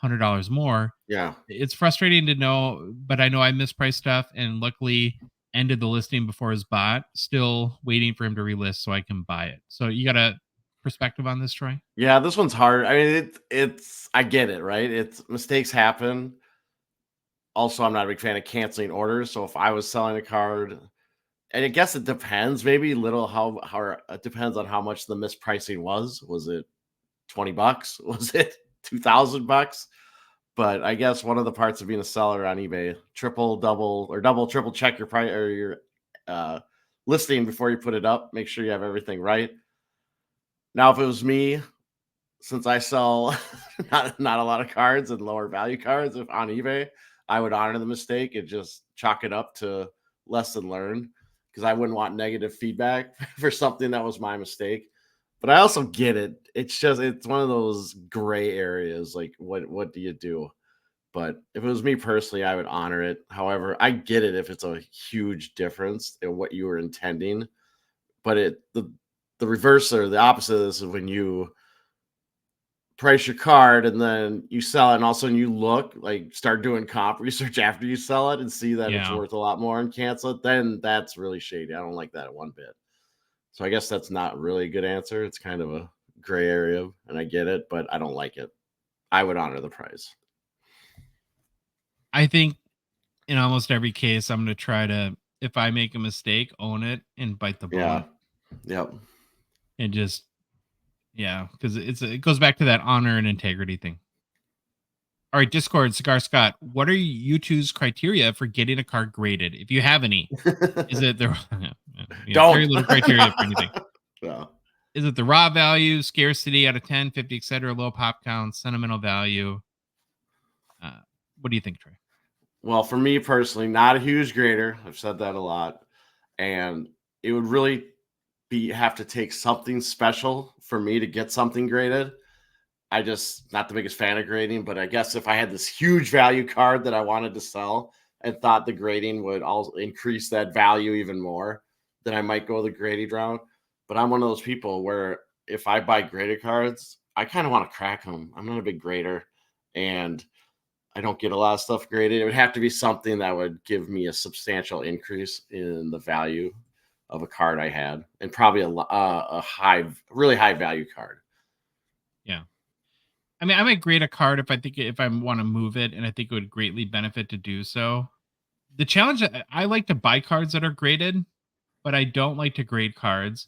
$100 more. Yeah. It's frustrating to know, but I know I mispriced stuff and luckily ended the listing before it was bought. Still waiting for him to relist so I can buy it. So you got a perspective on this, Troy? Yeah, this one's hard. I mean, it's I get it, right? It's mistakes happen. Also, I'm not a big fan of canceling orders. So if I was selling a card, and I guess it depends, maybe how it depends on how much the mispricing was. Was it $20? Was it $2,000? But I guess one of the parts of being a seller on eBay, double, triple check your price or your listing before you put it up. Make sure you have everything right. Now, if it was me, since I sell not a lot of cards and lower value cards if on eBay, I would honor the mistake and just chalk it up to lesson learned, because I wouldn't want negative feedback for something that was my mistake. But I also get it. It's one of those gray areas. Like, what do you do? But if it was me personally, I would honor it. However, I get it if it's a huge difference in what you were intending. But the reverse or the opposite of this is when you price your card and then you sell it, and all of a sudden you start doing comp research after you sell it and see that it's worth a lot more and cancel it, then that's really shady. I don't like that one bit. So I guess that's not really a good answer. It's kind of a gray area, and I get it, but I don't like it. I would honor the price. I think in almost every case, I'm going to try to, if I make a mistake, own it and bite the bullet. Yep. And just, because it goes back to that honor and integrity thing. All right, Discord, Cigar Scott, what are you two's criteria for getting a card graded? If you have any, is it the very little criteria for anything? No. Is it the raw value, scarcity out of 10, 50, etc., low pop count, sentimental value? What do you think, Troy? Well, for me personally, not a huge grader. I've said that a lot, and it would really have to take something special for me to get something graded. I just not the biggest fan of grading, but I guess if I had this huge value card that I wanted to sell and thought the grading would also increase that value even more, then I might go the graded route. But I'm one of those people where if I buy graded cards, I kind of want to crack them. I'm not a big grader, and I don't get a lot of stuff graded. It would have to be something that would give me a substantial increase in the value of a card I had, and probably a really high value card. Yeah. I mean, I might grade a card if I want to move it, and I think it would greatly benefit to do so. The challenge, I like to buy cards that are graded, but I don't like to grade cards,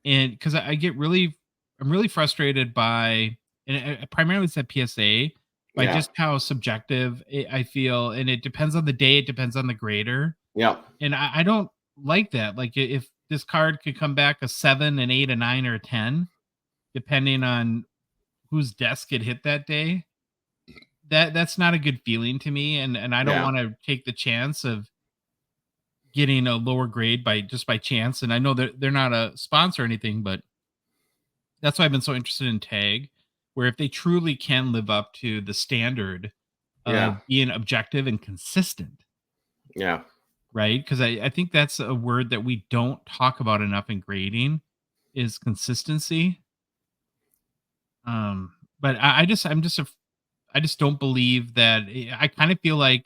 and because I'm really frustrated by, and primarily it's at PSA, by just how subjective I feel, and it depends on the day, it depends on the grader. Yeah, and I don't like that. Like, if this card could come back a 7, an 8, a 9, or a 10, depending on whose desk it hit that day, that's not a good feeling to me, and I don't want to take the chance of getting a lower grade by chance. And I know that they're not a sponsor or anything, but that's why I've been so interested in Tag, where if they truly can live up to the standard of being objective and consistent. Yeah. Right? Because I think that's a word that we don't talk about enough in grading, is consistency. But I just don't believe that. I kind of feel like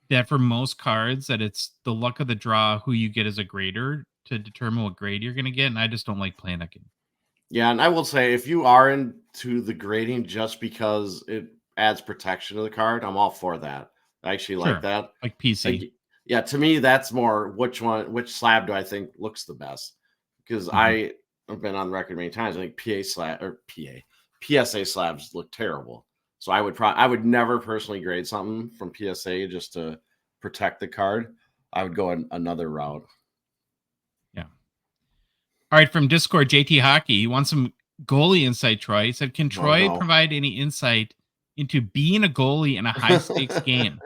that for most cards that it's the luck of the draw who you get as a grader to determine what grade you're going to get, and I just don't like playing that game. Yeah, and I will say, if you are into the grading just because it adds protection to the card, I'm all for that. I actually like that. Like PC. Yeah, to me, that's more which slab do I think looks the best? Because I have been on record many times. I think PSA slabs look terrible. So I would never personally grade something from PSA just to protect the card. I would go another route. Yeah. All right, from Discord, JT Hockey, he wants some goalie insight, Troy. He said, can Troy provide any insight into being a goalie in a high-stakes game?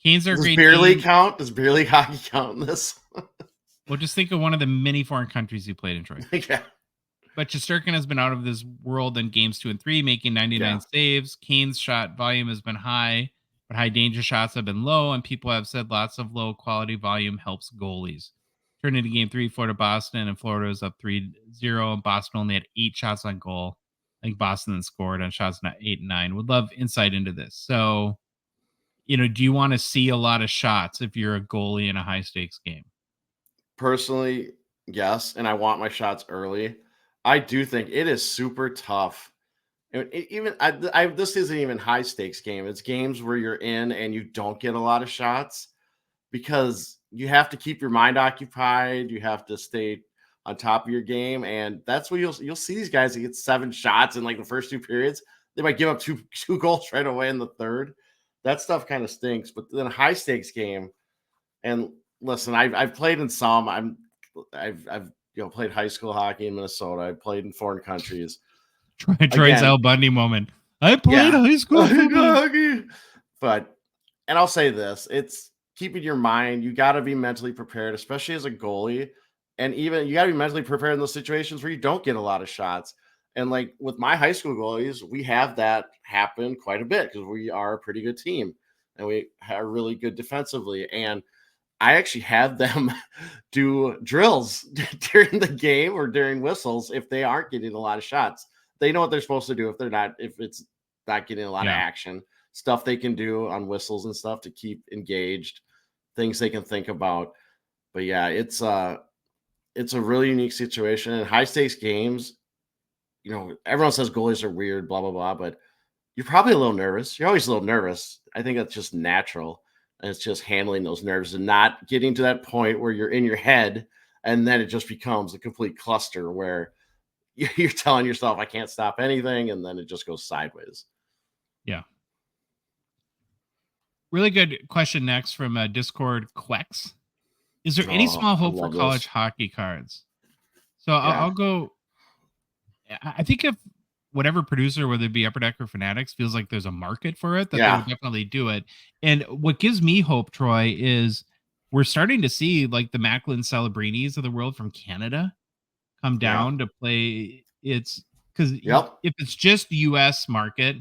Canes are great. Does beer league hockey count in this? Well, just think of one of the many foreign countries he played in, Troy. Yeah. But Shesterkin has been out of this world in games 2 and 3, making 99 saves. Canes' shot volume has been high, but high danger shots have been low, and people have said lots of low quality volume helps goalies. Turned into game 3, Florida Boston, and Florida was up 3-0, and Boston only had 8 shots on goal. I think Boston then scored on shots 8 and 9. Would love insight into this. So, do you want to see a lot of shots if you're a goalie in a high stakes game? Personally, yes, and I want my shots early. I do think it is super tough. This isn't even high stakes game. It's games where you're in and you don't get a lot of shots because you have to keep your mind occupied. You have to stay on top of your game, and that's where you'll see these guys that get 7 shots in like the first 2 periods. they might give up two goals right away in the third. That stuff kind of stinks. But then a high stakes game, and listen, I've played in some. I've played high school hockey in Minnesota. I played in foreign countries. Draisaitl Bundy moment. I played high school hockey. But, and I'll say this, it's keeping your mind. You got to be mentally prepared, especially as a goalie. And even you got to be mentally prepared in those situations where you don't get a lot of shots. And like with my high school goalies, we have that happen quite a bit because we are a pretty good team and we are really good defensively. And I actually had them do drills during the game or during whistles if they aren't getting a lot of shots. They know what they're supposed to do if it's not getting a lot of action, stuff they can do on whistles and stuff to keep engaged, things they can think about. But yeah, it's a really unique situation. In high stakes games, everyone says goalies are weird, blah, blah, blah, but you're probably a little nervous. You're always a little nervous. I think that's just natural. And it's just handling those nerves and not getting to that point where you're in your head and then it just becomes a complete cluster where you're telling yourself, I can't stop anything. And then it just goes sideways. Yeah. Really good question next from Discord Quex. Is there any small hope for college hockey cards? So I'll go. I think if whatever producer, whether it be Upper Deck or Fanatics, feels like there's a market for it, that they would definitely do it. And what gives me hope, Troy, is we're starting to see like the Macklin Celebrinis of the world from Canada come down to play. It's because if it's just the US market,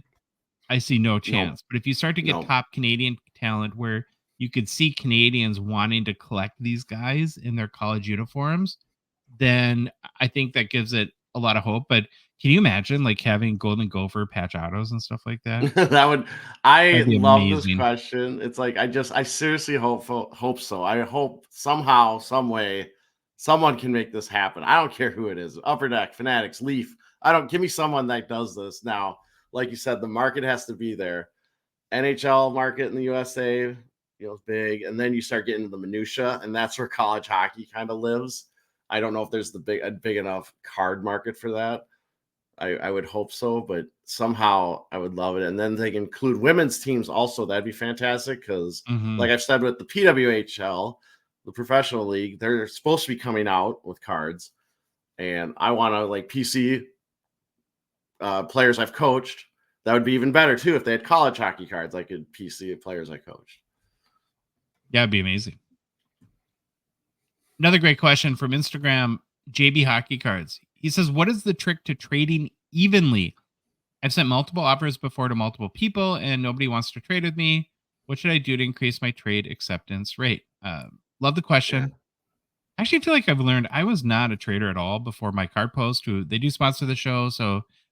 I see no chance. But if you start to get top Canadian talent where you could see Canadians wanting to collect these guys in their college uniforms, then I think that gives it a lot of hope. But can you imagine like having Golden Gopher patch autos and stuff like that? I love this question. It's like I seriously hope so. I hope somehow, some way, someone can make this happen. I don't care who it is. Upper Deck, Fanatics, Leaf. Give me someone that does this now. Like you said, the market has to be there. NHL market in the USA, it's big, and then you start getting into the minutia, and that's where college hockey kind of lives. I don't know if there's a big enough card market for that. I would hope so, but somehow I would love it. And then they can include women's teams also. That'd be fantastic because, like I've said with the PWHL, the professional league, they're supposed to be coming out with cards, and I want to like PC players I've coached. That would be even better too if they had college hockey cards. I could PC players I coached. Yeah, it'd be amazing. Another great question from Instagram, JB Hockey Cards. He says, what is the trick to trading evenly? I've sent multiple offers before to multiple people and nobody wants to trade with me. What should I do to increase my trade acceptance rate? Love the question. Yeah. I actually feel like I've learned I was not a trader at all before my card post, who they do sponsor the show.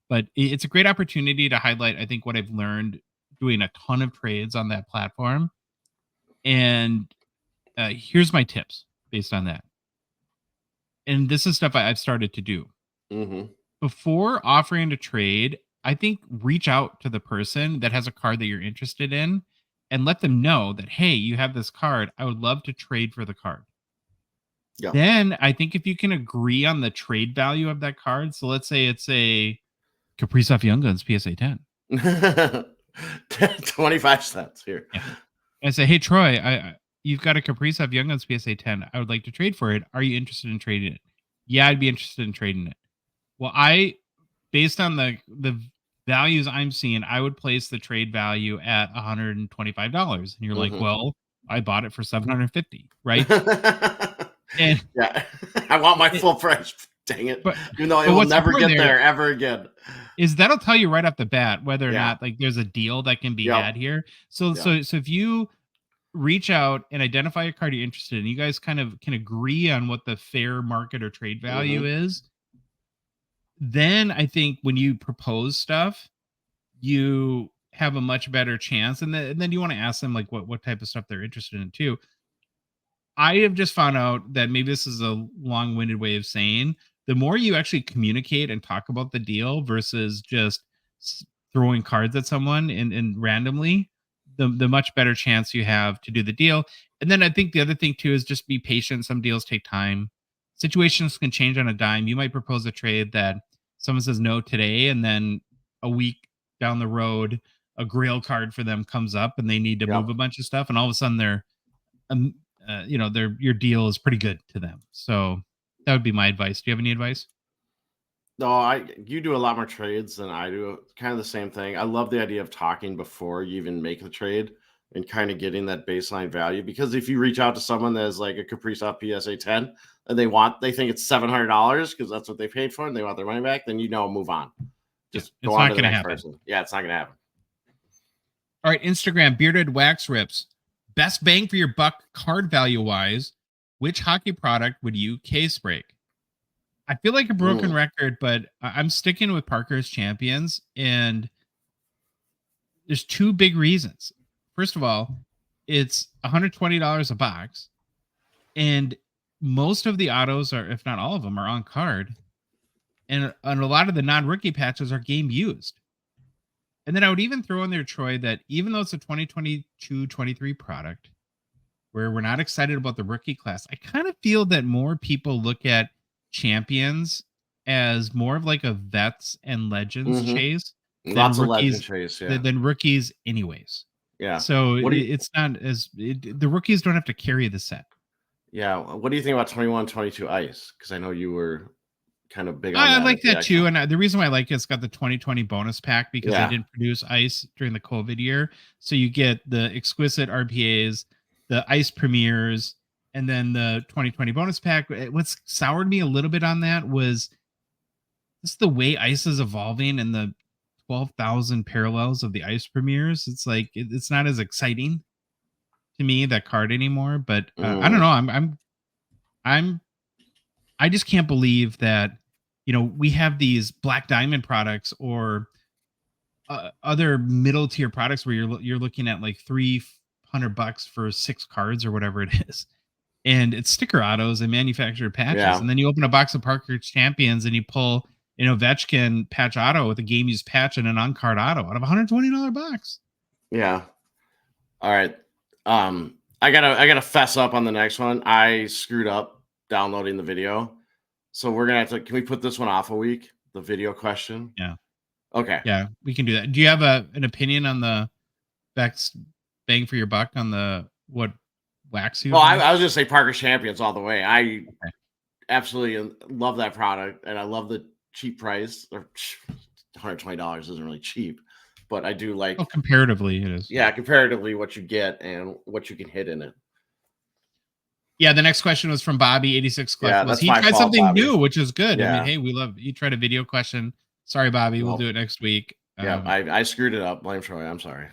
But it's a great opportunity to highlight, I think, what I've learned doing a ton of trades on that platform. And here's my tips based on that. And this is stuff I've started to do. Before offering to trade, I think reach out to the person that has a card that you're interested in and let them know that, hey, you have this card. I would love to trade for the card. Yeah. Then I think if you can agree on the trade value of that card. So let's say it's a Kaprizov Young Guns PSA 10. 25 cents here. Yeah. I say, hey, Troy, you've got a Kaprizov Young Guns PSA 10. I would like to trade for it. Are you interested in trading it? Yeah, I'd be interested in trading it. Well, based on the values I'm seeing, I would place the trade value at $125. And you're like, well, I bought it for $750, right? And yeah, I want my full price. Dang it. Even though it will never get there ever again. Is that'll tell you right off the bat whether or not like there's a deal that can be had here. So if you reach out and identify a card you're interested in, you guys kind of can agree on what the fair market or trade value is. Then I think when you propose stuff, you have a much better chance. And then you want to ask them like what type of stuff they're interested in too. I have just found out that maybe this is a long-winded way of saying the more you actually communicate and talk about the deal versus just throwing cards at someone and randomly, the much better chance you have to do the deal. And then I think the other thing too is just be patient. Some deals take time. Situations can change on a dime. You might propose a trade that someone says no today, and then a week down the road, a Grail card for them comes up and they need to move a bunch of stuff, and all of a sudden they're your deal is pretty good to them. So that would be my advice. Do you have any advice? No, you do a lot more trades than I do. Kind of the same thing. I love the idea of talking before you even make the trade and kind of getting that baseline value. Because if you reach out to someone that is like a Kaprizov PSA 10 and they think it's $700 because that's what they paid for and they want their money back, then move on. Just go on to the next person. Yeah, it's not going to happen. All right, Instagram, Bearded Wax Rips. Best bang for your buck card value wise, which hockey product would you case break? I feel like a broken record, but I'm sticking with Parker's Champions, and there's two big reasons. First of all, it's $120 a box, and most of the autos are, if not all of them, are on card, and a lot of the non-rookie patches are game used. And then I would even throw in there, Troy, that even though it's a 2022-23 product, where we're not excited about the rookie class, I kind of feel that more people look at Champions as more of like a vets and legends chase. Lots of legend chase, than rookies anyways. Yeah. So it's not as the rookies don't have to carry the set. Yeah. What do you think about 21-22 ice? Because I know you were kind of big on that. I like that too. And the reason why I like it's got the 2020 bonus pack because they didn't produce ice during the COVID year. So you get the exquisite RPAs, the ice premieres, and then the 2020 bonus pack. What's soured me a little bit on that was just the way ice is evolving and the 12,000 parallels of the ice premieres. It's like it's not as exciting to me, that card anymore. But I don't know. I just can't believe that we have these Black Diamond products or other middle tier products where you're looking at like $300 for 6 cards or whatever it is. And it's sticker autos and manufactured patches. Yeah. And then you open a box of Parker's Champions and you pull an Ovechkin patch auto with a game used patch and an on-card auto out of a $120 box. Yeah. All right. I gotta fess up on the next one. I screwed up downloading the video. So we're gonna have to, can we put this one off a week? The video question? Yeah. Okay. Yeah, we can do that. Do you have an opinion on the best bang for your buck on the what wax you? Well, I was gonna say Parker's Champions all the way. I absolutely love that product, and I love the cheap price. $120 isn't really cheap, but I do like. Oh, comparatively, it is. Yeah, comparatively, what you get and what you can hit in it. Yeah, the next question was from Bobby 86 Collectibles. Yeah, he tried something new, which is good. Yeah. I mean, hey, we love you tried a video question. Sorry, Bobby, we'll do it next week. Yeah, I screwed it up. Blame Troy. I'm sorry.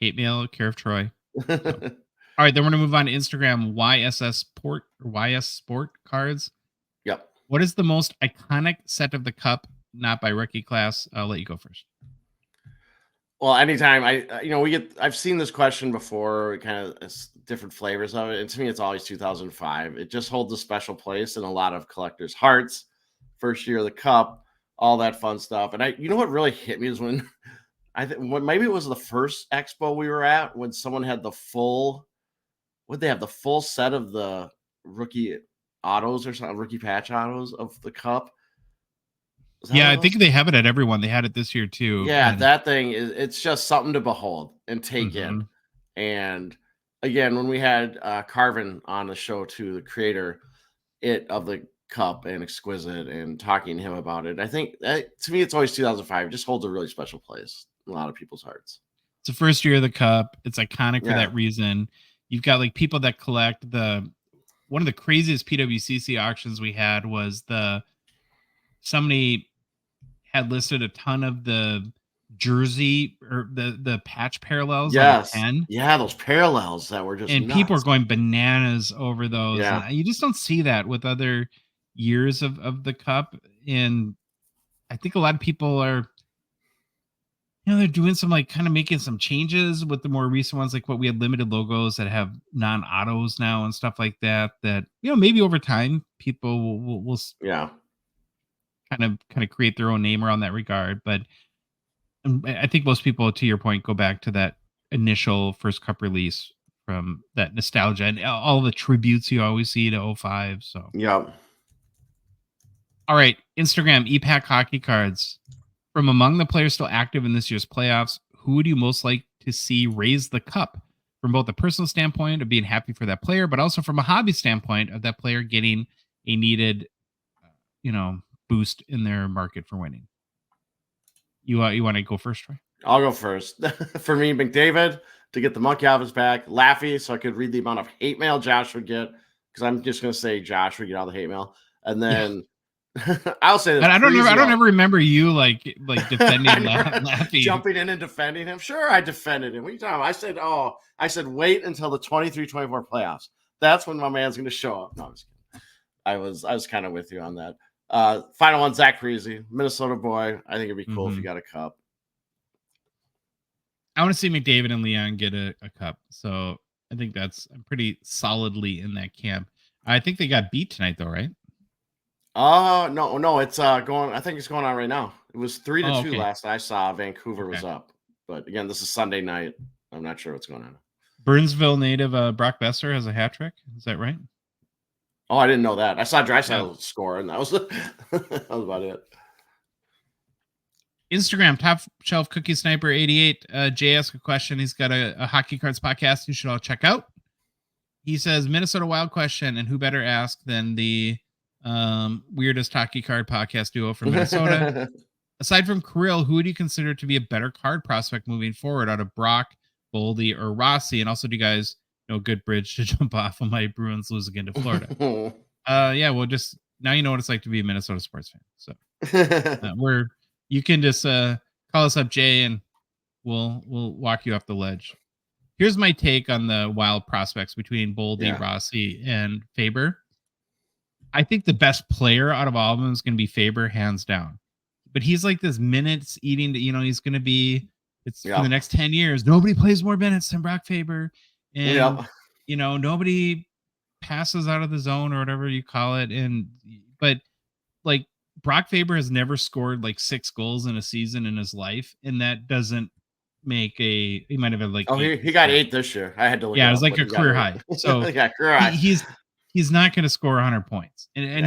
Hate mail, care of Troy. All right, then we're gonna move on to Instagram. YS Sport cards. Yep. What is the most iconic set of the cup? Not by rookie class. I'll let you go first. Well, anytime I've seen this question before, kind of different flavors of it. And to me, it's always 2005. It just holds a special place in a lot of collectors' hearts. First year of the cup, all that fun stuff. And what really hit me is when maybe it was the first expo we were at when someone had the full, they have the full set of the rookie autos or something, rookie patch autos of the cup. Yeah, I think they have it at everyone. They had it this year too. Yeah, that thing it's just something to behold and take in. And again, when we had Carvin on the show too, the creator of the cup and exquisite, and talking to him about it, I think to me it's always 2005. It just holds a really special place in a lot of people's hearts. It's the first year of the cup. It's iconic for that reason. You've got like people that collect one of the craziest PWCC auctions we had was somebody had listed a ton of the jersey or the patch parallels. Yes. Yeah, those parallels that were just nuts. People are going bananas over those. Yeah. And you just don't see that with other years of the cup. And I think a lot of people are, they're doing some kind of making some changes with the more recent ones, like what we had limited logos that have non-autos now and stuff like that, maybe over time people will kind of create their own name around that regard. But I think most people, to your point, go back to that initial first cup release from that nostalgia and all the tributes you always see to 05. So yeah. All right, Instagram, EPAC Hockey Cards. From among the players still active in this year's playoffs, who would you most like to see raise the cup? From both a personal standpoint of being happy for that player, but also from a hobby standpoint of that player getting a needed, boost in their market for winning. You want to go first, Troy? I'll go first. For me, McDavid to get the monkey off his back, Laffy so I could read the amount of hate mail Josh would get, because I'm just going to say Josh would get all the hate mail, and then I'll say this. But I don't ever remember you like defending Laffy, jumping in and defending him. Sure, I defended him. What are you talking about? I said wait until the 23-24 playoffs. That's when my man's going to show up. No, I'm just kidding. I was kind of with you on that. Final one, Zach Parise, Minnesota boy. I think it'd be cool if you got a cup. I want to see McDavid and Leon get a cup. So I think I'm pretty solidly in that camp. I think they got beat tonight though, right? No, it's going. I think it's going on right now. It was 3-2 last I saw. Vancouver was up, but again, this is Sunday night. I'm not sure what's going on. Burnsville native Brock Besser has a hat trick. Is that right? Oh, I didn't know that. I saw Draisaitl score, and that was that was about it. Instagram top shelf cookie sniper 88. Jay asked a question. He's got a Hockey Cards podcast you should all check out. He says Minnesota Wild question, and who better ask than the weirdest hockey card podcast duo from Minnesota. Aside from Kirill, who would you consider to be a better card prospect moving forward out of Brock, Boldy, or Rossi? And also, do you guys know a good bridge to jump off when my Bruins lose again to Florida? Yeah, well, just now you know what it's like to be a Minnesota sports fan. So you can just call us up, Jay, and we'll walk you off the ledge. Here's my take on the Wild prospects between Boldy, Rossi, and Faber. I think the best player out of all of them is going to be Faber, hands down. But he's like this minutes eating, he's going to be, for the next 10 years, nobody plays more minutes than Brock Faber. And, nobody passes out of the zone or whatever you call it. But like Brock Faber has never scored like 6 goals in a season in his life. And that doesn't make he might have had like, he got 8 this year. I had to look. Yeah, it was like a career high. So career high. He's not going to score 100 points, and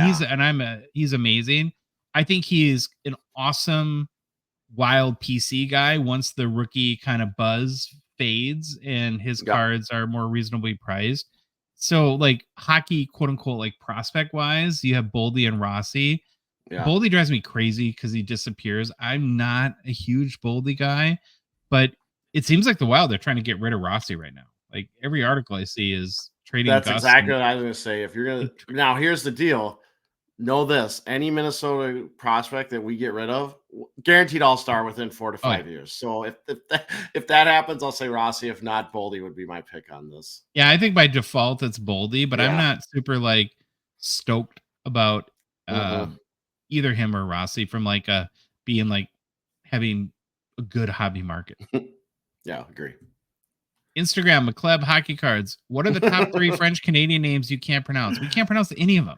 he's amazing. I think he's an awesome Wild PC guy once the rookie kind of buzz fades and his cards are more reasonably priced. So like hockey, quote unquote, like prospect wise, you have Boldy and Rossi. Yeah. Boldy drives me crazy because he disappears. I'm not a huge Boldy guy, but it seems like the Wild, they're trying to get rid of Rossi right now. Like every article I see is trading. That's exactly what I was going to say. If you're going to, now here's the deal. Know this: any Minnesota prospect that we get rid of, guaranteed all-star within 4 to 5 years. So if that happens, I'll say Rossi. If not, Boldy would be my pick on this. Yeah, I think by default it's Boldy, but I'm not super like stoked about either him or Rossi from like being like having a good hobby market. Yeah, agree. Instagram, McCleb Hockey Cards. What are the top 3 French Canadian names you can't pronounce? We can't pronounce any of them.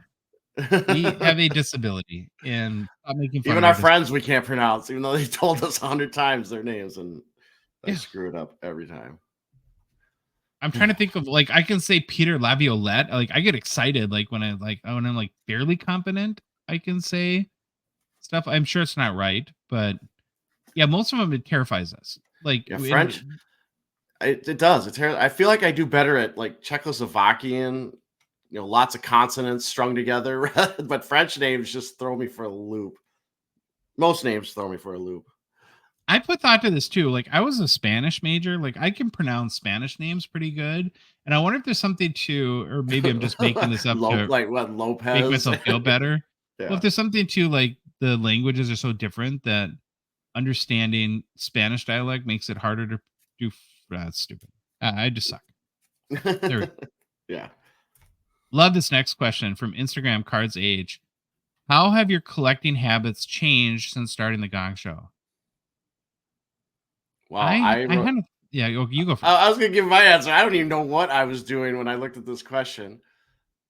We have a disability, and I'm making fun even our friends we can't pronounce, even though they told us 100 times their names, and they screw it up every time. I'm trying to think of like I can say Peter Laviolette. Like I get excited like when I'm like barely competent. I can say stuff. I'm sure it's not right, but yeah, most of them it terrifies us. Like French. It does. I feel like I do better at like Czechoslovakian. Lots of consonants strung together, but French names just throw me for a loop. Most names throw me for a loop. I put thought to this too. Like I was a Spanish major. Like I can pronounce Spanish names pretty good. And I wonder if there's something to, or maybe I'm just making this up to like what Lopez make myself feel better. Well, if there's something to like the languages are so different that understanding Spanish dialect makes it harder to do. That's stupid. I just suck. There we go. Yeah. Love this next question from Instagram Cards Age. How have your collecting habits changed since starting the Gong Show? Wow, you go first. I was going to give my answer. I don't even know what I was doing when I looked at this question.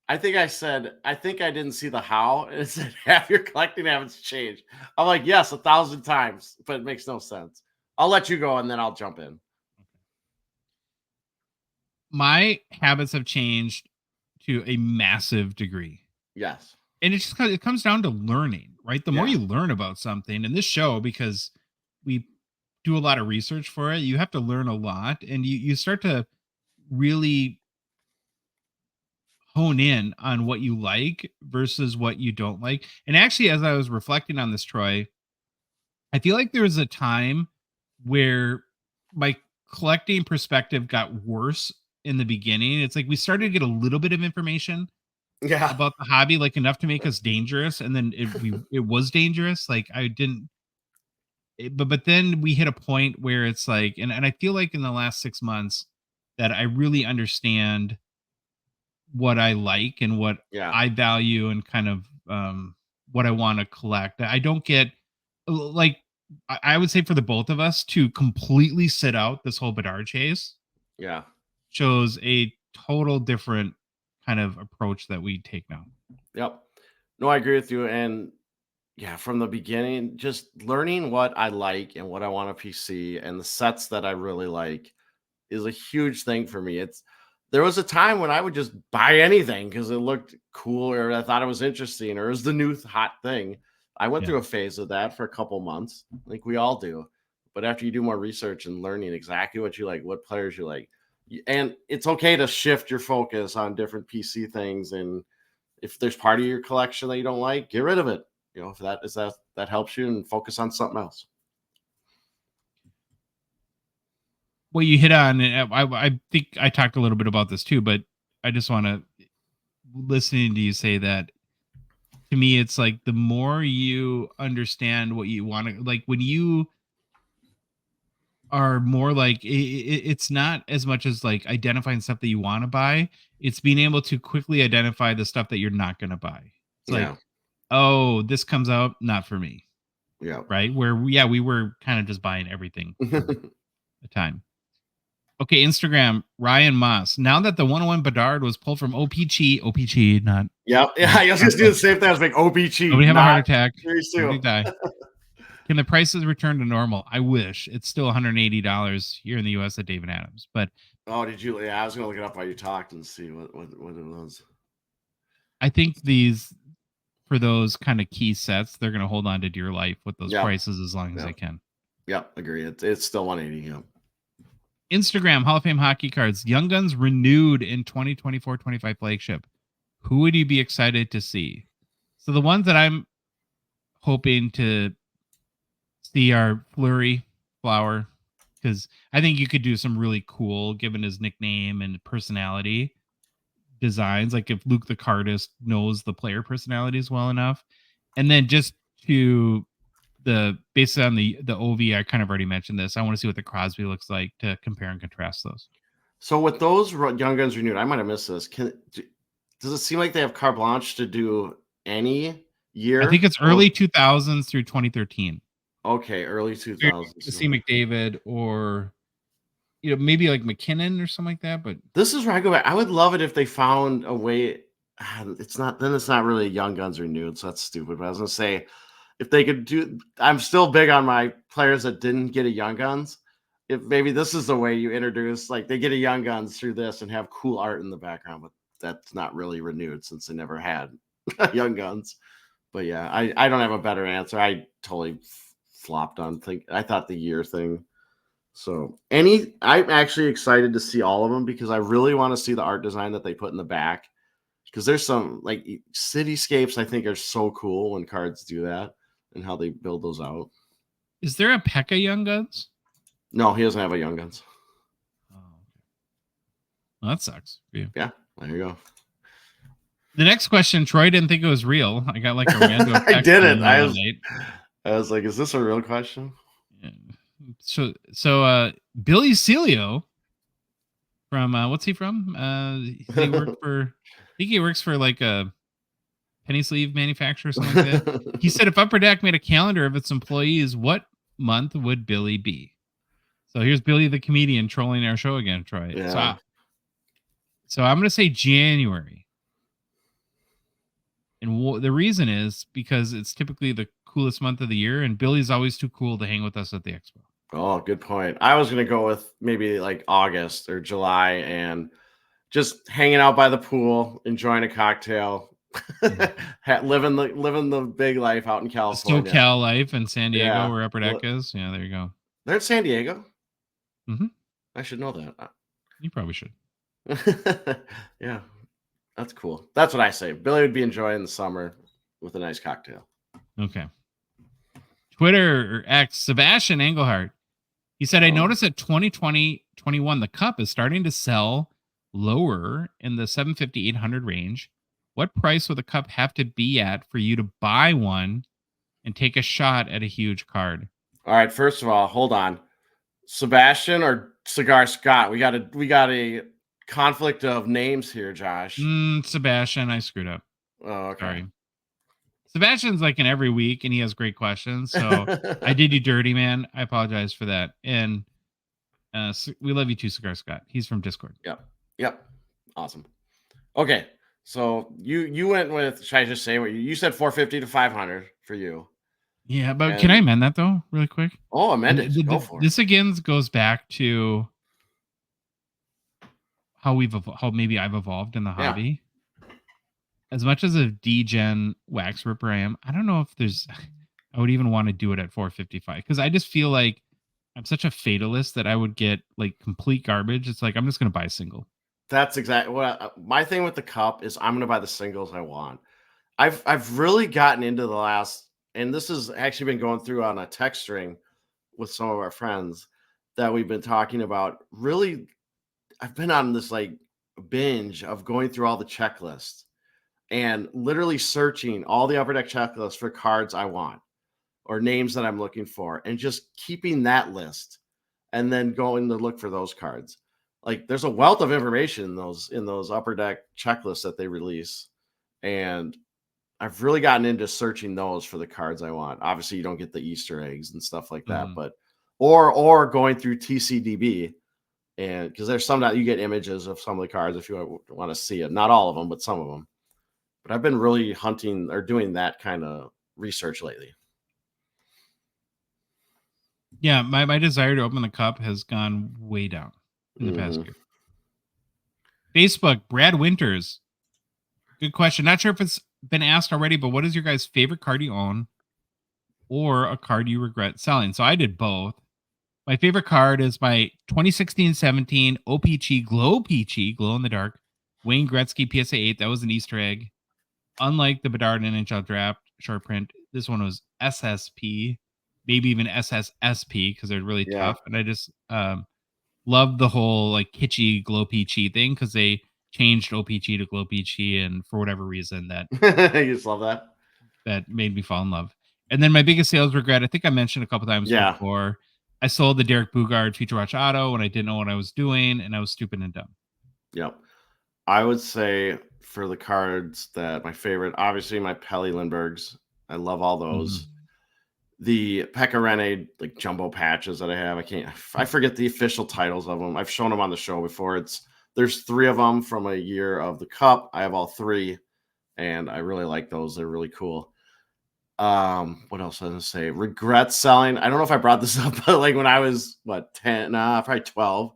I think I said, I didn't see the how. And it said, have your collecting habits changed? I'm like, yes, 1,000 times, but it makes no sense. I'll let you go and then I'll jump in. My habits have changed to a massive degree. Yes. And it's just because it comes down to learning. right? The more you learn about something, and this show, because we do a lot of research for it, you have to learn a lot, and you start to really hone in on what you like versus what you don't like. And actually, as I was reflecting on this, Troy, I feel like there was a time where my collecting perspective got worse in the beginning. It's like we started to get a little bit of information Yeah. about the hobby, like enough to make us dangerous, and then it was dangerous. Like I didn't, but then we hit a point where it's like, and I feel like in the last 6 months that I really understand what I like and what Yeah. I value and kind of what I want to collect. I don't get like I would say for the both of us to completely sit out this whole Bedard chase Yeah. shows a total different kind of approach that we take now. Yep. No, I agree with you. And yeah, from the beginning, just learning what I like and what I want a PC and the sets that I really like is a huge thing for me. There was a time when I would just buy anything because it looked cool or I thought it was interesting or it was the new hot thing. I went through a phase of that for a couple months, like we all do. But after you do more research and learning exactly what you like, what players you like, and it's okay to shift your focus on different PC things. And if there's part of your collection that you don't like, get rid of it. If that helps you and focus on something else. Well, you hit on, and I think I talked a little bit about this too, but I just want to, listening to you say that, to me, it's like the more you understand what you want to, like when you are more like, it's not as much as like identifying stuff that you want to buy. It's being able to quickly identify the stuff that you're not going to buy. It's like, oh, this comes out, not for me. Yeah. Right. Where, we were kind of just buying everything for a time. Okay, Instagram, Ryan Moss. Now that the 101 Bedard was pulled from OPG, not. Yeah, I was just doing the same thing. I was like, OPG. Nobody have a heart attack. Very soon. Nobody die. Can the prices return to normal? I wish. It's still $180 here in the US at Dave and Adams. But did you? Yeah, I was gonna look it up while you talked and see what it was. I think for those kind of key sets, they're gonna hold on to dear life with those prices as long as they can. Yep, agree. It's still 180. Yeah. Instagram, Hall of Fame Hockey Cards. Young Guns renewed in 2024-25 flagship. Who would you be excited to see? So the ones that I'm hoping to see are Fleury, Flower, because I think you could do some really cool, given his nickname and personality, designs. Like if Luke the Cardist knows the player personalities well enough. And then just to based on the OV, I kind of already mentioned this. I want to see what the Crosby looks like to compare and contrast those. So with those Young Guns renewed, I might have missed this. Does it seem like they have carte blanche to do any year? I think it's early 2000s through 2013. Okay, early 2000s. To see McDavid or maybe like McKinnon or something like that. But this is where I go back. I would love it if they found a way. It's not really Young Guns renewed, so that's stupid. But I was gonna say, if they could do, I'm still big on my players that didn't get a Young Guns. If maybe this is the way you introduce, like they get a Young Guns through this and have cool art in the background, but that's not really renewed since they never had Young Guns. But yeah, I don't have a better answer. I totally flopped on I thought the year thing. So I'm actually excited to see all of them because I really want to see the art design that they put in the back. Because there's some like cityscapes I think are so cool when cards do that and how they build those out. Is there a Pekka Young Guns? No, he doesn't have a Young Guns. Oh, well, that sucks for you. Yeah, there you go. The next question, Troy didn't think it was real. I got like a random. I didn't. I was like, is this a real question? Yeah. So Billy Celio from what's he from? He worked for. I think he works for like a penny sleeve manufacturer or something like that. He said if Upper Deck made a calendar of its employees, what month would Billy be? So here's Billy the comedian trolling our show again, Troy. Yeah. So I'm going to say January. And the reason is because it's typically the coolest month of the year, and Billy's always too cool to hang with us at the expo. Oh, good point. I was going to go with maybe like August or July and just hanging out by the pool, enjoying a cocktail, living the big life out in California. SoCal life in San Diego, Yeah. where Upper Deck is. Yeah, there you go. They're in San Diego. Mm-hmm. I should know that. You probably should. Yeah, that's cool. That's what I say. Billy would be enjoying the summer with a nice cocktail. Okay. Twitter or X, Sebastian Engelhardt. He said, I noticed that 2020-21, the cup is starting to sell lower in the 750-800 range. What price would the cup have to be at for you to buy one and take a shot at a huge card? All right. First of all, hold on. Sebastian or Cigar Scott? We got a conflict of names here, Josh. Sebastian, I screwed up. Oh, okay. Sorry. Sebastian's like in every week, and he has great questions. So I did you dirty, man. I apologize for that. And we love you too, Cigar Scott. He's from Discord. Yep. Awesome. Okay. So you went with, should I just say what you said? 450 to 500 for you. Yeah, but can I amend that though, really quick? Oh, amend it. Go for it. This again goes back to how maybe I've evolved in the hobby. As much as a D-gen wax ripper I am, I don't know if I would even want to do it at 455 because I just feel like I'm such a fatalist that I would get like complete garbage. It's like I'm just going to buy a single. That's exactly what my thing with the cup is. I'm going to buy the singles I want. I've really gotten into the last, and this has actually been going through on a text string with some of our friends that we've been talking about. Really, I've been on this like binge of going through all the checklists and literally searching all the Upper Deck checklists for cards I want or names that I'm looking for and just keeping that list and then going to look for those cards. Like there's a wealth of information in those Upper Deck checklists that they release. And I've really gotten into searching those for the cards I want. Obviously you don't get the Easter eggs and stuff like that, but, or going through TCDB. And because there's some that you get images of some of the cards if you want to see it. Not all of them, but some of them. But I've been really hunting or doing that kind of research lately. Yeah, my desire to open the cup has gone way down in the past year. Facebook, Brad Winters. Good question. Not sure if it's been asked already, but what is your guys' favorite card you own or a card you regret selling? So I did both. My favorite card is my 2016-17 OPG Glow in the Dark Wayne Gretzky PSA 8. That was an Easter egg. Unlike the Bedard NHL Draft short print, this one was SSP, maybe even SSSP because they're really tough. And I just love the whole like kitschy Glow Peachy thing because they changed OPG to Glow Peachy, and for whatever reason that you just love that made me fall in love. And then my biggest sales regret, I think I mentioned a couple times before, I sold the Derek Bugard Future Watch Auto when I didn't know what I was doing and I was stupid and dumb. Yep. I would say for the cards that my favorite, obviously my Pelle Lindberghs. I love all those. The Pekka Rinne like jumbo patches that I have. I forget the official titles of them. I've shown them on the show before. There's 3 of them from a year of the cup. I have all 3 and I really like those. They're really cool. What else was I gonna say? Regret selling. I don't know if I brought this up, but like when I was 10, probably 12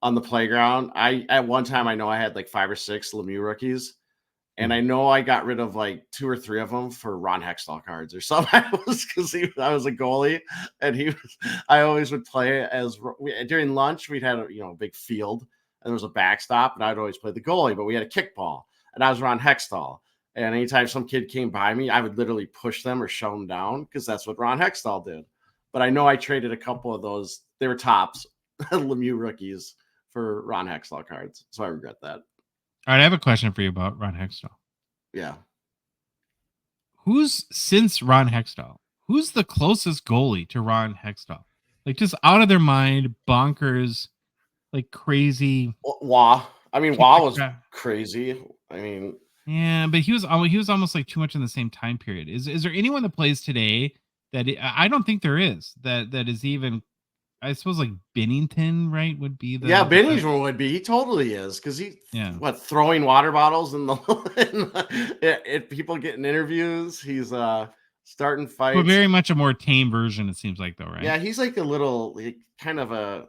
on the playground, at one time I know I had like 5 or 6 Lemieux rookies. And I know I got rid of like 2 or 3 of them for Ron Hextall cards or something. Because I was a goalie, and I always would play during lunch. We'd had a big field, and there was a backstop, and I'd always play the goalie. But we had a kickball, and I was Ron Hextall. And anytime some kid came by me, I would literally push them or shove them down because that's what Ron Hextall did. But I know I traded a couple of those. They were tops Lemieux rookies for Ron Hextall cards, so I regret that. All right, I have a question for you about Ron Hextall. Yeah. Since Ron Hextall, who's the closest goalie to Ron Hextall? Like just out of their mind, bonkers, like crazy. Wah. I mean, Wah was crazy. I mean, yeah, but he was almost like too much in the same time period. Is there anyone that plays today that I don't think there is that is even, I suppose like Bennington, right? Would be Bennington would be. He totally is because throwing water bottles in people getting interviews. He's starting fights. But very much a more tame version, it seems like, though, right? Yeah, he's like a little kind of a.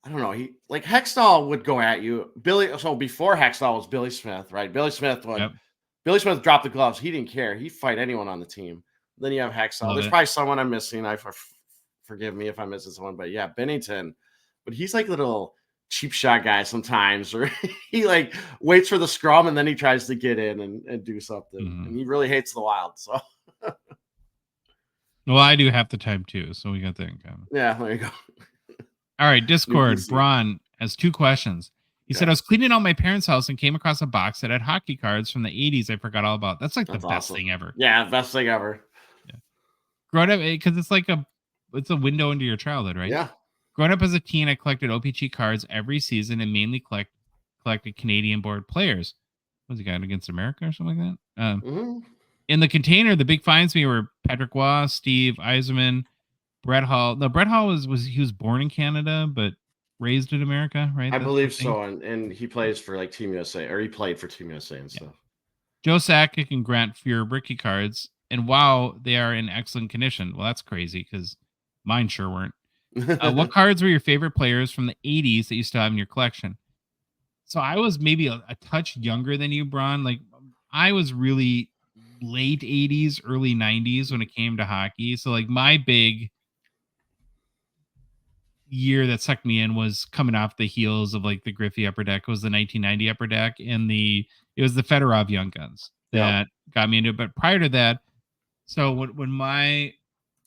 I don't know. He like Hextall would go at you. So before Hextall was Billy Smith, right? Billy Smith would Billy Smith dropped the gloves. He didn't care. He'd fight anyone on the team. Then you have Hextall. Love There's it. probably someone I'm missing. Forgive me if I'm missing someone, but yeah, Bennington. But he's like a little cheap shot guy sometimes, or he like waits for the scrum and then he tries to get in and do something. Mhm. And he really hates the Wild. So Well, I do half the time too, so we got that in common. yeah, there you go. All right, Discord. easy. Braun has 2 questions. He said, I was cleaning out my parents' house and came across a box that had hockey cards from the 80s I forgot all about. That's like the best thing ever. Yeah, best thing ever. Yeah. Growing up, because it's like it's a window into your childhood, right? Yeah. Growing up as a teen, I collected OPG cards every season and mainly collected Canadian board players. Was he got against America or something like that? In the container, the big finds for me were Patrick Waugh, Steve Yzerman, Brett Hall. No, Brett Hall was born in Canada, but raised in America, right? I believe so. And he plays for like Team USA, or he played for Team USA and stuff. Joe Sakic and Grant Fuhr rookie cards. And wow, they are in excellent condition. Well, that's crazy because mine sure weren't. What cards were your favorite players from the 80s that you still have in your collection? So I was maybe a touch younger than you, Braun. Like I was really late 80s, early 90s when it came to hockey. So like my big year that sucked me in was coming off the heels of like the Griffey Upper Deck. It was the 1990 Upper Deck, and it was the Fedorov Young Guns that got me into it. But prior to that, so when my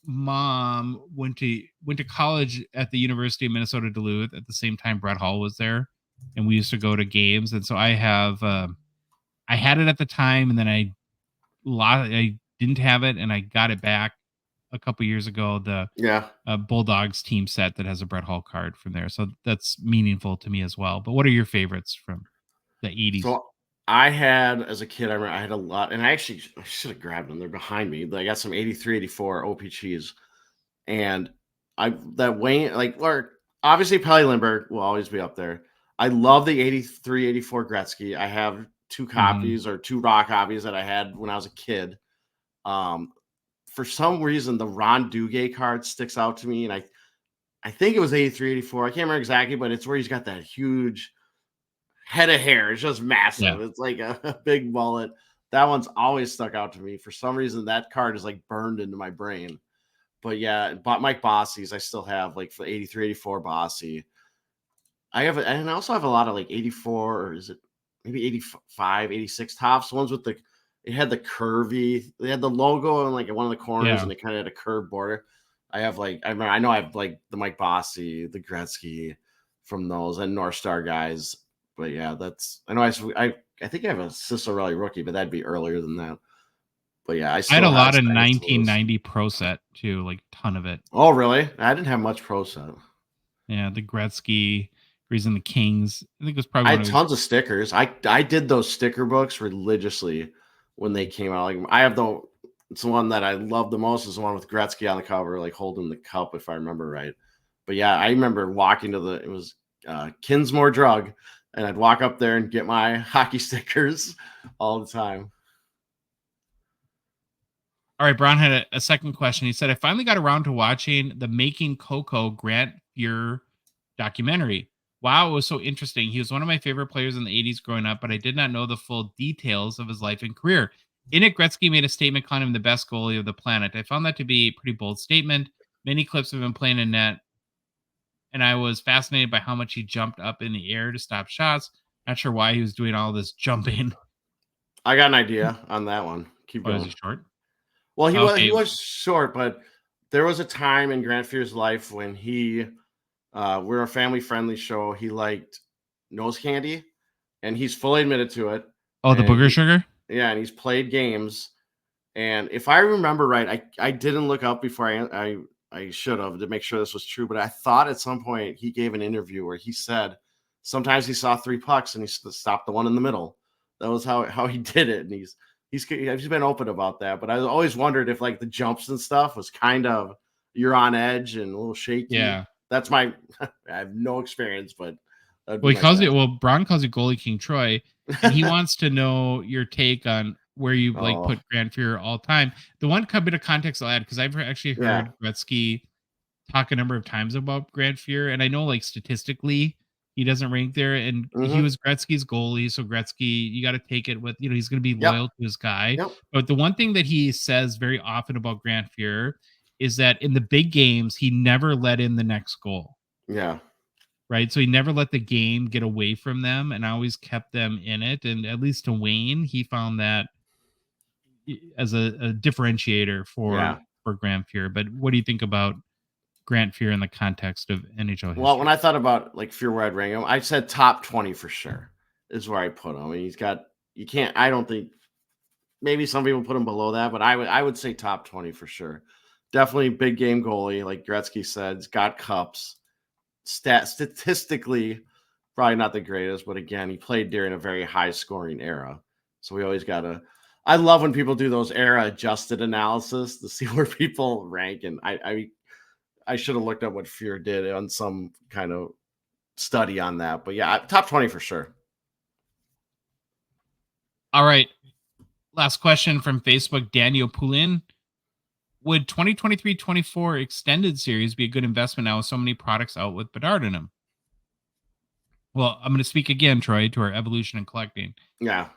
mom went to college at the University of Minnesota Duluth at the same time Brett Hall was there, and we used to go to games. And so I had it at the time, and then I didn't have it, and I got it back a couple years ago. The Bulldogs team set that has a Brett Hall card from there, so that's meaningful to me as well. But what are your favorites from the 80s? So I had, as a kid, I remember I had a lot, and I should have grabbed them. They're behind me. I got some 83, 84 OPGs, and obviously Pelly Lindbergh will always be up there. I love the 83, 84 Gretzky. I have 2 copies or 2 raw copies that I had when I was a kid. For some reason, the Ron Duguay card sticks out to me, and I think it was 83, 84. I can't remember exactly, but it's where he's got that huge head of hair. It's just massive. Yeah. It's like a big mullet. That one's always stuck out to me. For some reason, that card is like burned into my brain. But yeah, Mike Bossy's I still have, like for 83, 84 Bossy. And I also have a lot of like 84, or is it maybe 85, 86 tops. Ones with it had the curvy, they had the logo on like one of the corners, and it kind of had a curved border. I have like, I know I have like the Mike Bossy, the Gretzky from those, and North Star guys. But yeah, I know I think I have a Cicerelli rookie, but that'd be earlier than that. But yeah, I had a lot of 1990 Pro Set too, like ton of it. Oh, really? I didn't have much Pro Set. Yeah, the Gretzky, Reason the Kings. I think it was probably. I had tons of stickers. I did those sticker books religiously when they came out. Like I have it's the one that I love the most is the one with Gretzky on the cover, like holding the cup, if I remember right. But yeah, I remember walking to it was Kinsmore Drug, and I'd walk up there and get my hockey stickers all the time. All right, Braun had a second question. He said, I finally got around to watching the Making Coco Grant Fuhr documentary. Wow, it was so interesting. He was one of my favorite players in the 80s growing up, but I did not know the full details of his life and career. In it, Gretzky made a statement calling him the best goalie of the planet. I found that to be a pretty bold statement. Many clips of him playing in net, and I was fascinated by how much he jumped up in the air to stop shots. Not sure why he was doing all this jumping. I got an idea on that one. Keep going. Was he short? Well, he was short, but there was a time in Grant Fuhr's life when we're a family-friendly show. He liked nose candy, and he's fully admitted to it. Oh, the booger sugar? Yeah, and he's played games. And if I remember right, I didn't look up before I should have to make sure this was true, but I thought at some point he gave an interview where he said sometimes he saw 3 pucks and he stopped the one in the middle. That was how he did it, and he's been open about that. But I always wondered if like the jumps and stuff was kind of you're on edge and a little shaky. Yeah, that's I have no experience, but Braun calls you Goalie King Troy, and he wants to know your take on where you put Grant Fuhr all time. The one bit of context I'll add, because I've actually heard Gretzky talk a number of times about Grant Fuhr, and I know like statistically He doesn't rank there, and he was Gretzky's goalie. So Gretzky, you got to take it with, he's going to be loyal to his guy. Yep. But the one thing that he says very often about Grant Fuhr is that in the big games, he never let in the next goal. Yeah. Right. So he never let the game get away from them and always kept them in it. And at least to Wayne, he found that as a differentiator for Grant Fuhr. But what do you think about Grant Fuhr in the context of NHL history? Well, when I thought about like Fuhr, where I'd rank him, I said top 20 for sure is where I put him. I mean, I don't think, maybe some people put him below that, but I would say top 20 for sure. Definitely big game goalie, like Gretzky said. He's got cups. Statistically, probably not the greatest, but again, he played during a very high scoring era. So we always got to, I love when people do those era adjusted analysis to see where people rank. And I should have looked up what Fuhr did on some kind of study on that. But yeah, top 20 for sure. All right. Last question from Facebook, Daniel Poulin. Would 2023-24 extended series be a good investment now with so many products out with Bedard in them? Well, I'm going to speak again, Troy, to our evolution in collecting. Yeah.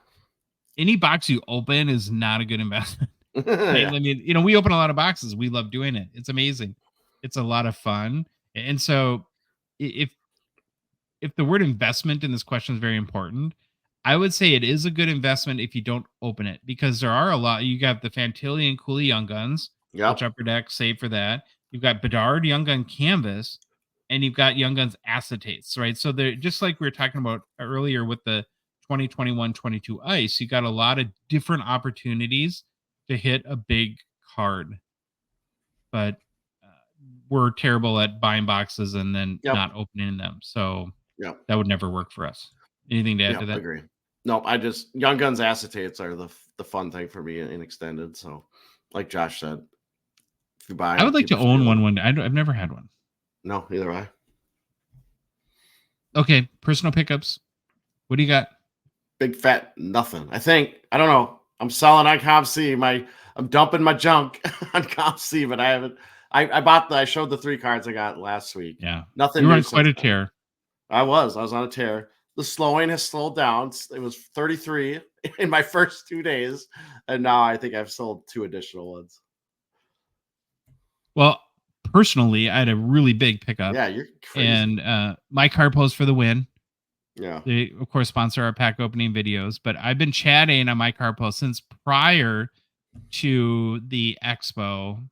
Any box you open is not a good investment. Right? I mean, we open a lot of boxes. We love doing it. It's amazing. It's a lot of fun. And so if the word investment in this question is very important, I would say it is a good investment if you don't open it, because there are a lot. You got the Fantilli and Cooley Young Guns, which Upper Deck save for that. You've got Bedard Young Gun Canvas, and you've got Young Guns Acetates, right? So they're just like we were talking about earlier with the 2021-22 Ice. You got a lot of different opportunities to hit a big card, but we're terrible at buying boxes and then not opening them. So that would never work for us. Anything to add to that? I agree. Nope. Young Guns Acetates are the fun thing for me in extended. So, like Josh said, if you buy, I would like to own one day. I've never had one. No, neither I. Okay, personal pickups. What do you got? Big fat nothing. I don't know. I'm selling on ComC. I'm dumping my junk on ComC, but I haven't. I showed the 3 cards I got last week. Yeah, nothing. You were on quite a tear. I was on a tear. The slowing has slowed down. It was 33 in my first 2 days, and now I think I've sold 2 additional ones. Well, personally, I had a really big pickup. Yeah, you're crazy. And my card post for the win. Yeah. They, of course, sponsor our pack opening videos, but I've been chatting on my card post since prior to the expo,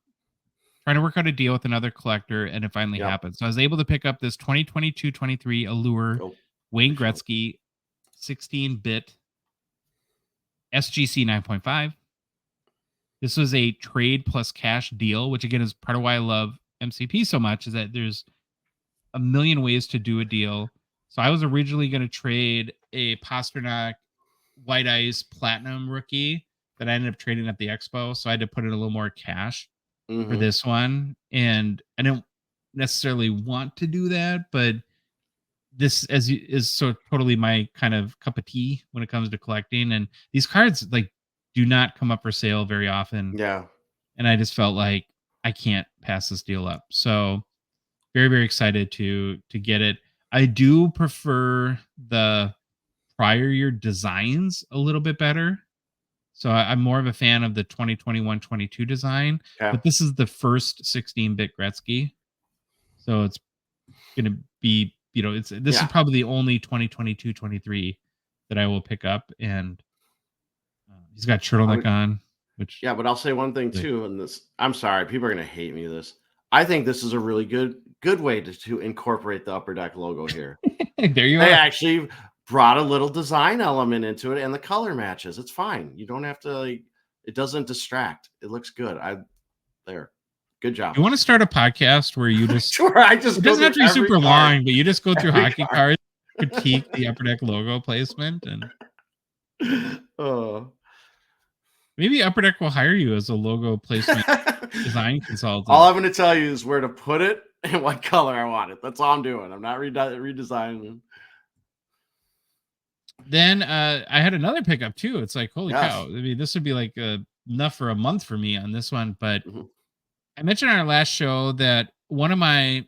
trying to work out a deal with another collector, and it finally happened. So I was able to pick up this 2022-23 Allure Wayne Gretzky 16-bit SGC 9.5. This was a trade plus cash deal, which again is part of why I love MCP so much, is that there's a million ways to do a deal. So I was originally going to trade a Pasternak White Ice Platinum rookie that I ended up trading at the expo. So I had to put in a little more cash for this one. And I don't necessarily want to do that, but this is so totally my kind of cup of tea when it comes to collecting. And these cards like do not come up for sale very often. Yeah. And I just felt like I can't pass this deal up. So very, very excited to get it. I do prefer the prior year designs a little bit better. So I'm more of a fan of the 2021-22 design, but this is the first 16-bit Gretzky. So it's going to be, this is probably the only 2022-23 that I will pick up. And he's got turtleneck on, which. Yeah, but I'll say one thing too. And this, I'm sorry, people are going to hate me this. I think this is a really good way to incorporate the Upper Deck logo here. There you are. They actually brought a little design element into it, and the color matches. It's fine. You don't have to it doesn't distract. It looks good. Good job. You want to start a podcast where you just sure? It doesn't have to be super long, but you just go through hockey cards, critique the Upper Deck logo placement, and maybe Upper Deck will hire you as a logo placement design consultant. All I'm going to tell you is where to put it and what color I want it. That's all I'm doing. I'm not redesigning. Then I had another pickup too. It's like, holy cow. I mean, this would be like enough for a month for me on this one. But I mentioned on our last show that one of my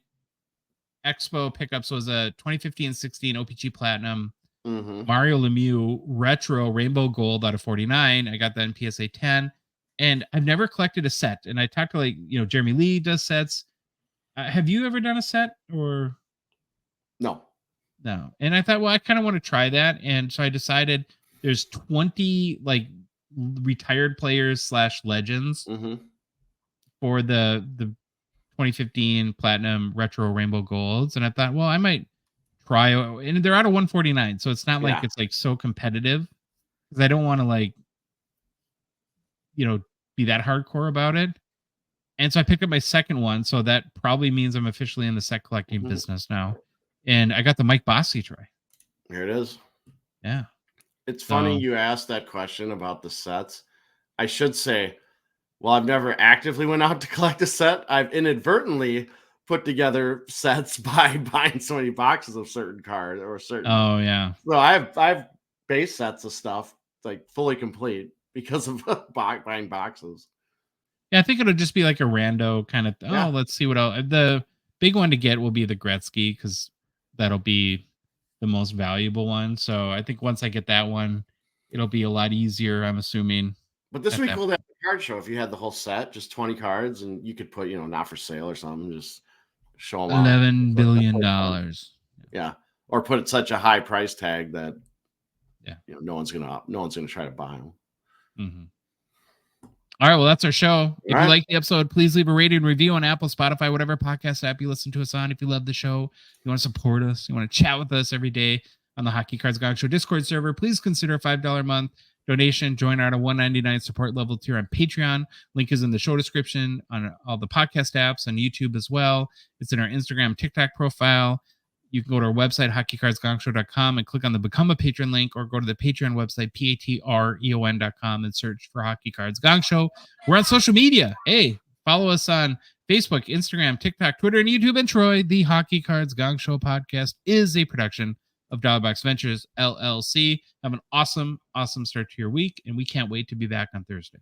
Expo pickups was a 2015-16 OPG Platinum Mm-hmm. Mario Lemieux Retro Rainbow Gold out of 49. I got that in PSA 10. And I've never collected a set. And I talked to Jeremy Lee does sets. Have you ever done a set or No? And I thought, well, I kind of want to try that. And so I decided there's 20 like retired players / legends for the 2015 Platinum Retro Rainbow Golds. And I thought, well, I might try, and they're out of 149. So it's not like it's like so competitive because I don't want to be that hardcore about it. And so I picked up my second one. So that probably means I'm officially in the set collecting business now. And I got the Mike Bossy try. Here it is. Yeah. It's funny you asked that question about the sets. I should say, well, I've never actively went out to collect a set. I've inadvertently put together sets by buying so many boxes of certain cards or certain. Oh, yeah. So I've base sets of stuff like fully complete because of buying boxes. Yeah, I think it'll just be like a rando kind of. Let's see what else. The big one to get will be the Gretzky because that'll be the most valuable one. So I think once I get that one, it'll be a lot easier. I'm assuming. But this would be cool to have a card show if you had the whole set, just 20 cards, and you could put not for sale or something. Just show them $11 billion. Yeah, or put such a high price tag that no one's gonna try to buy them. Mm-hmm. All right, well, that's our show. If you like the episode, please leave a rating and review on Apple, Spotify, whatever podcast app you listen to us on. If you love the show, you want to support us, you want to chat with us every day on the Hockey Cards Gongshow Discord server, please consider a $5 a month donation. Join our $1.99 support level tier on Patreon. Link is in the show description on all the podcast apps and YouTube as well. It's in our Instagram, TikTok profile. You can go to our website, hockeycardsgongshow.com, and click on the Become a Patron link, or go to the Patreon website, patreon.com, and search for Hockey Cards Gongshow. We're on social media. Hey, follow us on Facebook, Instagram, TikTok, Twitter, and YouTube. And Troy, the Hockey Cards Gongshow podcast is a production of Dollar Box Ventures LLC. Have an awesome start to your week, and we can't wait to be back on Thursday.